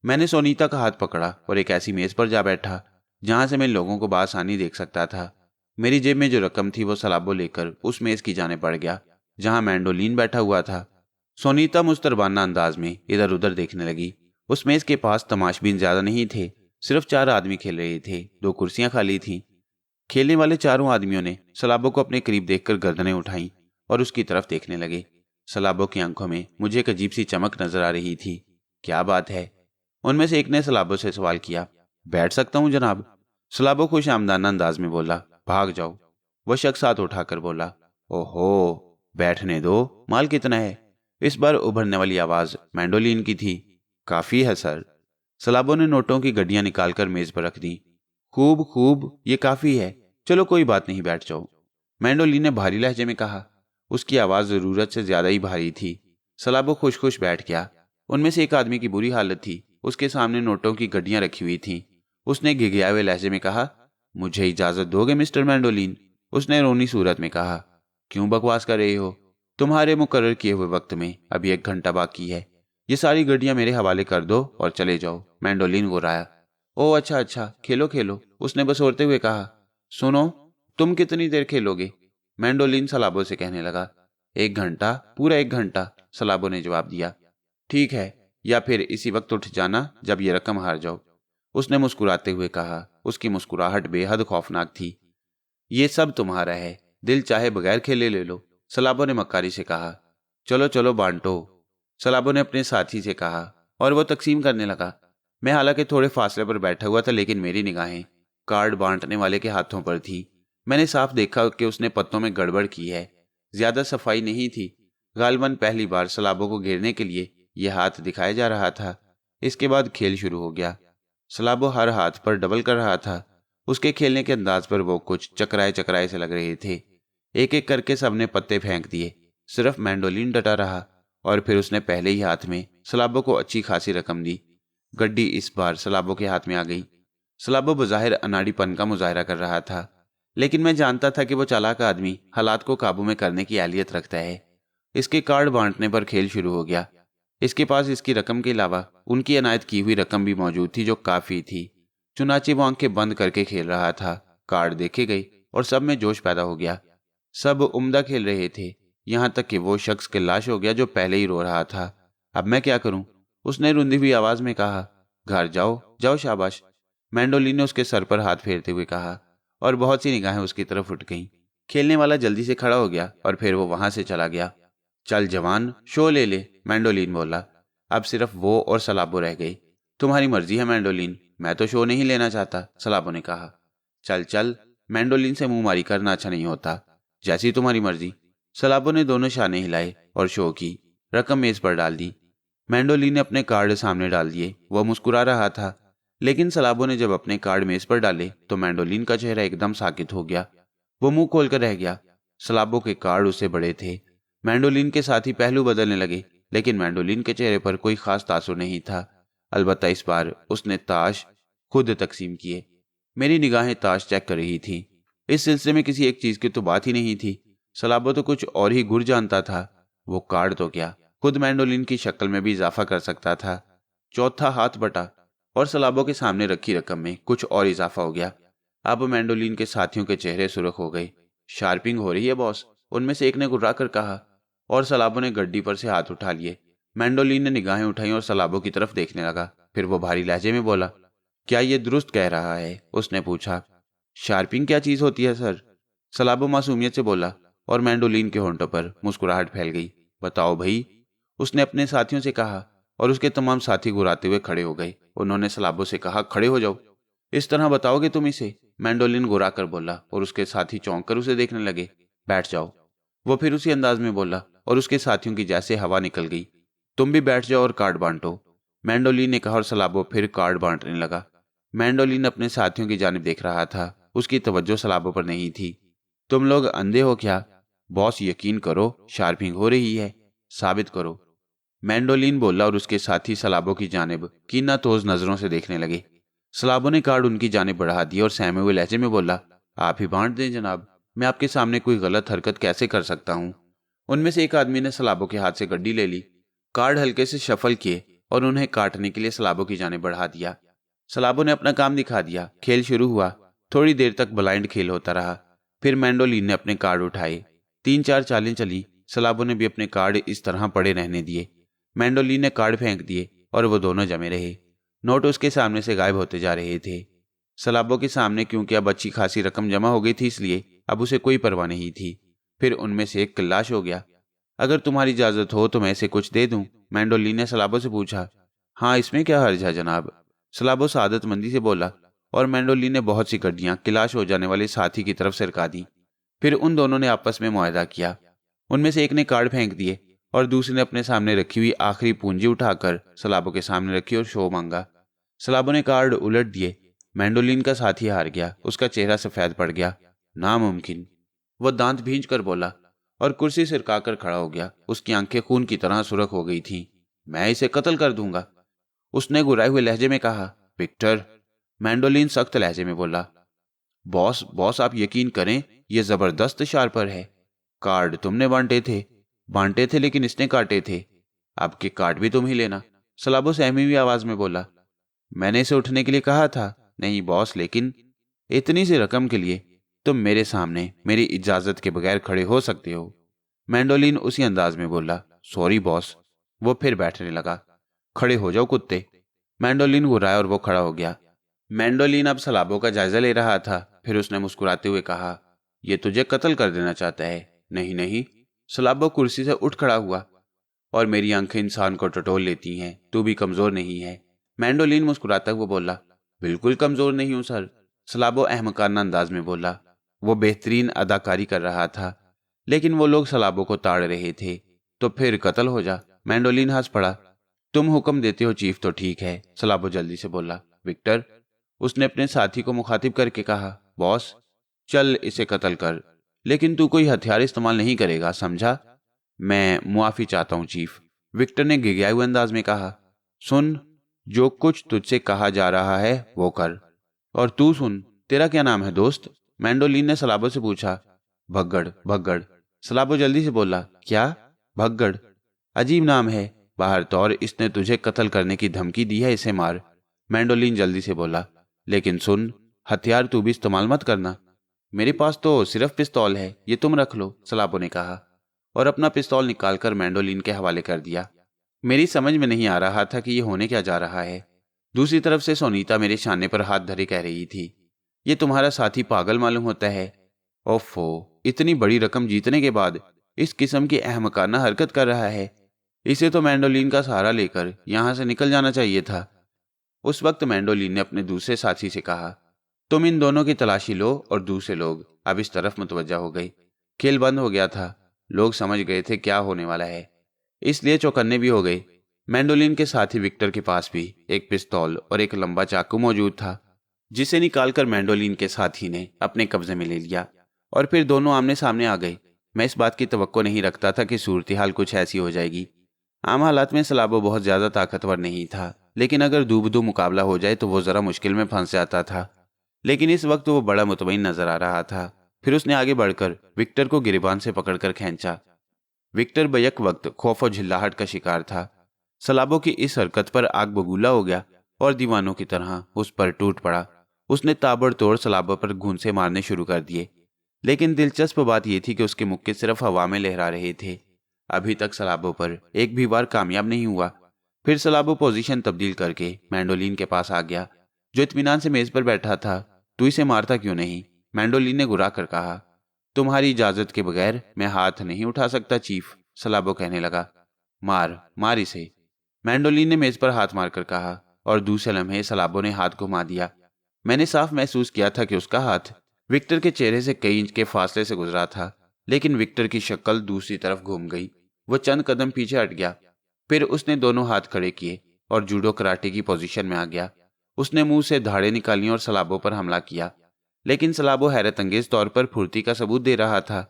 मैंने सोनीता का हाथ पकड़ा और एक ऐसी मेज पर जा बैठा जहां से मैं लोगों को बासानी देख सकता था। मेरी जेब में जो रकम थी वो सलाबो लेकर उस मेज की जाने पड़ गया जहां मैंडोलिन बैठा हुआ था। सोनीता मुस्तरबाना अंदाज में इधर उधर देखने लगी। उस मेज के पास तमाशबीन ज्यादा नहीं थे, सिर्फ 4 आदमी खेल रहे थे, 2 कुर्सियां खाली थीं। खेलने वाले चारों आदमियों ने सलाबो को अपने करीब देखकर गर्दनें उठाईं और उसकी तरफ देखने लगे। सलाबो की आंखों में मुझे एक अजीब सी चमक नजर आ रही थी। क्या बात है? उनमें से एक ने सलाबो से सवाल किया। बैठ सकता हूं जनाब? सलाबो खुश आमदाना अंदाज में बोला। भाग जाओ, वह शख्स हाथ उठाकर बोला। ओहो, बैठने दो, माल कितना है? इस बार उभरने वाली आवाज मैंडोलिन की थी। काफी है सर। सलाबो ने नोटों की गड्डियां निकालकर मेज पर रख दी। खूब खूब, ये काफी है, चलो कोई बात नहीं, बैठ जाओ, मैंडोलिन ने भारी लहजे में कहा। उसकी आवाज जरूरत से ज्यादा ही भारी थी। सलाबो खुश खुश बैठ गया। उनमें से एक आदमी की बुरी हालत थी, उसके सामने नोटों की गड्डियां रखी हुई थीं। उसने गिगयाए हुए लहजे में कहा, मुझे इजाजत दोगे मिस्टर मैंडोलिन? उसने रोनी सूरत में कहा। क्यों बकवास कर रहे हो? तुम्हारे मुकर्रर किए हुए वक्त में अभी 1 घंटा बाकी है। ये सारी गड्डियां मेरे हवाले कर दो और चले जाओ, मैंडोलिन गुर्राया। ओह अच्छा अच्छा, खेलो खेलो, उसने बसोरते हुए कहा। सुनो, तुम कितनी देर खेलोगे? मैंडोलिन सलाबो से कहने लगा। 1 घंटा, पूरा 1 घंटा, सलाबो ने जवाब दिया। ठीक है, या फिर इसी वक्त उठ जाना जब ये रकम हार जाओ, उसने मुस्कुराते हुए कहा। उसकी मुस्कुराहट बेहद खौफनाक थी। ये सब तुम्हारा है, दिल चाहे बगैर खेले ले लो, सलाबो ने मक्कारी से कहा। चलो चलो बांटो, सलाबो ने अपने साथी से कहा और वो तकसीम करने लगा। मैं हालांकि थोड़े फासले पर बैठा हुआ था, लेकिन मेरी निगाहें कार्ड बांटने वाले के हाथों पर थी। मैंने साफ देखा कि उसने पत्तों में गड़बड़ की है। ज्यादा सफाई नहीं थी। गालबन पहली बार सलाबों को घेरने के लिए यह हाथ दिखाया जा रहा था। इसके बाद खेल शुरू हो गया। सलाबो हर हाथ पर डबल कर रहा था। उसके खेलने के अंदाज पर वो कुछ चकराए चकराए से लग रहे थे। एक एक करके सबने पत्ते फेंक दिए। सिर्फ मैंडोलिन डटा रहा और फिर उसने पहले ही हाथ में सलाबो को अच्छी खासी रकम दी। गड्डी इस बार सलाबो के हाथ में आ गई। सलाबो बज़ाहिर अनाड़ीपन का मुजाहरा कर रहा था, लेकिन मैं जानता था कि वो चालाक आदमी हालात को काबू में करने की एहलियत रखता है। इसके कार्ड बांटने पर खेल शुरू हो गया। इसके पास इसकी रकम के अलावा उनकी अनायत की हुई रकम भी मौजूद थी, जो काफी थी। चुनाचे वो आंखें बंद करके खेल रहा था। कार्ड देखे गए और सब में जोश पैदा हो गया। सब उम्दा खेल रहे थे, यहां तक कि वो शख्स के लाश हो गया जो पहले ही रो रहा था। अब मैं क्या करूं? उसने रुंधी हुई आवाज में कहा। घर जाओ, जाओ शाबाश, मैंडोलिन ने उसके सर पर हाथ फेरते हुए कहा और बहुत सी निगाहें उसकी तरफ उठ गईं। खेलने वाला जल्दी से खड़ा हो गया और फिर वो वहां से चला गया। चल जवान, शो ले ले, मैंडोलिन बोला। अब सिर्फ वो और सलाबो रह गई। तुम्हारी मर्जी है मैंडोलिन, मैं तो शो नहीं लेना चाहता, सलाबो ने कहा। चल चल, मैंडोलिन से मुंहमारी करना अच्छा नहीं होता। जैसी तुम्हारी मर्जी। सलाबो ने दोनों शाने हिलाए और शो की। रकम मेज पर डाल दी। मैंडोलिन ने अपने कार्ड सामने डाल दिए। वह मुस्कुरा रहा था, लेकिन सलाबो ने जब अपने कार्ड मेज पर डाले तो मैंडोलिन का चेहरा एकदम साकित हो गया। वो मुंह खोलकर रह गया। सलाबो के कार्ड उससे बड़े थे। मैंडोलिन के साथी पहलू बदलने लगे, लेकिन मैंडोलिन के चेहरे पर कोई खास तासुर नहीं था। अलबत्ता इस बार उसने ताश खुद तकसीम किए। मेरी निगाहें ताश चेक कर रही थी। इस सिलसिले में किसी एक चीज की तो बात ही नहीं थी। सलाबो तो कुछ और ही गुर जानता था। वो कार्ड तो क्या, खुद मैंडोलिन की शक्ल में भी इजाफा कर सकता था। चौथा हाथ बटा और सलाबो के सामने रखी रकम में कुछ और इजाफा हो गया। अब मैंडोलिन के साथियों के चेहरे सुर्ख हो गए। शार्पिंग हो रही है बॉस, उनमें से एक ने गुर्रा कर कहा और सलाबो ने गड्डी पर से हाथ उठा लिए। मैंडोलिन ने निगाहें उठाई और सलाबो की तरफ देखने लगा। फिर वो भारी लहजे में बोला, क्या ये दुरुस्त कह रहा है? उसने पूछा। शार्पिंग क्या चीज होती है सर? सलाबो मासूमियत से बोला और मैंडोलिन के होंठों पर मुस्कुराहट फैल गई। बताओ भाई, उसने अपने साथियों से कहा और उसके तमाम साथी गुराते हुए खड़े हो गए। उन्होंने सलाबो से कहा, खड़े हो जाओ। इस तरह बताओगे तुम इसे? मैंडोलिन गुरा कर बोला और उसके साथी चौंक कर उसे देखने लगे। बैठ जाओ, वो फिर उसी अंदाज में बोला और उसके साथियों की जैसे हवा निकल गई। तुम भी बैठ जाओ और कार्ड बांटो, मैंडोलिन ने कहा और सलाबो फिर कार्ड बांटने लगा। मैंडोलिन अपने साथियों की जानिब देख रहा था। उसकी तवज्जो सलाबो पर नहीं थी। तुम लोग अंधे हो क्या? बॉस यकीन करो, शार्पिंग हो रही है, साबित करो, मैंडोलिन बोला और उसके साथी सलाबो की जानिब कीनातोज नजरों से देखने लगे। सलाबो ने कार्ड उनकी जानिब बढ़ा दिया और सहमे हुए लहजे में बोला, आप ही बांट दें जनाब, मैं आपके सामने कोई गलत हरकत कैसे कर सकता हूं? उनमें से एक आदमी ने सलाबो के हाथ से गड्डी ले ली। कार्ड हल्के से शफल किए और उन्हें काटने के लिए सलाबो की जानिब बढ़ा दिया। सलाबो ने अपना काम दिखा दिया। खेल शुरू हुआ। थोड़ी देर तक ब्लाइंड खेल होता रहा। फिर मैंडोलिन ने अपने कार्ड उठाए। 3-4 चालें चली। सलाबो ने भी अपने कार्ड इस तरह पड़े रहने दिए। मैंडोलिन ने कार्ड फेंक दिए और वो दोनों जमे रहे। नोट उसके सामने से गायब होते जा रहे थे। सलाबो के सामने क्योंकि अब अच्छी खासी रकम जमा हो गई थी, इसलिए अब उसे कोई परवाह नहीं थी। फिर उनमें से एक क्लाश हो गया। अगर तुम्हारी इजाजत हो तो मैं इसे कुछ दे दूं, मैंडोलिन ने सलाबो से पूछा। हाँ, इसमें क्या हर्ज है जनाब, सलाबो सादतमंदी से बोला और मैंडोलिन ने बहुत सी गड्डियां क्लाश हो जाने वाले साथी की तरफ सरका दी। फिर उन दोनों ने आपस में मुआहदा किया। उनमें से एक ने कार्ड फेंक दिए और दूसरे ने अपने सामने रखी हुई आखिरी पूंजी उठाकर सलाबो के सामने रखी और शो मांगा। सलाबो ने कार्ड उलट दिए। मैंडोलिन का साथी हार गया। उसका चेहरा सफेद पड़ गया। नामुमकिन, वह दांत भींच कर बोला और कुर्सी सिरकाकर खड़ा हो गया। उसकी आंखें खून की तरह सुर्ख हो गई थीं। मैं इसे कत्ल कर दूंगा, उसने गुर्राए हुए लहजे में कहा। विक्टर, मैंडोलिन सख्त लहजे में बोला। बॉस बॉस, आप यकीन करें, यह जबरदस्त शार्पर है। कार्ड तुमने बांटे थे लेकिन इसने काटे थे। आपके कार्ड भी तुम ही लेना, सलाबो सहमी हुई आवाज में बोला। मैंने इसे उठने के लिए कहा था। नहीं बॉस, लेकिन इतनी सी रकम के लिए तुम मेरे सामने मेरी इजाजत के बगैर खड़े हो सकते हो, मैंडोलिन उसी अंदाज में बोला। Sorry boss. वो फिर बैठने लगा। खड़े हो जाओ कुत्ते, मैंडोलिन घुराया और वो खड़ा हो गया। मैंडोलिन अब सलाबो का जायजा ले रहा था। फिर उसने मुस्कुराते हुए कहा, ये तुझे कत्ल कर देना चाहता है। नहीं नहीं, सलाबो कुर्सी से उठ खड़ा हुआ। और मेरी आंखें इंसान को टटोल लेती हैं, तू भी कमजोर नहीं है। मैंडोलिन मुस्कुराता हुआ बोला। बिल्कुल कमजोर नहीं हूं सर, सलाबो अहमकाना अंदाज में बोला। वो बेहतरीन अदाकारी कर रहा था, लेकिन वो लोग सलाबो को ताड़ रहे थे। तो फिर कत्ल हो जा। मैंडोलिन हंस पड़ा। तुम हुक्म देते हो चीफ तो ठीक है, सलाबो जल्दी से बोला। विक्टर, उसने अपने साथी को मुखातिब करके कहा। बॉस, चल इसे कत्ल कर, लेकिन तू कोई हथियार इस्तेमाल नहीं करेगा, समझा? मैं मुआफी चाहता हूं चीफ, विक्टर ने गिड़गिड़ाए हुए अंदाज में कहा। सुन, जो कुछ तुझसे कहा जा रहा है वो कर। और तू सुन, तेरा क्या नाम है दोस्त? मैंडोलिन ने सलाबो से पूछा। भगड़ भगड़, सलाबो जल्दी से बोला। क्या? भगड़? अजीब नाम है। बाहर तौर इसने तुझे कत्ल करने की धमकी दी है, इसे मार। मैंडोलिन जल्दी से बोला। लेकिन सुन, हथियार तू भी इस्तेमाल मत करना। मेरे पास तो सिर्फ पिस्तौल है, ये तुम रख लो, सलाबो ने कहा और अपना पिस्तौल निकालकर मैंडोलिन के हवाले कर दिया। मेरी समझ में नहीं आ रहा था कि ये होने क्या जा रहा है। दूसरी तरफ से सोनीता मेरे शाने पर हाथ धरे कह रही थी, ये तुम्हारा साथी पागल मालूम होता है। ओफो, इतनी बड़ी रकम जीतने के बाद इस किस्म की अहमकाना हरकत कर रहा है। इसे तो मैंडोलिन का सहारा लेकर यहां से निकल जाना चाहिए था। उस वक्त मैंडोलिन ने अपने दूसरे साथी से कहा, तुम इन दोनों की तलाशी लो और दूसरे लोग अब इस तरफ मुतवज्जा हो गए। खेल बंद हो गया था, लोग समझ गए थे क्या होने वाला है, इसलिए चौकन्ने भी हो गए। मैंडोलिन के साथी विक्टर के पास भी एक पिस्तौल और एक लंबा चाकू मौजूद था, जिसे निकालकर मैंडोलिन के साथी ने अपने कब्जे में ले लिया और फिर दोनों आमने सामने आ गए। मैं इस बात की तवक्को नहीं रखता था कि सूरत हाल कुछ ऐसी हो जाएगी। आम हालात में सलाबो बहुत ज्यादा ताकतवर नहीं था, लेकिन अगर दूबदू मुकाबला हो जाए तो वो जरा मुश्किल में फंस जाता था। लेकिन इस वक्त वो बड़ा मुतमईन नजर आ रहा था। फिर उसने आगे बढ़कर विक्टर को गिरबान से पकड़कर खींचा। विक्टर बैक वक्त खौफ और झिल्लाहट का शिकार था। सलाबो की इस हरकत पर आग बबूला हो गया और दीवानों की तरह उस पर टूट पड़ा। उसने ताबड़तोड़ सलाबो पर घूंसे मारने शुरू कर दिए, लेकिन दिलचस्प बात यह थी कि उसके मुक्के सिर्फ हवा में लहरा रहे थे। अभी तक सलाबो पर एक भी बार कामयाब नहीं हुआ। फिर सलाबो पोजीशन तब्दील करके मैंडोलिन के पास आ गया, जो इत्मीनान से मेज पर बैठा था। तू इसे मारता क्यों नहीं? मैंडोलिन ने गुर्रा कर कहा। तुम्हारी इजाजत के बगैर मैं हाथ नहीं उठा सकता चीफ, सलाबो कहने लगा। मार मार इसे, मैंडोलिन ने मेज पर हाथ मारकर कहा और दूसरे लम्हे सलाबो ने हाथ घुमा दिया। मैंने साफ महसूस किया था कि उसका हाथ विक्टर के चेहरे से कई इंच के फासले से गुजरा था, लेकिन विक्टर की शक्ल दूसरी तरफ घूम गई। वो चंद कदम पीछे हट गया। फिर उसने दोनों हाथ खड़े किए और जूडो कराटे की पोजीशन में आ गया। उसने मुंह से धाड़े निकाली और सलाबो पर हमला किया, लेकिन सलाबो हैरत अंगेज तौर पर फुर्ती का सबूत दे रहा था।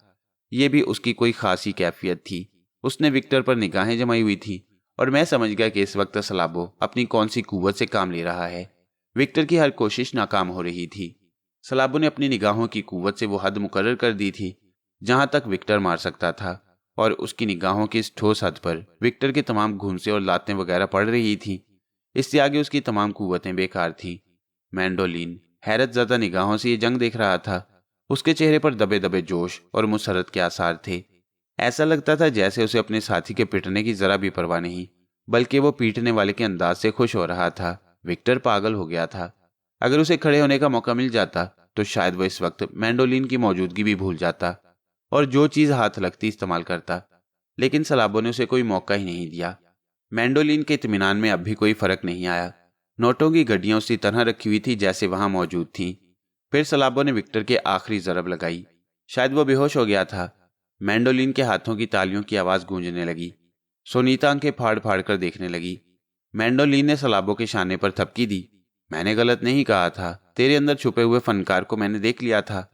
यह भी उसकी कोई खासी कैफियत थी। उसने विक्टर पर निगाहें जमाई हुई थी और मैं समझ गया कि इस वक्त सलाबो अपनी कौन सी कुव्वत से काम ले रहा है। विक्टर की हर कोशिश नाकाम हो रही थी। सलाबो ने अपनी निगाहों की कुव्वत से वो हद मुकर्रर कर दी थी जहां तक विक्टर मार सकता था, और उसकी निगाहों की इस ठोस हद पर विक्टर के तमाम घूंसे और लातें वगैरह पड़ रही थी। इससे आगे उसकी तमाम कुव्वतें बेकार थीं। मैंडोलिन हैरत ज़दा निगाहों से ये जंग देख रहा था। उसके चेहरे पर दबे दबे जोश और मुसरत के आसार थे। ऐसा लगता था जैसे उसे अपने साथी के पिटने की जरा भी परवाह नहीं, बल्कि वो पीटने वाले के अंदाज से खुश हो रहा था। विक्टर पागल हो गया था। अगर उसे खड़े होने का मौका मिल जाता तो शायद वह इस वक्त मैंडोलिन की मौजूदगी भी भूल जाता और जो चीज हाथ लगती इस्तेमाल करता, लेकिन सलाबो ने उसे कोई मौका ही नहीं दिया। मैंडोलिन के इत्मीनान में अब भी कोई फर्क नहीं आया। नोटों की गड्डियां उसी तरह रखी हुई थी जैसे वहां मौजूद थीं। फिर सलाबो ने विक्टर के आखिरी जरब लगाई। शायद वो बेहोश हो गया था। मैंडोलिन के हाथों की तालियों की आवाज गूंजने लगी। सोनीता आंखें फाड़ फाड़ कर देखने लगी। मैंडोलिन ने सलाबो के शाने पर थपकी दी। मैंने गलत नहीं कहा था, तेरे अंदर छुपे हुए फनकार को मैंने देख लिया था।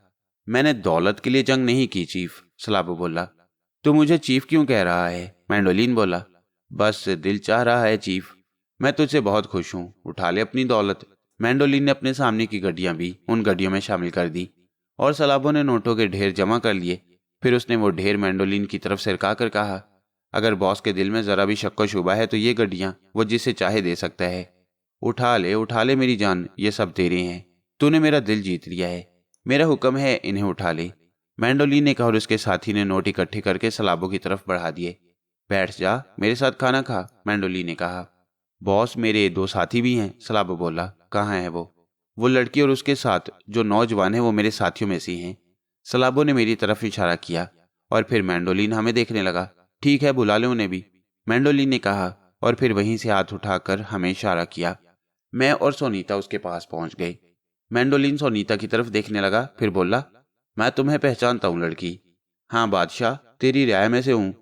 मैंने दौलत के लिए जंग नहीं की चीफ, सलाबो बोला। तू मुझे चीफ क्यों कह रहा है? मैंडोलिन बोला। बस दिल चाह रहा है चीफ, मैं तुझसे बहुत खुश हूं, उठा ले अपनी दौलत। मैंडोलिन ने अपने सामने की गड्डियां भी उन गड्डियों में शामिल कर दी और सलाबो ने नोटों के ढेर जमा कर लिए। फिर उसने वो ढेर मैंडोलिन की तरफ सिरका कर कहा, अगर बॉस के दिल में जरा भी शक व शुबा है तो ये गड्डियां वो जिसे चाहे दे सकता है। उठा ले मेरी जान, ये सब तेरे हैं। तूने मेरा दिल जीत लिया है, मेरा हुक्म है इन्हें उठा ले। मैंडोलिन ने कहा और उसके साथी ने नोट इकट्ठे करके सलाबो की तरफ बढ़ा दिए। बैठ जा, मेरे साथ खाना खा, मैंडोलिन ने कहा। बॉस, मेरे दो साथी भी हैं, सलाबो बोला। कहाँ है वो? वो लड़की और उसके साथ जो नौजवान है वो मेरे साथियों में से हैं। सलाबो ने मेरी तरफ इशारा किया और फिर मैंडोलिन हमें देखने लगा। ठीक है, बुला ले उन्हें भी, मैंडोलिन ने कहा और फिर वहीं से हाथ उठाकर हमें इशारा किया। मैं और सोनीता उसके पास पहुंच गए। मैंडोलिन सोनीता की तरफ देखने लगा, फिर बोला, मैं तुम्हें पहचानता हूँ लड़की। हाँ बादशाह, तेरी रियाया में से हूँ।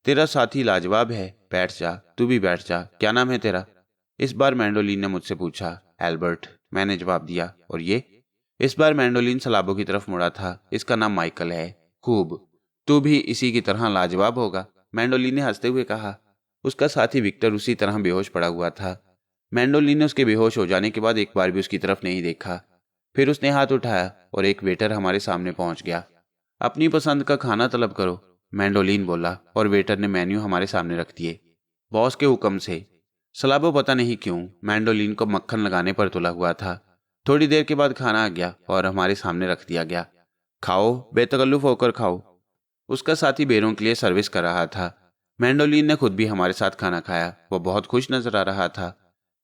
तेरा साथी लाजवाब है, बैठ जा, तू भी बैठ जा। क्या नाम है तेरा? इस बार मैंडोलिन ने मुझसे पूछा। एल्बर्ट, मैंने जवाब दिया। और ये? इस बार मैंडोलिन सलाबो की तरफ मुड़ा था। इसका नाम माइकल है। खूब, तू भी इसी की तरह लाजवाब होगा, मैंडोलिन ने हंसते हुए कहा। उसका साथी विक्टर उसी तरह बेहोश पड़ा हुआ था। मैंडोलिन ने उसके बेहोश हो जाने के बाद एक बार भी उसकी तरफ नहीं देखा। फिर उसने हाथ उठाया और एक वेटर हमारे सामने पहुंच गया। अपनी पसंद का खाना तलब करो, मैंडोलिन बोला और वेटर ने मेन्यू हमारे सामने रख दिए। बॉस के हुक्म से। सलाबो पता नहीं क्यों मैंडोलिन को मक्खन लगाने पर तुला हुआ था। थोड़ी देर के बाद खाना आ गया और हमारे सामने रख दिया गया। खाओ, बेतकल्लुफ होकर खाओ। उसका साथी बेरों के लिए सर्विस कर रहा था। मैंडोलिन ने खुद भी हमारे साथ खाना खाया। वो बहुत खुश नजर आ रहा था।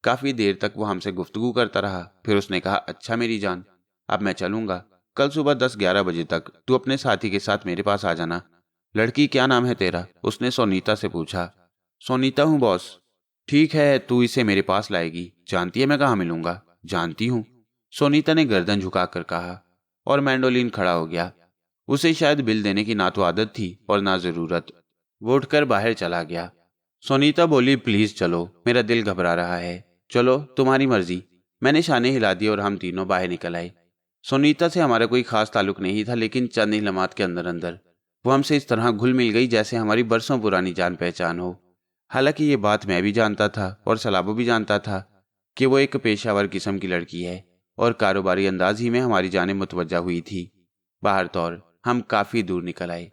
काफी देर तक वो हमसे गुफ्तगू करता रहा। फिर उसने कहा, अच्छा मेरी जान, अब मैं चलूंगा। कल सुबह 10-11 बजे तक तू अपने साथी के साथ मेरे पास आ जाना। लड़की, क्या नाम है तेरा? उसने सोनीता से पूछा। सोनीता हूँ बॉस। ठीक है, तू इसे मेरे पास लाएगी। जानती है मैं कहाँ मिलूंगा? जानती हूँ, सोनीता ने गर्दन झुकाकर कहा और मैंडोलिन खड़ा हो गया। उसे शायद बिल देने की ना तो आदत थी और ना जरूरत। वो उठकर बाहर चला गया। सोनीता बोली, प्लीज चलो, मेरा दिल घबरा रहा है। चलो, तुम्हारी मर्जी। मैंने शाने हिला दी और हम तीनों बाहर निकल आए। सोनीता से हमारा कोई खास ताल्लुक नहीं था, लेकिन चंद ही लम्हात के अंदर अंदर वो हमसे इस तरह घुल मिल गई जैसे हमारी बरसों पुरानी जान पहचान हो। हालांकि ये बात मैं भी जानता था और सलाबो भी जानता था कि वो एक पेशावर किस्म की लड़की है और कारोबारी अंदाज ही में हमारी जानें मुतवज्जा हुई थी। बाहर तौर हम काफी दूर निकल आए।